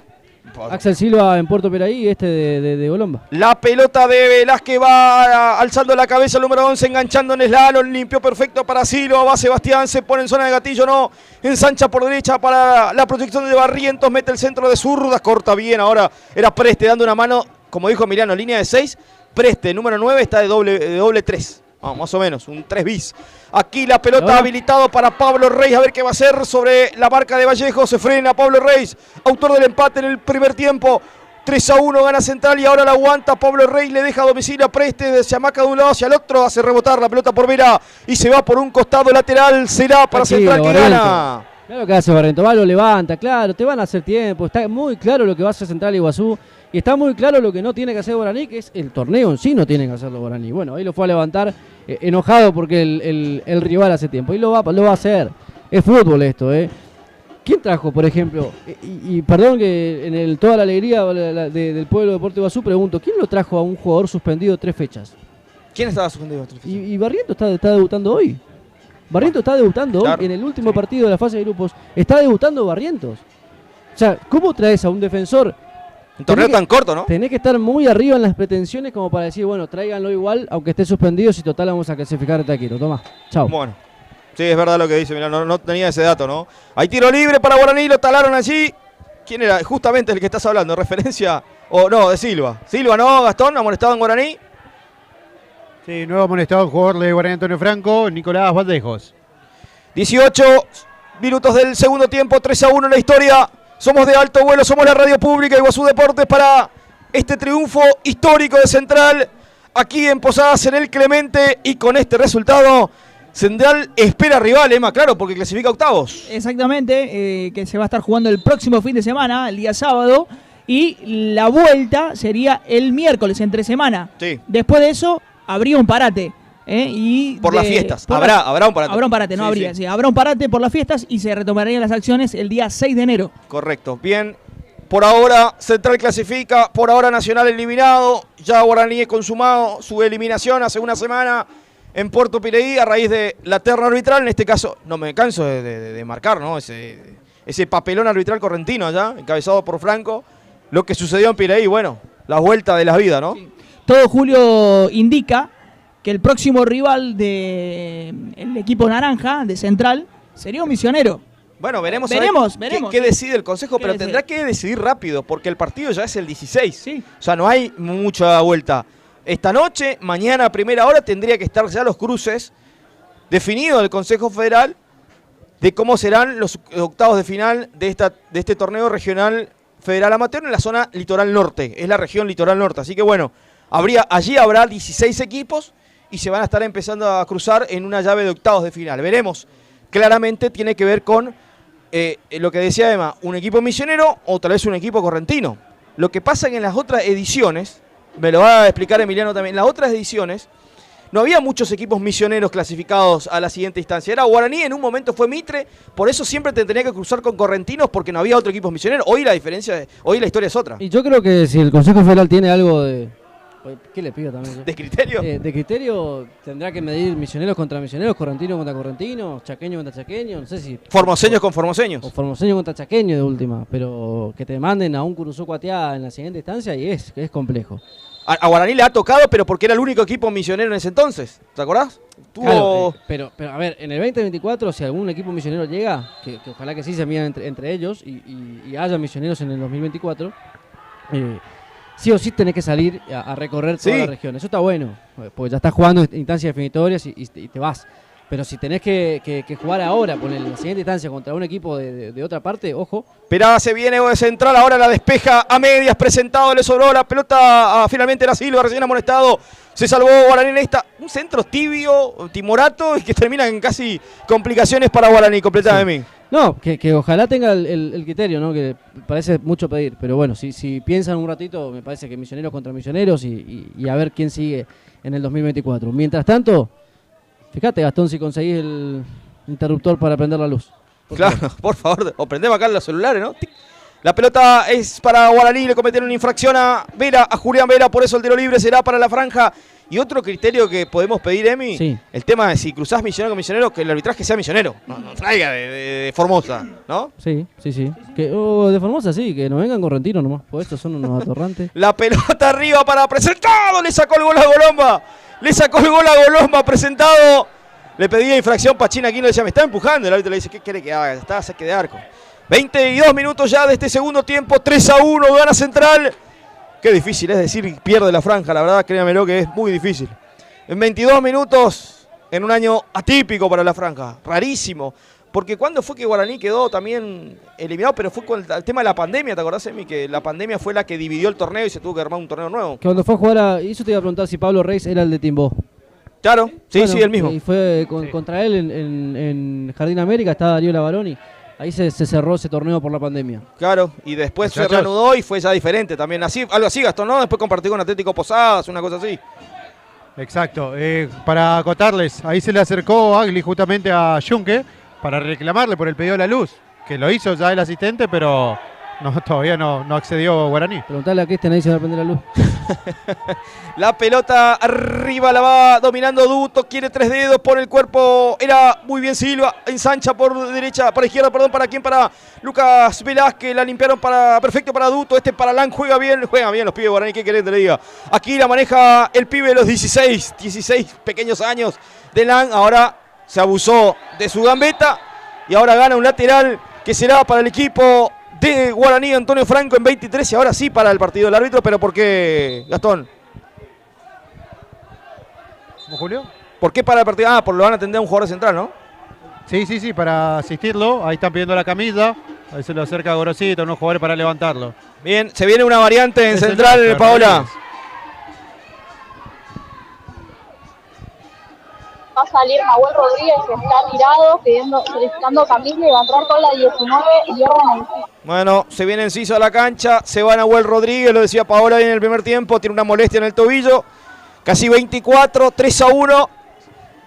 Axel Silva en Puerto Piraí y este de Golomba. La pelota de Velázquez va alzando la cabeza el número 11, enganchando en slalom, limpió perfecto para Silva, va Sebastián, se pone en zona de gatillo, no, ensancha por derecha para la proyección de Barrientos, mete el centro de zurda, corta bien, ahora era Preste dando una mano, como dijo Emiliano, línea de 6, Preste, número 9, está de doble 3. Más o menos, un 3 bis. Aquí la pelota habilitado para Pablo Reis, a ver qué va a hacer sobre la marca de Vallejo. Se frena Pablo Reis, autor del empate en el primer tiempo. 3-1 gana Central y ahora la aguanta Pablo Reis, le deja a domicilio a Preste, se amaca de un lado hacia el otro, hace rebotar la pelota por Vera y se va por un costado lateral, será para Central que gana. Claro lo que hace Barrientos, va, lo levanta, claro, te van a hacer tiempo, está muy claro lo que va a hacer Central Iguazú y está muy claro lo que no tiene que hacer Guaraní, que es el torneo en sí no tiene que hacerlo Guaraní. Bueno, ahí lo fue a levantar enojado porque el rival hace tiempo y lo va a hacer. Es fútbol esto, ¿Quién trajo, por ejemplo, y perdón que en toda la alegría del pueblo de Puerto Iguazú pregunto, ¿quién lo trajo a un jugador suspendido 3 fechas? ¿Quién estaba suspendido 3 fechas? Y Barrientos está debutando hoy. Barrientos está debutando hoy en el último partido de la fase de grupos. Está debutando Barrientos. O sea, ¿cómo traes a un defensor Un torneo tan corto, ¿no? Tenés que estar muy arriba en las pretensiones como para decir, bueno, tráiganlo igual, aunque esté suspendido, si total vamos a clasificar el taquito. Toma, chao. Bueno, sí, es verdad lo que dice, mirá, no tenía ese dato, ¿no? Hay tiro libre para Guaraní, lo talaron allí. ¿Quién era? Justamente el que estás hablando, referencia, o no, de Silva. Silva, ¿no, Gastón? ¿Amonestado en Guaraní? Sí, nuevo amonestado el jugador de Guaraní Antonio Franco, Nicolás Valdejos. 18 minutos del segundo tiempo, 3-1 en la historia. Somos de Alto Vuelo, somos la radio pública de Iguazú Deportes para este triunfo histórico de Central aquí en Posadas, en el Clemente, y con este resultado Central espera rival, Emma, claro, porque clasifica octavos. Exactamente, que se va a estar jugando el próximo fin de semana, el día sábado, y la vuelta sería el miércoles, entre semana. Sí. Después de eso, habría un parate. Y Por las fiestas, habrá un parate. Habrá un parate, no Sí, habría, sí. sí, habrá un parate por las fiestas y se retomarían las acciones el día 6 de enero. Correcto, bien. Por ahora Central clasifica, por ahora Nacional eliminado, ya Guaraní ha consumado su eliminación hace una semana en Puerto Pireí a raíz de la terna arbitral, en este caso, no me canso de marcar, ¿no? Ese papelón arbitral correntino allá, encabezado por Franco, lo que sucedió en Pireí, bueno, la vuelta de la vida, ¿no? Sí. Todo Julio indica que el próximo rival del equipo naranja, de Central, sería un Misionero. Bueno, veremos Veremos. qué decide el Consejo, pero decide? tendrá que decidir rápido, porque el partido ya es el 16. Sí. O sea, no hay mucha vuelta. Esta noche, mañana a primera hora, tendría que estar ya los cruces definidos del Consejo Federal de cómo serán los octavos de final de este torneo regional federal amateur en la zona litoral norte. Es la región litoral norte. Así que bueno, allí habrá 16 equipos y se van a estar empezando a cruzar en una llave de octavos de final. Veremos. Claramente tiene que ver con lo que decía Emma, un equipo misionero o tal vez un equipo correntino. Lo que pasa es que en las otras ediciones, me lo va a explicar Emiliano también, en las otras ediciones no había muchos equipos misioneros clasificados a la siguiente instancia. Era Guaraní, en un momento fue Mitre, por eso siempre te tenía que cruzar con correntinos porque no había otro equipo misionero. Hoy la historia es otra. Y yo creo que si el Consejo Federal tiene algo de... ¿Qué le pido también? ¿De criterio? De criterio tendrá que medir misioneros contra misioneros, correntinos contra correntinos, chaqueños contra chaqueños, no sé si... Formoseños con formoseños. O formoseños contra chaqueños de última, pero que te manden a un Curuzú Cuateá en la siguiente instancia y es complejo. A Guaraní le ha tocado, pero porque era el único equipo misionero en ese entonces, ¿te acordás? Claro, pero a ver, en el 2024 si algún equipo misionero llega, que ojalá que sí se midan entre ellos y haya misioneros en el 2024, sí o sí tenés que salir a recorrer toda la región. Eso está bueno, porque ya estás jugando instancias definitorias y te vas. Pero si tenés que jugar ahora, poner en la siguiente instancia contra un equipo de otra parte, ojo. Esperá, se viene de Central, ahora la despeja a medias, presentado, le sobró la pelota finalmente era Silva, recién amonestado. Se salvó Guaraní en esta, un centro tibio, timorato, y que termina en casi complicaciones para Guaraní, completada de mí. No, que ojalá tenga el criterio, ¿no? Que parece mucho pedir, pero bueno, si piensan un ratito, me parece que misioneros contra misioneros y a ver quién sigue en el 2024. Mientras tanto, fíjate, Gastón, si conseguís el interruptor para prender la luz. Claro, por favor, o prendemos acá los celulares, ¿no? ¡Tic! La pelota es para Guaraní, le cometieron una infracción a Julián Vera, por eso el tiro libre será para la franja. Y otro criterio que podemos pedir, Emi, sí, el tema de si cruzás misionero con misionero, que el arbitraje sea misionero, no traiga de Formosa, ¿no? Sí. Que, de Formosa sí, que no vengan correntinos nomás, pues estos son unos atorrantes. La pelota arriba para presentado, le sacó el gol a Golomba, presentado. Le pedía infracción, Pachín Aquino le decía, me está empujando, el árbitro le dice, ¿qué quiere que haga? Está a saque de arco. 22 minutos ya de este segundo tiempo, 3-1, gana Central. Qué difícil es decir, pierde la franja, la verdad, créamelo que es muy difícil. En 22 minutos, en un año atípico para la franja, rarísimo. Porque cuando fue que Guaraní quedó también eliminado, pero fue con el tema de la pandemia, ¿te acordás, Emi? Que la pandemia fue la que dividió el torneo y se tuvo que armar un torneo nuevo. Que cuando fue a jugar y eso te iba a preguntar si Pablo Reis era el de Timbó. Claro, sí, bueno, sí, el mismo. Y fue contra él en Jardín América, está Darío Lavaroni. Ahí se cerró ese torneo por la pandemia. Claro, y después Muchachos, se reanudó y fue ya diferente también. Algo así, Gastón, ¿no? Después compartió con Atlético Posadas, una cosa así. Exacto. Para acotarles, ahí se le acercó Agli justamente a Junque para reclamarle por el pedido de la luz, que lo hizo ya el asistente, pero No, todavía no accedió Guaraní. Preguntale a Cristian ahí si va a prender la luz. La pelota arriba la va dominando Duto, quiere 3 dedos, pone el cuerpo, era muy bien Silva, ensancha por izquierda, ¿para quién? Para Lucas Velázquez, la limpiaron perfecto para Duto, para Lang juegan bien los pibes de Guaraní, ¿qué querés te le diga? Aquí la maneja el pibe de los 16 pequeños años de Lang, ahora se abusó de su gambeta y ahora gana un lateral que será para el equipo de Guaraní, Antonio Franco en 23 y ahora sí para el partido del árbitro, pero ¿por qué, Gastón? ¿Cómo, Julio? ¿Por qué para el partido? Ah, lo van a atender a un jugador central, ¿no? Sí, para asistirlo. Ahí están pidiendo la camisa. Ahí se lo acerca Gorosito, unos jugadores para levantarlo. Bien, se viene una variante en Es central, el Paola. Va a salir Nahuel Rodríguez, que está tirado, solicitando camisa y va a entrar con la 19 y orden en sí. Bueno, se viene Enciso a la cancha, se va Nahuel Rodríguez, lo decía Paola en el primer tiempo, tiene una molestia en el tobillo. Casi 24, 3-1.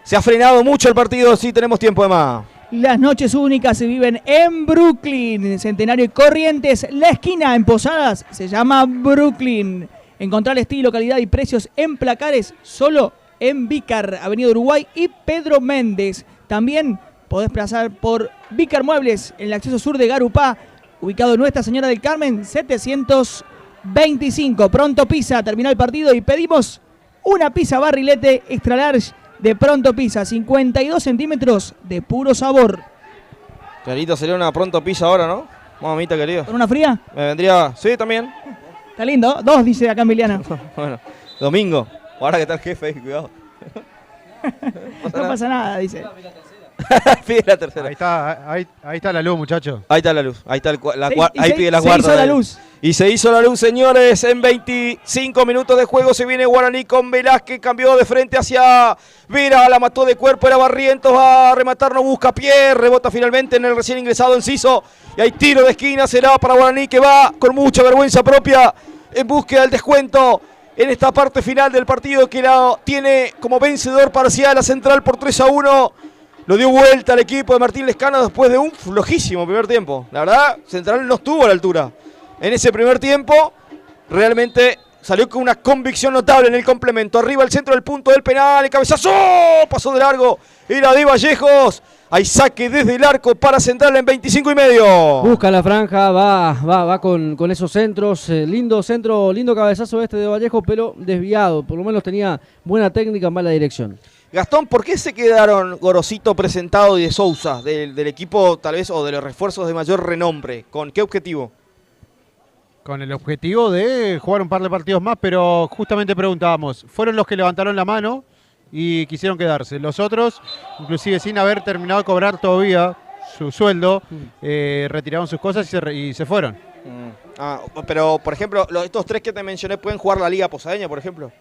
Se ha frenado mucho el partido, sí tenemos tiempo de más. Las noches únicas se viven en Brooklyn, Centenario y Corrientes. La esquina en Posadas se llama Brooklyn. Encontrar estilo, calidad y precios en placares solo en Vícar, Avenida Uruguay y Pedro Méndez. También podés pasar por Vícar Muebles en el acceso sur de Garupá, ubicado en Nuestra Señora del Carmen 725. Pronto Pizza, terminó el partido y pedimos una pizza barrilete extra large de Pronto Pizza, 52 centímetros de puro sabor. Clarito, sería una Pronto Pizza ahora, ¿no? Mamita querido. ¿Con una fría? Me vendría, sí, también. Está lindo, 2 dice acá Emiliana. Bueno, domingo. Ahora que está el jefe, cuidado. No pasa nada, dice. Pide la tercera. Ahí está la luz, muchachos. Ahí está la luz. Ahí está ahí pide la se cuarta. hizo la luz. Y se hizo la luz, señores. En 25 minutos de juego se viene Guaraní con Velázquez. Cambió de frente hacia Vera. La mató de cuerpo. Era Barrientos. Va a rematar. No busca pie. Rebota finalmente en el recién ingresado Enciso. Y hay tiro de esquina. Será para Guaraní, que va con mucha vergüenza propia en búsqueda del descuento en esta parte final del partido, que tiene como vencedor parcial a Central por 3-1. Lo dio vuelta al equipo de Martín Lescano después de un flojísimo primer tiempo. La verdad, Central no estuvo a la altura. En ese primer tiempo, realmente salió con una convicción notable en el complemento. Arriba al centro del punto del penal, el cabezazo, pasó de largo, era de Vallejos. Hay saque desde el arco para Central en 25 y medio. Busca la franja, va con esos centros. Lindo centro, lindo cabezazo de Vallejo, pero desviado. Por lo menos tenía buena técnica, mala dirección. Gastón, ¿por qué se quedaron Gorosito, Presentado y de Sousa del equipo tal vez o de los refuerzos de mayor renombre? ¿Con qué objetivo? Con el objetivo de jugar un par de partidos más, pero justamente preguntábamos, fueron los que levantaron la mano y quisieron quedarse. Los otros, inclusive sin haber terminado de cobrar todavía su sueldo, retiraron sus cosas y se fueron. Pero, por ejemplo, estos tres que te mencioné, ¿pueden jugar la Liga Posadeña, por ejemplo?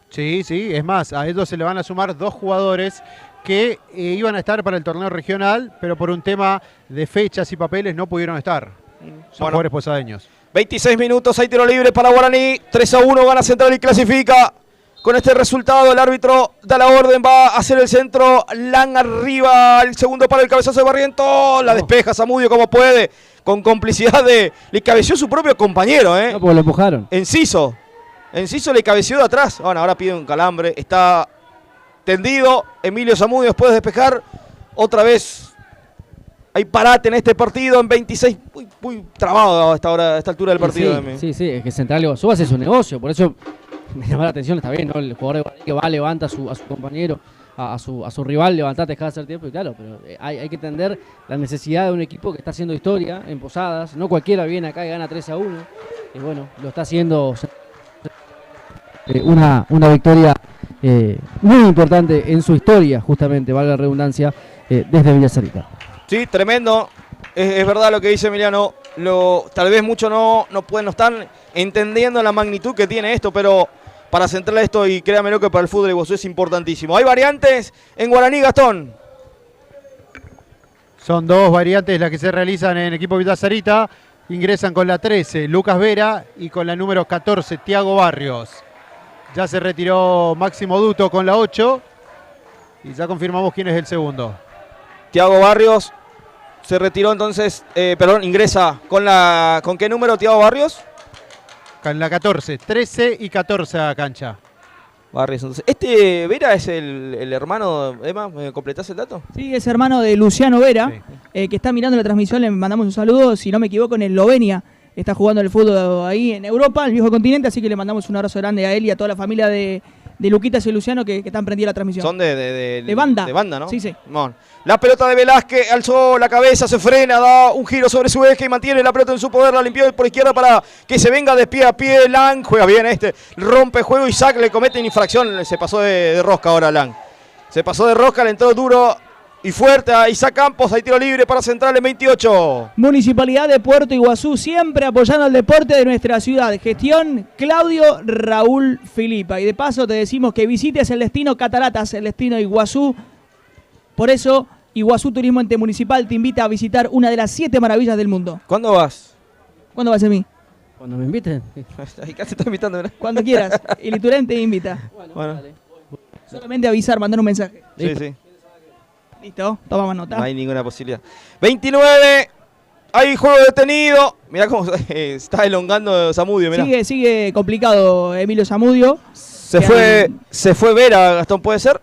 Sí, es más, a ellos se le van a sumar 2 jugadores que iban a estar para el torneo regional, pero por un tema de fechas y papeles no pudieron estar. Son jugadores posadeños. 26 minutos, hay tiro libre para Guaraní, 3-1, gana Central y clasifica. Con este resultado el árbitro da la orden, va a hacer el centro, Lang arriba, el segundo para el cabezazo de Barrientos, la despeja Zamudio como puede, con complicidad le cabeció su propio compañero, No, porque lo empujaron. Enciso le cabeció de atrás, bueno, ahora pide un calambre, está tendido, Emilio Zamudio después de despejar, otra vez hay parate en este partido en 26, muy trabado a esta altura del partido. Sí, es que Central Iguazú hace su negocio, por eso me llama la atención, está bien, ¿no? El jugador que va, levanta a su compañero, a su rival, levantate cada hacer tiempo, y claro, pero hay que entender la necesidad de un equipo que está haciendo historia en Posadas, no cualquiera viene acá y gana 3-1, y bueno, lo está haciendo una victoria muy importante en su historia, justamente, valga la redundancia, desde Villa Sarita. Sí, tremendo, es verdad lo que dice Emiliano, tal vez muchos no están entendiendo la magnitud que tiene esto, pero para centrar esto, y créamelo que para el fútbol de Iguazú es importantísimo. ¿Hay variantes en Guaraní, Gastón? Son 2 variantes las que se realizan en el equipo Villa Sarita. Ingresan con la 13, Lucas Vera, y con la número 14, Tiago Barrios. Ya se retiró Máximo Duto con la 8, y ya confirmamos quién es el segundo. Tiago Barrios Se retiró entonces, perdón, ingresa ¿con qué número, Thiago Barrios? En la 14, 13 y 14 a cancha. Barrios, entonces. ¿Este Vera es el hermano, Emma? ¿Me completás el dato? Sí, es hermano de Luciano Vera, Sí. que está mirando la transmisión, le mandamos un saludo, si no me equivoco, en Eslovenia. Está jugando el fútbol ahí en Europa, el viejo continente, así que le mandamos un abrazo grande a él y a toda la familia de Luquitas y Luciano que están prendidos la transmisión. Son de banda. De banda, ¿no? Sí, sí. Bueno. La pelota de Velázquez, alzó la cabeza, se frena, da un giro sobre su eje y mantiene la pelota en su poder, la limpió por izquierda para que se venga de pie a pie. Lang juega bien rompe juego, Isaac le comete una infracción, se pasó de rosca ahora Lang. Se pasó de rosca, le entró duro y fuerte a Isaac Campos, hay tiro libre para Central en 28. Municipalidad de Puerto Iguazú, siempre apoyando el deporte de nuestra ciudad. Gestión Claudio Raúl Filipa. Y de paso te decimos que visites el destino Cataratas, el destino Iguazú. Por eso, Iguazú Turismo Ente Municipal te invita a visitar una de las 7 maravillas del mundo. ¿Cuándo vas? ¿Cuándo vas a mí? Cuando me inviten. Ahí casi está invitando, ¿verdad? Cuando quieras. El Iturén te invita. Bueno. Solamente avisar, mandar un mensaje. Sí, sí. Listo, tomamos nota. No hay ninguna posibilidad. 29. Hay juego detenido. Mirá cómo se está elongando Zamudio. Mirá. Sigue complicado Emilio Zamudio. Se fue Vera, Gastón, ¿puede ser?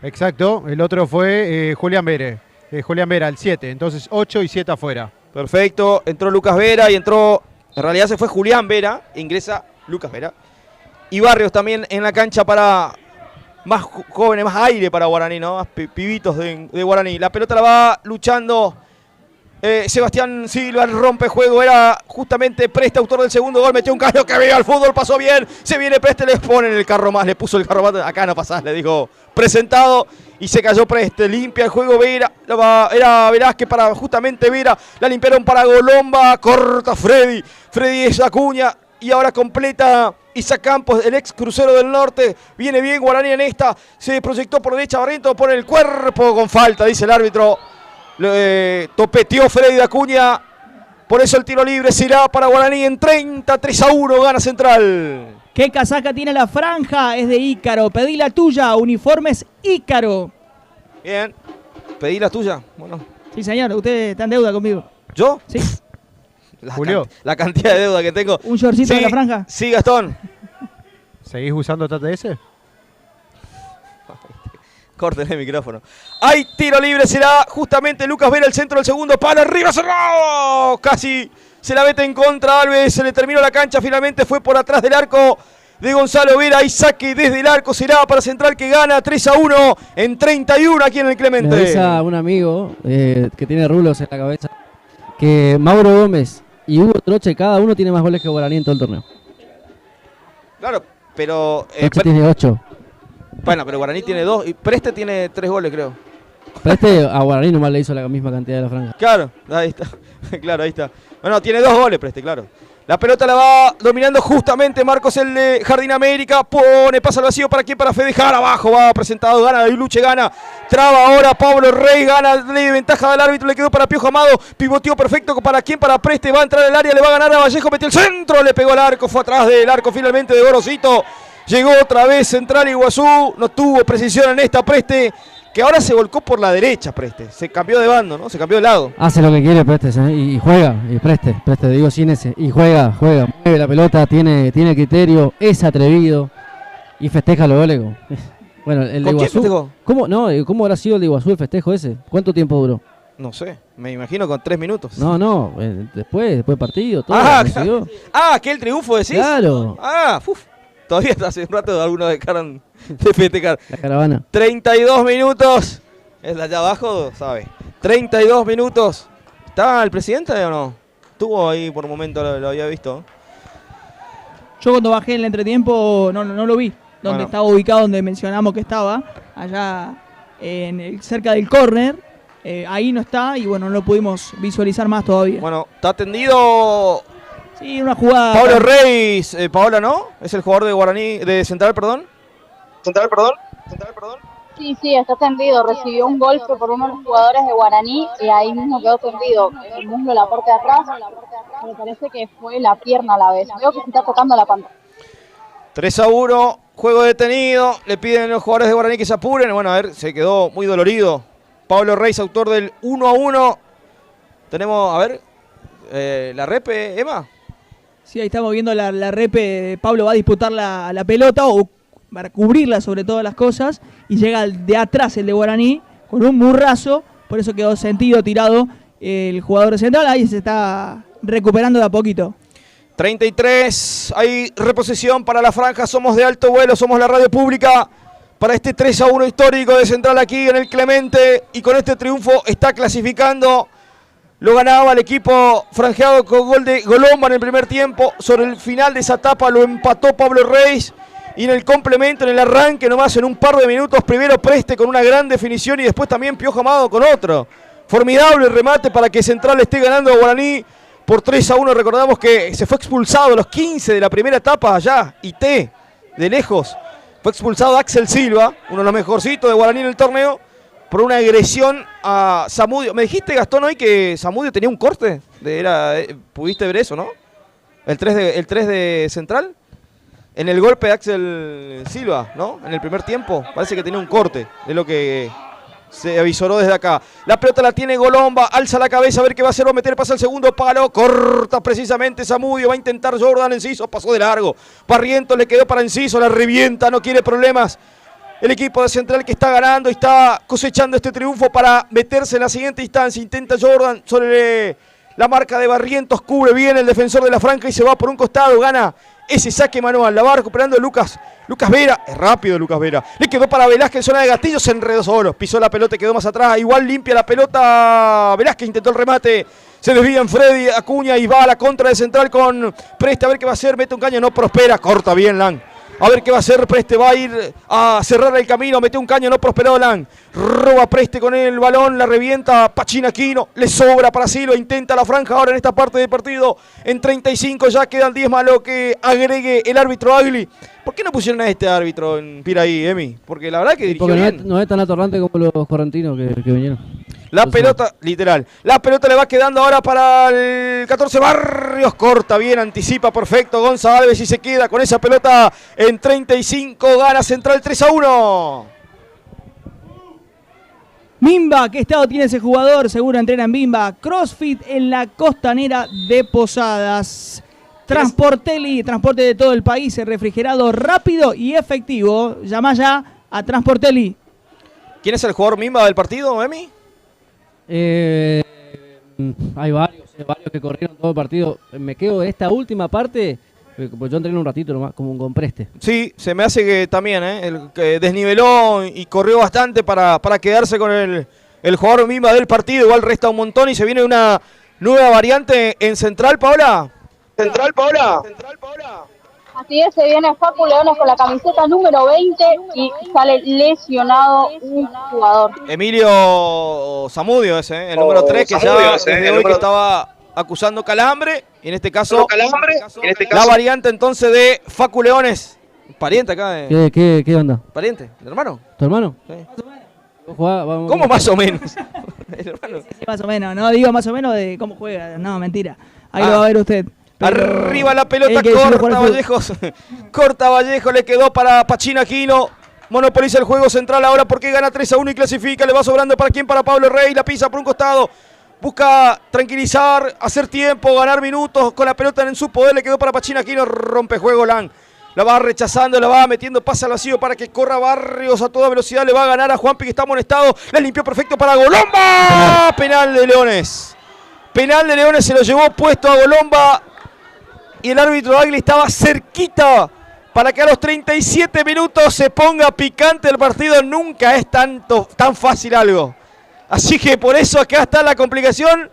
Exacto, el otro fue Julián Vera. Julián Vera, el 7. Entonces 8 y 7 afuera. Perfecto. Entró Lucas Vera y entró. En realidad se fue Julián Vera. Ingresa Lucas Vera. Y Barrios también en la cancha para más jóvenes, más aire para Guaraní, ¿no? Más pibitos de Guaraní. La pelota la va luchando Sebastián Silva, el rompe juego. Era justamente Preste, autor del segundo gol. Metió un caño que viva al fútbol, pasó bien. Se viene Preste, le ponen el carro más. Le puso el carro más. Acá no pasás, le dijo presentado. Y se cayó Preste. Limpia el juego Vera. Era Velázquez para justamente Vera. La limpiaron para Golomba. Corta Freddy. Freddy es Acuña. Y ahora completa Isaac Campos, el ex crucero del norte. Viene bien Guaraní en esta. Se proyectó por derecha Barrientos, pone el cuerpo con falta, dice el árbitro. Topeteó Freddy de Acuña. Por eso el tiro libre será para Guaraní en 30-3-1. Gana Central. ¿Qué casaca tiene la franja? Es de Ícaro. Pedí la tuya. Uniformes Ícaro. Bien. Pedí la tuya. Bueno. Sí, señor. Usted está en deuda conmigo. ¿Yo? Sí. Julio. La cantidad de deuda que tengo. ¿Un shortcito de la franja? Sí, Gastón. ¿Seguís usando TTS? Corten el micrófono. Hay tiro libre, será justamente Lucas Vera, el centro del segundo palo, arriba cerrado. Casi se la mete en contra Alves, se le terminó la cancha, finalmente fue por atrás del arco de Gonzalo Vera. Hay saque desde el arco, será para Central que gana 3-1 en 31 aquí en el Clemente. Me avisa un amigo que tiene rulos en la cabeza que Mauro Gómez y Hugo Troche, cada uno tiene más goles que Guaraní en todo el torneo. Claro, pero... Troche tiene 8. Bueno, pero Guaraní tiene 2 y Preste tiene 3 goles, creo. Preste a Guaraní nomás le hizo la misma cantidad de la franja. Claro, ahí está. Claro, ahí está. Bueno, tiene 2 goles Preste, claro. La pelota la va dominando justamente Marcos, el de Jardín América. Pasa al vacío, ¿para quién? Para Fede Jara. Abajo va presentado, gana de Luche, gana. Traba ahora Pablo Rey, gana de ventaja del árbitro. Le quedó para Piojo Amado. Pivoteó perfecto, ¿para quién? Para Preste. Va a entrar al área, le va a ganar a Vallejo. Metió el centro, le pegó al arco. Fue atrás del arco finalmente de Gorosito. Llegó otra vez Central Iguazú. No tuvo precisión en esta Preste, que ahora se volcó por la derecha Preste. Se cambió de bando, ¿no? Se cambió de lado. Hace lo que quiere Preste, ¿eh? y juega, y Preste, digo sin ese, y juega, mueve la pelota, tiene criterio, es atrevido y festeja los goles. Bueno, el de ¿Con quién Iguazú, festejó? ¿Cómo habrá sido el de Iguazú el festejo ese? ¿Cuánto tiempo duró? No sé, me imagino con 3 minutos. No, después del partido, todo. Claro. ¿Aquel triunfo decís? Claro. Todavía hace un rato algunos dejaron de festejar. La caravana. 32 minutos. Es la de abajo, ¿sabe? 32 minutos. ¿Está el presidente o no? Estuvo ahí por un momento, lo había visto. Yo cuando bajé en el entretiempo no lo vi. Donde estaba ubicado, donde mencionamos que estaba. Allá cerca del córner. Ahí no está y bueno, no lo pudimos visualizar más todavía. Bueno, está atendido... Sí, una jugada... Pablo Reis, Paola, ¿no? Es el jugador de Guaraní, de Central, perdón. Central, perdón. Sí, está tendido. Recibió un golpe por uno de los jugadores de Guaraní y ahí mismo quedó tendido. El muslo, la parte de atrás. Me parece que fue la pierna a la vez. Veo que se está tocando la pantalla. 3-1, juego detenido. Le piden a los jugadores de Guaraní que se apuren. Bueno, a ver, se quedó muy dolorido Pablo Reis, autor del 1-1. Tenemos, a ver, la repe, Emma. Sí, ahí estamos viendo la repe. Pablo va a disputar la pelota o para cubrirla sobre todas las cosas. Y llega de atrás el de Guaraní con un murrazo. Por eso quedó sentido, tirado el jugador central. Ahí se está recuperando de a poquito. 33, hay reposición para la franja. Somos de Alto Vuelo, somos la radio pública. Para este 3-1 histórico de Central aquí en el Clemente. Y con este triunfo está clasificando. Lo ganaba el equipo franjeado con gol de Golomba en el primer tiempo. Sobre el final de esa etapa lo empató Pablo Reis. Y en el complemento, en el arranque nomás, en un par de minutos, primero Preste con una gran definición y después también Piojo Amado con otro. Formidable remate para que Central esté ganando a Guaraní por 3-1. Recordamos que se fue expulsado a los 15 de la primera etapa allá. IT, de lejos. Fue expulsado Axel Silva, uno de los mejorcitos de Guaraní en el torneo, por una agresión a Zamudio. Me dijiste, Gastón, hoy que Zamudio tenía un corte. ¿Pudiste ver eso, no? El 3 de Central. En el golpe de Axel Silva, ¿no? En el primer tiempo. Parece que tenía un corte. De lo que se avisoró desde acá. La pelota la tiene Golomba. Alza la cabeza a ver qué va a hacer. Va a meter, pasa el segundo palo. Corta precisamente Zamudio. Va a intentar Jordan. Enciso pasó de largo. Barrientos le quedó para Enciso. La revienta. No quiere problemas. El equipo de Central que está ganando y está cosechando este triunfo para meterse en la siguiente instancia. Intenta Jordan sobre la marca de Barrientos. Cubre bien el defensor de la franja y se va por un costado. Gana ese saque manual. La va recuperando Lucas Vera. Es rápido Lucas Vera. Le quedó para Velázquez en zona de Gastillo. Se enredó solo. Pisó la pelota y quedó más atrás. Igual limpia la pelota. Velázquez intentó el remate. Se desvía en Freddy Acuña y va a la contra de Central con Preste. A ver qué va a hacer. Mete un caño. No prospera. Corta bien Lang. A ver qué va a hacer Preste, va a ir a cerrar el camino, mete un caño, no prosperó Lang. Roba Preste con el balón, la revienta Pachín Aquino, le sobra para Silva, intenta la franja ahora en esta parte del partido. En 35 ya quedan 10 más lo que agregue el árbitro Agli. ¿Por qué no pusieron a este árbitro en Piraí, Emi? Porque la verdad que dirigió bien. No es tan atorrante como los correntinos que vinieron. La pelota, literal, la pelota le va quedando ahora para el 14 Barrios, corta bien, anticipa perfecto González y se queda con esa pelota en 35, gana Central 3-1. Mimba, ¿qué estado tiene ese jugador? Seguro entrena en Mimba. CrossFit en la costanera de Posadas. Transporteli, transporte de todo el país, refrigerado rápido y efectivo. Llama ya a Transporteli. ¿Quién es el jugador Mimba del partido, Emi? Hay varios que corrieron todo el partido. Me quedo en esta última parte, porque yo entrené un ratito nomás, como con Preste. Sí, se me hace que también, el que desniveló y corrió bastante para quedarse con el jugador Mimba del partido. Igual resta un montón y se viene una nueva variante en Central, Paola. Central, Paola. Así es, se viene Facu Leones con la camiseta número 20 y sale lesionado un jugador. Emilio Zamudio ese, el número 3, que ya desde hoy que estaba acusando calambre. Y en este caso, la variante entonces de Facu Leones. Pariente acá. ¿Qué onda? Pariente, ¿el hermano? ¿Tu hermano? Sí. ¿Cómo más o menos? ¿El hermano? Sí, más o menos, no digo más o menos de cómo juega. No, mentira. Ahí lo va a ver usted. Arriba la pelota, corta Vallejos. Corta Vallejos, le quedó para Pachín Aquino. Monopoliza el juego Central ahora porque gana 3-1 y clasifica. Le va sobrando para quién, para Pablo Rey. La pisa por un costado. Busca tranquilizar, hacer tiempo, ganar minutos con la pelota en su poder. Le quedó para Pachín Aquino. Rompe juego Lang. La va rechazando, la va metiendo, pasa al vacío para que corra Barrios a toda velocidad. Le va a ganar a Juanpi que está amonestado. La limpió perfecto para Golomba. Penal de Leones. Penal de Leones, se lo llevó puesto a Golomba. Y el árbitro Agli estaba cerquita para que a los 37 minutos se ponga picante el partido. Nunca es tan fácil algo. Así que por eso acá está la complicación.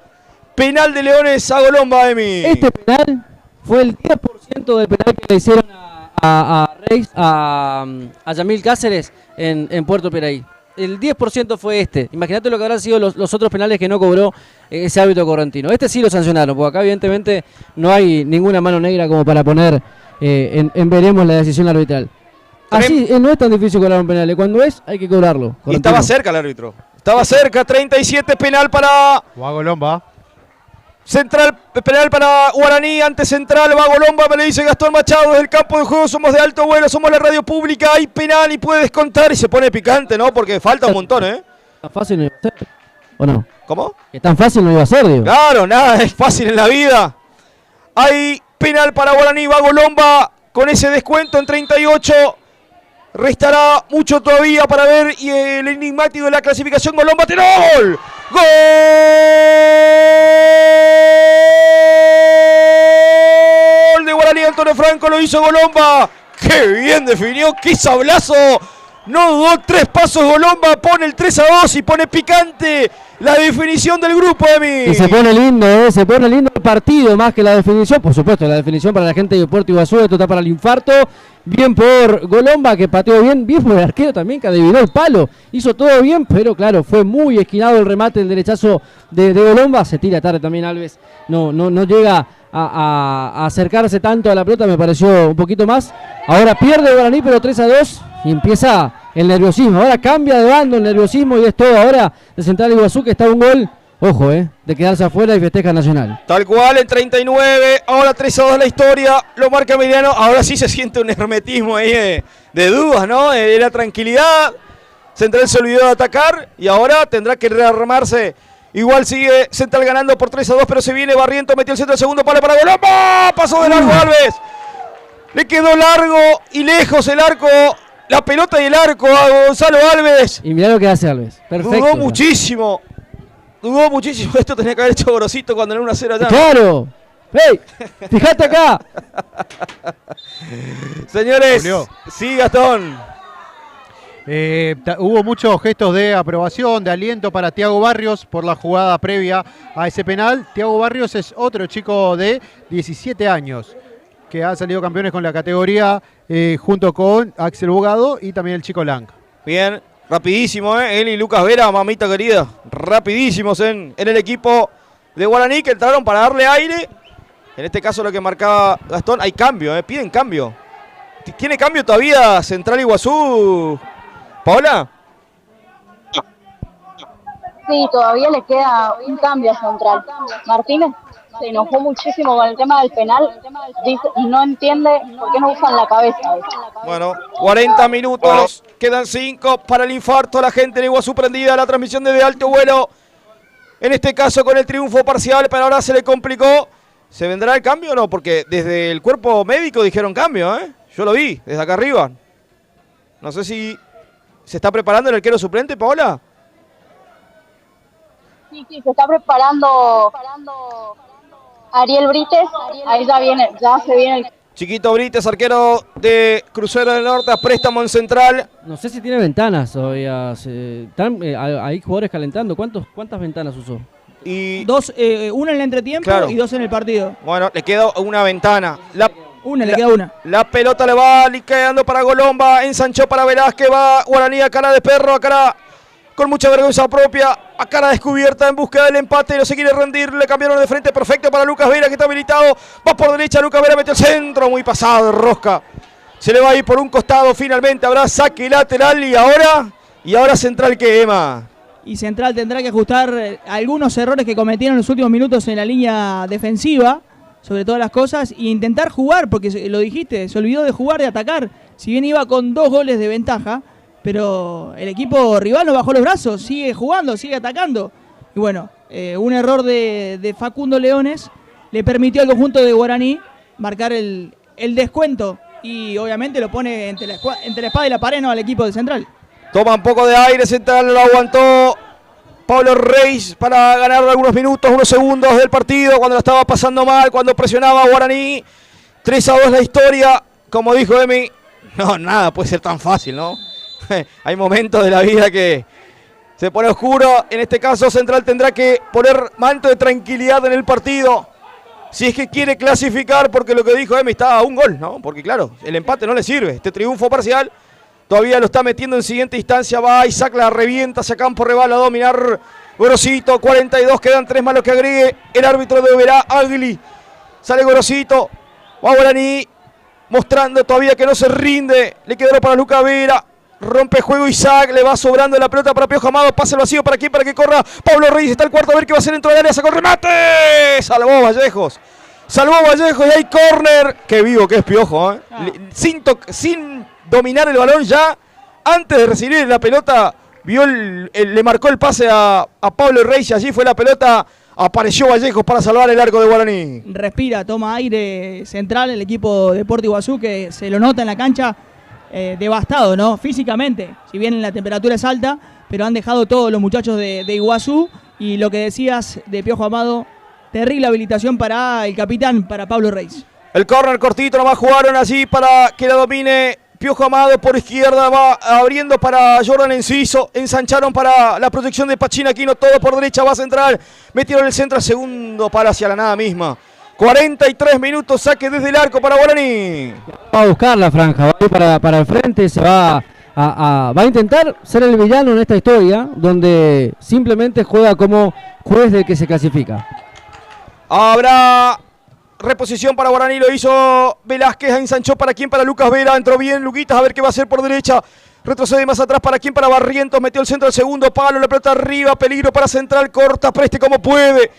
Penal de Leones a Golomba, Emi. Este penal fue el 10% del penal que le hicieron a Reis, a Yamil Cáceres en Puerto Piraí. El 10% fue este. Imagínate lo que habrán sido los otros penales que no cobró ese árbitro correntino. Este sí lo sancionaron, porque acá evidentemente no hay ninguna mano negra como para poner en veremos la decisión arbitral. Así no es tan difícil cobrar un penal. Cuando hay que cobrarlo. Y estaba cerca el árbitro. Estaba cerca, 37, penal para Golomba. Central, penal para Guaraní, ante Central, va Golomba, me le dice Gastón Machado desde el campo de juego, somos de Alto Vuelo, somos la radio pública, hay penal y puede descontar y se pone picante, ¿no? Porque falta un montón, Tan fácil no iba a ser, ¿o no? ¿Cómo? Que tan fácil no iba a ser, digo. Claro, nada es fácil en la vida. Hay penal para Guaraní, va Golomba con ese descuento en 38. Restará mucho todavía para ver y el enigmático de la clasificación. Golomba tiró gol. ¡Gol de Guaraní! Antonio Franco lo hizo Golomba. ¡Qué bien definió! ¡Qué sablazo! No dudó 3 pasos Golomba, pone el 3-2 y pone picante la definición del grupo, Emi. Y se pone lindo, se pone lindo el partido, más que la definición. Por supuesto, la definición para la gente de Puerto Iguazú, esto está para el infarto. Bien por Golomba, que pateó bien por el arquero también, que adivinó el palo. Hizo todo bien, pero claro, fue muy esquinado el remate, el derechazo de Golomba. Se tira tarde también Alves, no llega a acercarse tanto a la pelota, me pareció un poquito más. Ahora pierde Guaraní, pero 3-2 y empieza el nerviosismo. Ahora cambia de bando el nerviosismo y es todo ahora de Central Iguazú, que está un gol, ojo, de quedarse afuera y festeja Nacional. Tal cual, en 39, ahora 3-2 la historia, lo marca Emiliano. Ahora sí se siente un hermetismo ahí de dudas, ¿no? De la tranquilidad. Central se olvidó de atacar y ahora tendrá que rearmarse. Igual sigue Central ganando por 3-2, pero se viene Barrientos, metió el centro del segundo palo para Golomba. Pasó de largo Alves. Le quedó largo y lejos el arco, la pelota y el arco a Gonzalo Alves. Y mirá lo que hace Alves. Perfecto. Dudó muchísimo. Esto tenía que haber hecho Gorosito cuando era 1-0 allá. ¡Claro! ¡Hey! ¡Fíjate acá! Señores, Julio. sí, Gastón. Hubo muchos gestos de aprobación, de aliento para Thiago Barrios por la jugada previa a ese penal. Thiago Barrios es otro chico de 17 años que ha salido campeones con la categoría junto con Axel Bogado y también el chico Lang. Bien, rapidísimo, él y Lucas Vera, mamita querida. Rapidísimos en el equipo de Guaraní, que entraron para darle aire. En este caso lo que marcaba Gastón, hay cambio, piden cambio. ¿Tiene cambio todavía Central Iguazú, Paola? Sí, todavía le queda un cambio a Central. Martínez se enojó muchísimo con el tema del penal. Dice, no entiende por qué no usan la cabeza. Bueno, 40 minutos, quedan 5 para el infarto. La gente de Iguazú prendida, la transmisión desde Alto Vuelo. En este caso con el triunfo parcial, pero ahora se le complicó. ¿Se vendrá el cambio o no? Porque desde el cuerpo médico dijeron cambio, Yo lo vi, desde acá arriba. No sé si se está preparando el arquero suplente, Paola. Sí, se está preparando Ariel Brites. Ahí ya se viene el... Chiquito Brites, arquero de Crucero del Norte, a préstamo en Central. No sé si tiene ventanas todavía. Están ahí jugadores calentando. ¿Cuántas ventanas usó? Y 2, una en el entretiempo, claro, y 2 en el partido. Bueno, le queda una ventana. Le queda una. La pelota le va quedando para Golomba, ensanchó para Velázquez, va Guaraní a cara de perro, a cara con mucha vergüenza propia, a cara descubierta en busca del empate, no se quiere rendir, le cambiaron de frente, perfecto para Lucas Vera, que está habilitado, va por derecha, Lucas Vera metió el centro, muy pasado de rosca, se le va a ir por un costado, finalmente habrá saque lateral y ahora Central que Emma. Y Central tendrá que ajustar algunos errores que cometieron en los últimos minutos en la línea defensiva, sobre todas las cosas, e intentar jugar, porque lo dijiste, se olvidó de jugar, de atacar, si bien iba con 2 goles de ventaja, pero el equipo rival no bajó los brazos, sigue jugando, sigue atacando. Y bueno, un error de Facundo Leones le permitió al conjunto de Guaraní marcar el descuento y obviamente lo pone entre la espada y la pared, ¿no?, al equipo de Central. Toma un poco de aire, Central lo aguantó Pablo Reis para ganar algunos minutos, unos segundos del partido, cuando lo estaba pasando mal, cuando presionaba a Guaraní. 3-2 la historia, como dijo Emi, no, nada puede ser tan fácil, ¿no? Hay momentos de la vida que se pone oscuro. En este caso Central tendrá que poner manto de tranquilidad en el partido, si es que quiere clasificar, porque lo que dijo Emi está a un gol, ¿no? Porque claro, el empate no le sirve. Este triunfo parcial todavía lo está metiendo en siguiente instancia. Va Isaac, la revienta hacia campo, rebala a dominar Gorosito. 42, quedan 3 más los que agregue el árbitro de Oberá, Agli. Sale Gorosito, va Guaraní, mostrando todavía que no se rinde. Le quedó para Lucas Vera. Rompe juego Isaac, le va sobrando la pelota para Piojo Amado, pase el vacío para quién, para que corra Pablo Reyes, está el cuarto, a ver qué va a hacer dentro del área, sacó remate, salvó Vallejos y hay córner, qué vivo que es Piojo, sin dominar el balón ya, antes de recibir la pelota, le marcó el pase a Pablo Reyes y allí fue la pelota. Apareció Vallejos para salvar el arco de Guaraní. Respira, toma aire central el equipo de Puerto Iguazú, que se lo nota en la cancha devastado, ¿no? Físicamente, si bien la temperatura es alta, pero han dejado todos los muchachos de Iguazú. Y lo que decías de Piojo Amado, terrible habilitación para el capitán, para Pablo Reyes. El córner cortito, nomás jugaron allí para que la domine Piojo Amado por izquierda, va abriendo para Jordan Enciso, ensancharon para la protección de Pachín Aquino, todo por derecha, va a centrar, metieron el centro al segundo palo hacia la nada misma. 43 minutos, saque desde el arco para Guaraní. Va a buscar la franja, va a ir para el frente, se va va a intentar ser el villano en esta historia, donde simplemente juega como juez del que se clasifica. Habrá reposición para Guaraní, lo hizo Velázquez, ensanchó para quién, para Lucas Vera, entró bien Luquitas, a ver qué va a hacer por derecha, retrocede más atrás para quién, para Barrientos, metió el centro al segundo palo, la pelota arriba, peligro para Central, corta, Preste como puede,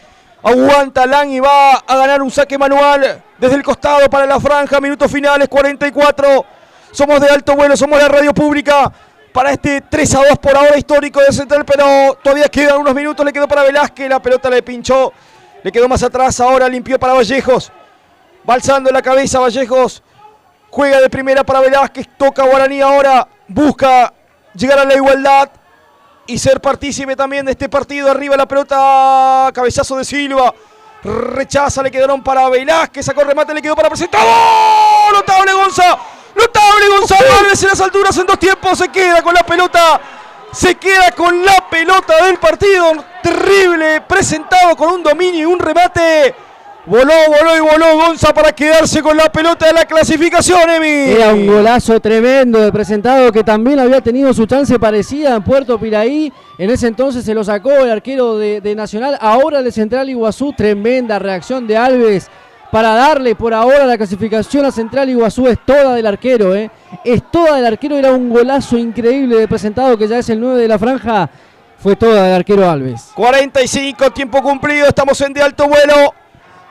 aguanta Lang y va a ganar un saque manual desde el costado para la franja, minutos finales, 44, somos de Alto Vuelo, somos la radio pública, para este 3-2 por ahora histórico de Central, pero todavía quedan unos minutos, le quedó para Velázquez, la pelota le pinchó, le quedó más atrás, ahora limpió para Vallejos. Va alzando la cabeza Vallejos. Juega de primera para Velázquez. Toca Guaraní ahora. Busca llegar a la igualdad. Y ser partícipe también de este partido. Arriba la pelota. Cabezazo de Silva. Rechaza. Le quedaron para Velázquez. Sacó remate. Le quedó para presentar. ¡Oh! Notable Gonza. Notable Gonzalo Alves en las alturas en dos tiempos. Se queda con la pelota. Se queda con la pelota del partido. Terrible, presentado con un dominio y un remate. Voló Gonza para quedarse con la pelota de la clasificación, Emi. Era un golazo tremendo de presentado que también había tenido su chance parecida en Puerto Piraí. En ese entonces se lo sacó el arquero de Nacional. Ahora de Central Iguazú, tremenda reacción de Alves para darle por ahora la clasificación a Central Iguazú. Es toda del arquero, es toda del arquero. Era un golazo increíble de presentado, que ya es el 9 de la franja. Fue toda del arquero Alves. 45, tiempo cumplido, estamos en De Alto Vuelo.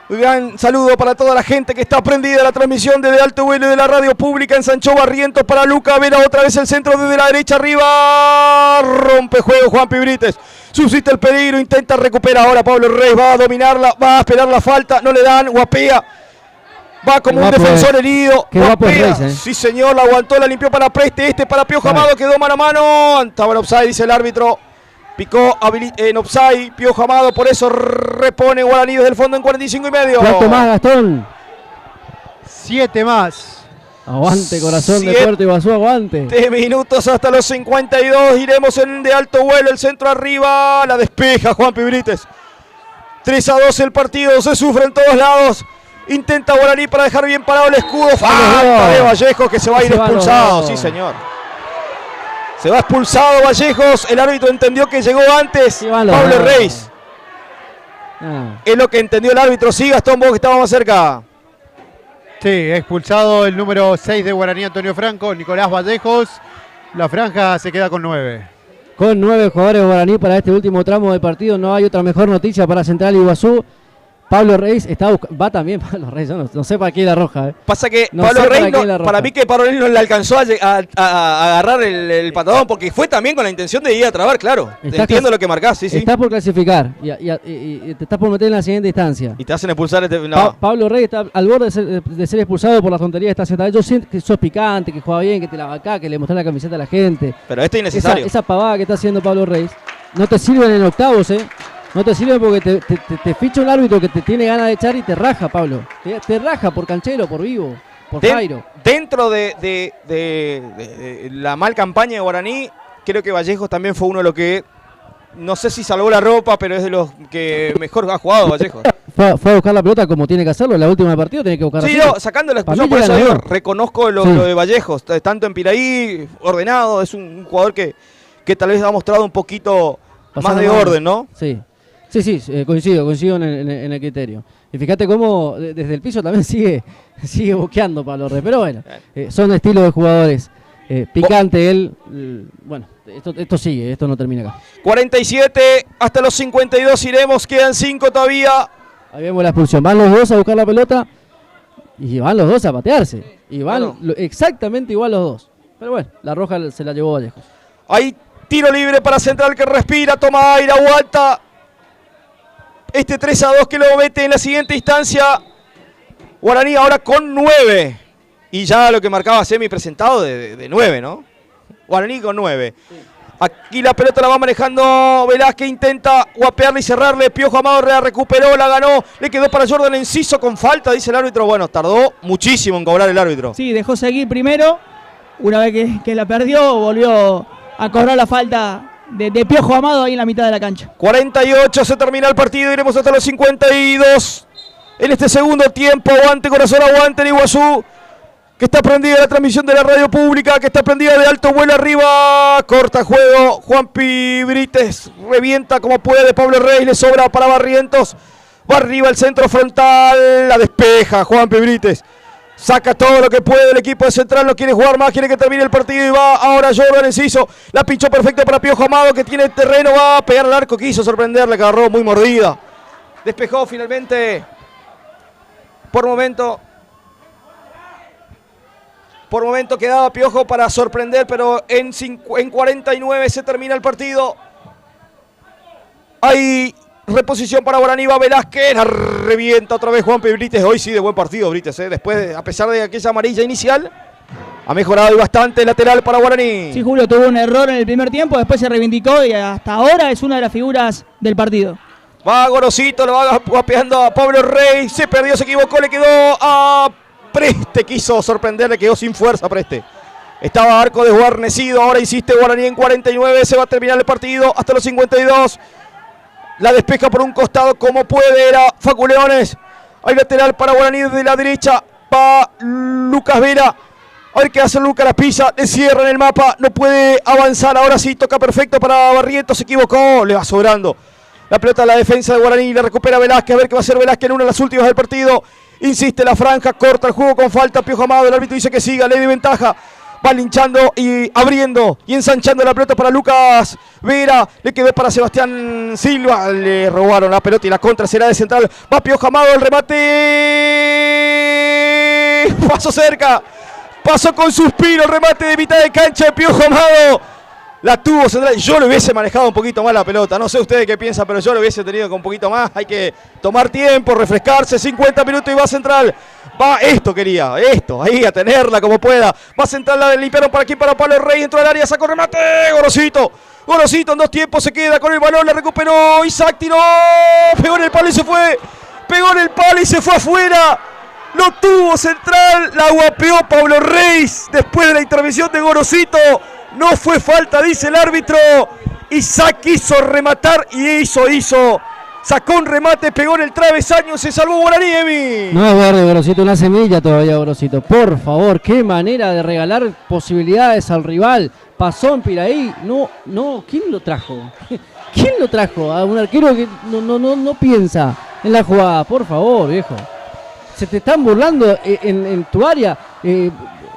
Un gran saludo para toda la gente que está prendida a la transmisión de Alto Vuelo y de la radio pública. Ensanchó Barrientos para Luca Vera, otra vez el centro desde la derecha arriba. Rompe juego Juan Pibrites. Suscita el peligro, intenta recuperar ahora Pablo Reyes. Va a dominarla, va a esperar la falta, no le dan, guapea. Va como un defensor herido. Reyes, Sí señor, la aguantó, la limpió para Preste, para Piojo Amado, quedó mano a mano. Estaba en offside, dice el árbitro. Picó en offside, Piojo Amado, por eso repone Guaraní desde el fondo en 45 y medio. ¿Cuánto más, Gastón? 7 más. Aguante, corazón de Puerto Iguazú, aguante. 10 minutos hasta los 52, iremos en De Alto Vuelo, el centro arriba, la despeja Juan Pibrites. 3-2 el partido, se sufre en todos lados. Intenta Guaraní para dejar bien parado el escudo. Falta de Vallejos que se va a ir expulsado, sí señor. Se va expulsado Vallejos, el árbitro entendió que llegó antes Pablo Reyes. Es lo que entendió el árbitro. Sí, Gastón, vos que estábamos cerca. Sí, expulsado el número 6 de Guaraní, Antonio Franco, Nicolás Vallejos. La franja se queda con 9. Con 9 jugadores de Guaraní para este último tramo del partido. No hay otra mejor noticia para Central Iguazú. Pablo Reyes va también Pablo Reyes, yo no sé para qué la roja. Pasa que no Pablo Reyes, para mí que Pablo Reyes no le alcanzó a agarrar el patadón, porque fue también con la intención de ir a trabar, claro. Entiendo lo que marcás, sí. Estás por clasificar y te estás por meter en la siguiente instancia. Y te hacen expulsar. Pablo Reyes está al borde de ser expulsado por la tontería de esta sentada. Yo siento que sos picante, que juega bien, que te la va acá, que le mostrás la camiseta a la gente. Pero esto es innecesario. Esa pavada que está haciendo Pablo Reyes no te sirven en octavos, No te sirve porque te ficha un árbitro que te tiene ganas de echar y te raja, Pablo. Te raja por canchero, por vivo, por Jairo. Dentro de la mal campaña de Guaraní, creo que Vallejos también fue uno de los que, no sé si salvó la ropa, pero es de los que mejor ha jugado Vallejos. Fue a buscar la pelota como tiene que hacerlo. En la última partido tiene que buscar. Sí, sacando la expulsión, por eso digo, reconozco lo de Vallejos. Tanto en Piraí, ordenado, es un jugador que tal vez ha mostrado un poquito más de orden, ¿no? Sí. Sí, coincido en el criterio. Y fíjate cómo desde el piso también sigue boqueando Pablo Reyes. Pero bueno, son estilos de jugadores. Picante él. Bueno, esto sigue, esto no termina acá. 47 hasta los 52 iremos, quedan 5 todavía. Ahí vemos la expulsión. Van los dos a buscar la pelota y van los dos a patearse. Y van exactamente igual los dos. Pero bueno, la roja se la llevó Vallejos. Hay Tiro libre para Central que respira, toma aire, aguanta. Este 3-2 que lo mete en la siguiente instancia. Guaraní ahora con 9. Y ya lo que marcaba Semi presentado de 9, ¿no? Guaraní con 9. Aquí la pelota la va manejando Velázquez, intenta guapearle y cerrarle. Piojo Amado la recuperó, la ganó. Le quedó para Jordan Enciso con falta, dice el árbitro. Bueno, tardó muchísimo en cobrar el árbitro. Sí, dejó seguir primero. Una vez que la perdió, volvió a cobrar la falta de Piojo Amado ahí en la mitad de la cancha. 48, se termina el partido, iremos hasta los 52. En este segundo tiempo, aguante corazón, aguante en Iguazú. Que está prendida la transmisión de la radio pública, que está prendida de alto vuelo arriba. Corta juego, Juanpi Brites revienta como puede. Pablo Rey le sobra para Barrientos. Va arriba el centro frontal, la despeja Juanpi Brites. Saca todo lo que puede el equipo de Central, no quiere jugar más, quiere que termine el partido y va ahora Jordan Enciso. La pinchó perfecta para Piojo Amado que tiene terreno, va a pegar al arco, quiso sorprenderle, agarró muy mordida. Despejó finalmente, por momento quedaba Piojo para sorprender, pero en 49 se termina el partido. Hay reposición para Guaraní, va Velázquez, la revienta otra vez Juanpi Brites. Hoy sí de buen partido Brites, después, a pesar de aquella amarilla inicial, ha mejorado y bastante. Lateral para Guaraní. Sí, Julio tuvo un error en el primer tiempo, después se reivindicó y hasta ahora es una de las figuras del partido. Va Gorosito, lo va guapeando a Pablo Rey, se perdió, se equivocó, le quedó a Preste, quiso sorprenderle, quedó sin fuerza Preste. Estaba arco desguarnecido, ahora insiste Guaraní en 49, se va a terminar el partido hasta los 52. La despeja por un costado como puede, era Facu Leones. Hay lateral para Guaraní de la derecha, va Lucas Vera. A ver qué hace Lucas, la pisa, le cierra en el mapa, no puede avanzar, ahora sí, toca perfecto para Barrientos, se equivocó, le va sobrando. La pelota a la defensa de Guaraní, la recupera Velázquez, a ver qué va a hacer Velázquez en una de las últimas del partido. Insiste la franja, corta el juego con falta, Piojo Amado, el árbitro dice que siga, le de ventaja. Va linchando y abriendo y ensanchando la pelota para Lucas Vera. Le quedó para Sebastián Silva. Le robaron la pelota y la contra será de Central. Va Piojo Amado, el remate. Pasó cerca. Pasó con suspiro el remate de mitad de cancha de Piojo Amado. La tuvo Central. Yo lo hubiese manejado un poquito más la pelota. No sé ustedes qué piensan, pero yo lo hubiese tenido con un poquito más. Hay que tomar tiempo, refrescarse. 50 minutos y va Central. Va, esto quería, esto, ahí a tenerla como pueda. Va Central, la limpiaron para aquí, para Pablo Rey. Entró al área, sacó remate. Gorosito. Gorosito en 2 tiempos se queda con el balón. La recuperó Isaac, tiró. Pegó en el palo y se fue. Pegó en el palo y se fue afuera. Lo tuvo Central. La guapeó Pablo Rey después de la intervención de Gorosito. No fue falta, dice el árbitro. Isaac quiso rematar y hizo. Sacó un remate, pegó en el travesaño, se salvó Guaraní, Emi. No es verde, Gorosito, una semilla todavía, Gorosito. Por favor, qué manera de regalar posibilidades al rival. Pasó en Piraí. No, ¿quién lo trajo? ¿Quién lo trajo? A un arquero que no piensa en la jugada. Por favor, viejo. Se te están burlando en tu área. El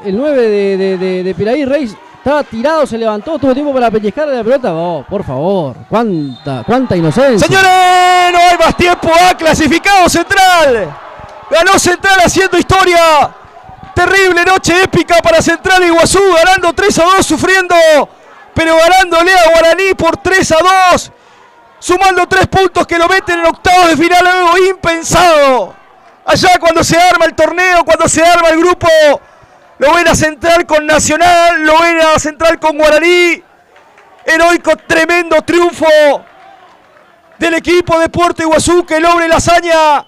9 de Piraí, Reis, estaba tirado, se levantó, tuvo tiempo para pellizcarle la pelota. Oh, por favor, cuánta inocencia. Señores, no hay más tiempo. Ha clasificado Central. Ganó Central haciendo historia. Terrible noche épica para Central Iguazú, ganando 3-2, sufriendo, pero ganándole a Guaraní por 3-2. Sumando 3 puntos que lo meten en octavos de final, algo impensado. Allá cuando se arma el torneo, cuando se arma el grupo, lo ven a Central con Nacional, lo ven a Central con Guaraní. Heroico, tremendo triunfo del equipo de Puerto Iguazú que logra la hazaña,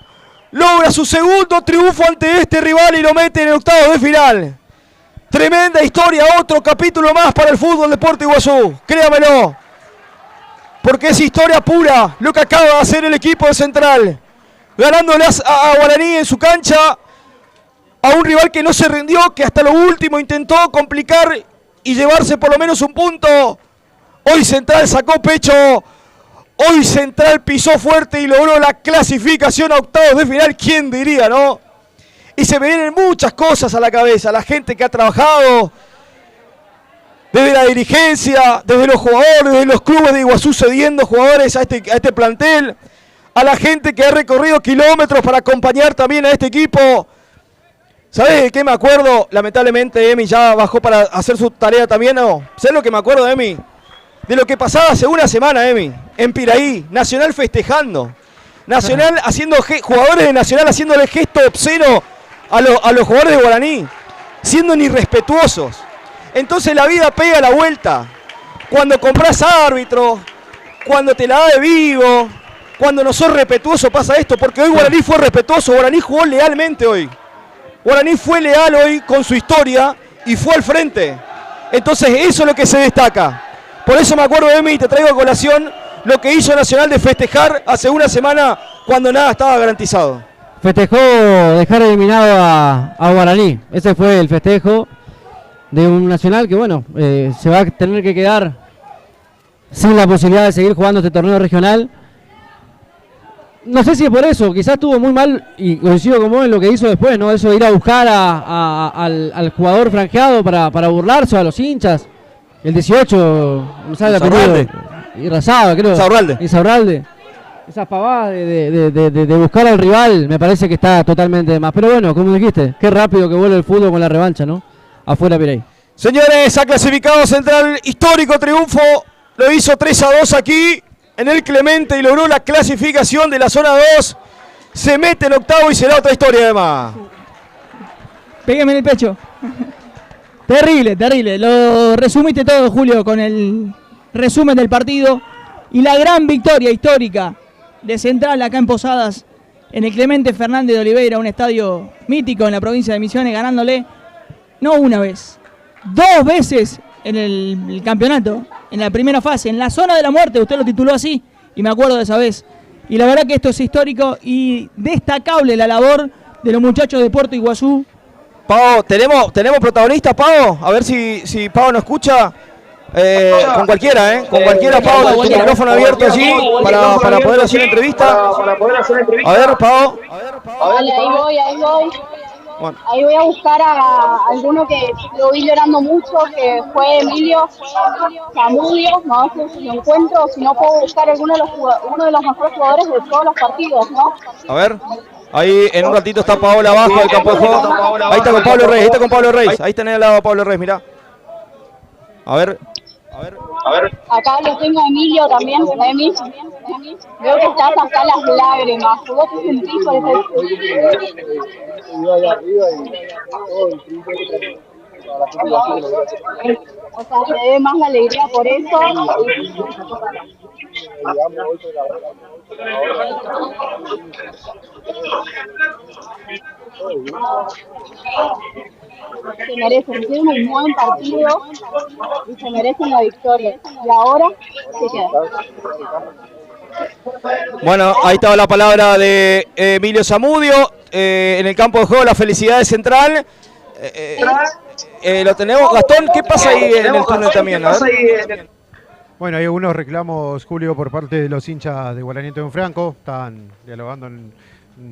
logra su segundo triunfo ante este rival y lo mete en el octavo de final. Tremenda historia, otro capítulo más para el fútbol de Puerto Iguazú, créamelo. Porque es historia pura lo que acaba de hacer el equipo de Central. Ganándole a Guaraní en su cancha, a un rival que no se rindió, que hasta lo último intentó complicar y llevarse por lo menos un punto. Hoy Central sacó pecho, hoy Central pisó fuerte y logró la clasificación a octavos de final. ¿Quién diría, no? Y se me vienen muchas cosas a la cabeza, la gente que ha trabajado, desde la dirigencia, desde los jugadores, desde los clubes de Iguazú cediendo jugadores a este plantel, a la gente que ha recorrido kilómetros para acompañar también a este equipo. ¿Sabés de qué me acuerdo? Lamentablemente Emi ya bajó para hacer su tarea también, ¿no? ¿Sabés lo que me acuerdo de Emi? de lo que pasaba hace una semana, Emi, en Piraí, Nacional festejando. Nacional haciendo, jugadores de Nacional haciéndole gesto obsceno a los jugadores de Guaraní, siendo irrespetuosos. Entonces la vida pega la vuelta. Cuando compras árbitro, cuando te la da de vivo, cuando no sos respetuoso pasa esto, porque hoy Guaraní fue respetuoso, Guaraní jugó lealmente hoy. Guaraní fue leal hoy con su historia y fue al frente. Entonces eso es lo que se destaca. Por eso me acuerdo, Emi, y te traigo a colación lo que hizo Nacional de festejar hace una semana cuando nada estaba garantizado. Festejó dejar eliminado a Guaraní. Ese fue el festejo de un Nacional que, bueno, se va a tener que quedar sin la posibilidad de seguir jugando este torneo regional. No sé si es por eso, quizás estuvo muy mal, y coincido con vos en lo que hizo después, ¿no? Eso de ir a buscar al jugador franjeado para burlarse a los hinchas. El 18, no sabe el apellido. Irrazaba, creo. Insaurralde. Esas pavadas de buscar al rival, me parece que está totalmente de más. Pero bueno, como dijiste, qué rápido que vuelve el fútbol con la revancha, ¿no? Afuera Piraí. Señores, ha clasificado Central, histórico triunfo, lo hizo 3-2 aquí en el Clemente y logró la clasificación de la zona 2. Se mete en octavo y será otra historia además. Pégueme en el pecho. Terrible, terrible. Lo resumiste todo, Julio, con el resumen del partido y la gran victoria histórica de Central acá en Posadas, en el Clemente Fernández de Oliveira, un estadio mítico en la provincia de Misiones, ganándole no una vez, 2 veces en el campeonato, en la primera fase, en la zona de la muerte, usted lo tituló así, y me acuerdo de esa vez. Y la verdad que esto es histórico y destacable la labor de los muchachos de Puerto Iguazú. Pau, ¿tenemos protagonista, Pau? A ver si Pau nos escucha. Con cualquiera, con cualquiera, Pau, con tu micrófono abierto allí para poder hacer entrevista. A ver, Pau. Vale, ahí voy. Bueno. Ahí voy a buscar a alguno que lo vi llorando mucho, que fue Emilio Zamudio, no sé si lo encuentro, o si no puedo buscar uno de los mejores jugadores de todos los partidos, ¿no? A ver. Ahí en un ratito está Paola abajo del campo de juego. Ahí está con Pablo Reyes, ahí está en el lado de Pablo Reyes, mirá. A ver. Acá lo tengo a Emilio también, Emi. Veo que estás hasta las lágrimas. ¿Vos te sentís por o sea, te debe más la alegría por eso. Se merecen, tienen un buen partido y se merecen la victoria. Y ahora se queda. Bueno, ahí estaba la palabra de Emilio Zamudio. En el campo de juego, la felicidad de Central. Lo tenemos. Gastón, ¿qué pasa ahí en el túnel también? Bueno, hay algunos reclamos, Julio, por parte de los hinchas de Guaraní de Franco. Están dialogando en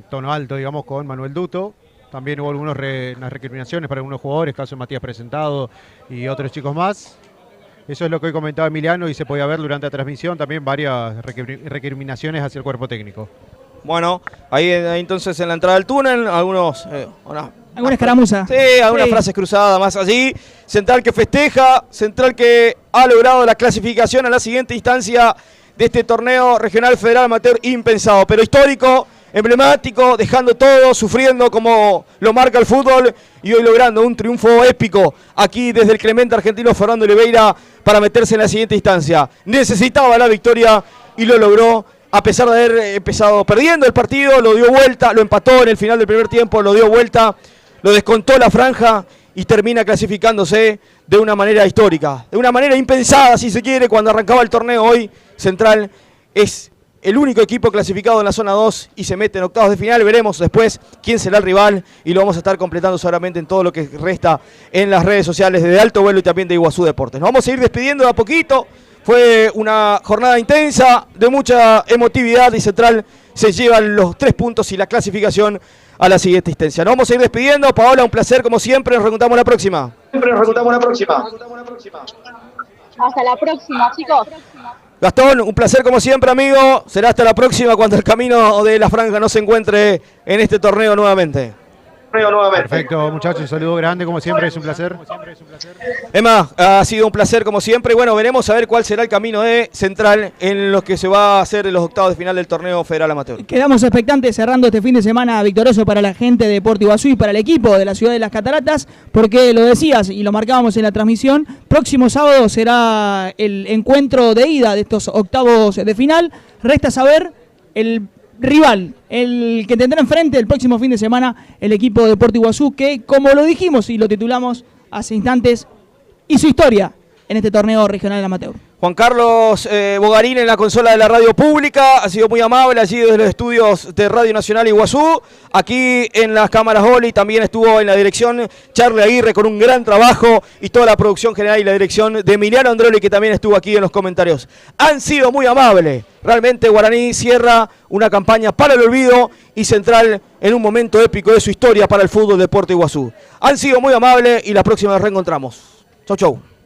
tono alto, digamos, con Manuel Duto. También hubo unas recriminaciones para algunos jugadores, caso de Matías Presentado y otros chicos más. Eso es lo que hoy comentaba Emiliano y se podía ver durante la transmisión también varias recriminaciones hacia el cuerpo técnico. Bueno, ahí entonces en la entrada del túnel, alguna escaramuza. Sí, algunas frases cruzadas más allí. Central que festeja, Central que ha logrado la clasificación a la siguiente instancia de este torneo regional federal amateur impensado, pero histórico, emblemático, dejando todo, sufriendo como lo marca el fútbol y hoy logrando un triunfo épico aquí desde el Clemente argentino Fernando Oliveira para meterse en la siguiente instancia. Necesitaba la victoria y lo logró. A pesar de haber empezado perdiendo el partido, lo dio vuelta, lo empató en el final del primer tiempo, lo dio vuelta, lo descontó la franja y termina clasificándose de una manera histórica, de una manera impensada, si se quiere, cuando arrancaba el torneo. Hoy Central es el único equipo clasificado en la zona 2 y se mete en octavos de final. Veremos después quién será el rival y lo vamos a estar completando seguramente en todo lo que resta en las redes sociales de Alto Vuelo y también de Iguazú Deportes. Nos vamos a ir despidiendo de a poquito. Fue una jornada intensa, de mucha emotividad y Central se llevan los 3 puntos y la clasificación a la siguiente instancia. Nos vamos a ir despidiendo. Paola, un placer como siempre. Nos reencontramos la próxima. Hasta la próxima, chicos. Gastón, un placer como siempre, amigo. Será hasta la próxima cuando el camino de la franja no se encuentre en este torneo nuevamente. nuevamente. Perfecto, muchachos, un saludo grande, como siempre, es un placer. Emma, ha sido un placer como siempre. Bueno, veremos a ver cuál será el camino de Central en los que se va a hacer en los octavos de final del torneo federal amateur. Quedamos expectantes cerrando este fin de semana victorioso para la gente de Puerto Iguazú y para el equipo de la ciudad de Las Cataratas, porque lo decías y lo marcábamos en la transmisión, próximo sábado será el encuentro de ida de estos octavos de final. Resta saber el rival, el que tendrá enfrente el próximo fin de semana el equipo de Puerto Iguazú, que como lo dijimos y lo titulamos hace instantes, hizo historia en este torneo regional amateur. Juan Carlos Bogarín en la consola de la radio pública, ha sido muy amable allí desde los estudios de Radio Nacional Iguazú. Aquí en las cámaras Oli también estuvo en la dirección Charlie Aguirre con un gran trabajo y toda la producción general y la dirección de Emiliano Androli, que también estuvo aquí en los comentarios. Han sido muy amables. Realmente Guaraní cierra una campaña para el olvido y Central en un momento épico de su historia para el fútbol de Puerto Iguazú. Han sido muy amables y la próxima nos reencontramos. Chau, chau.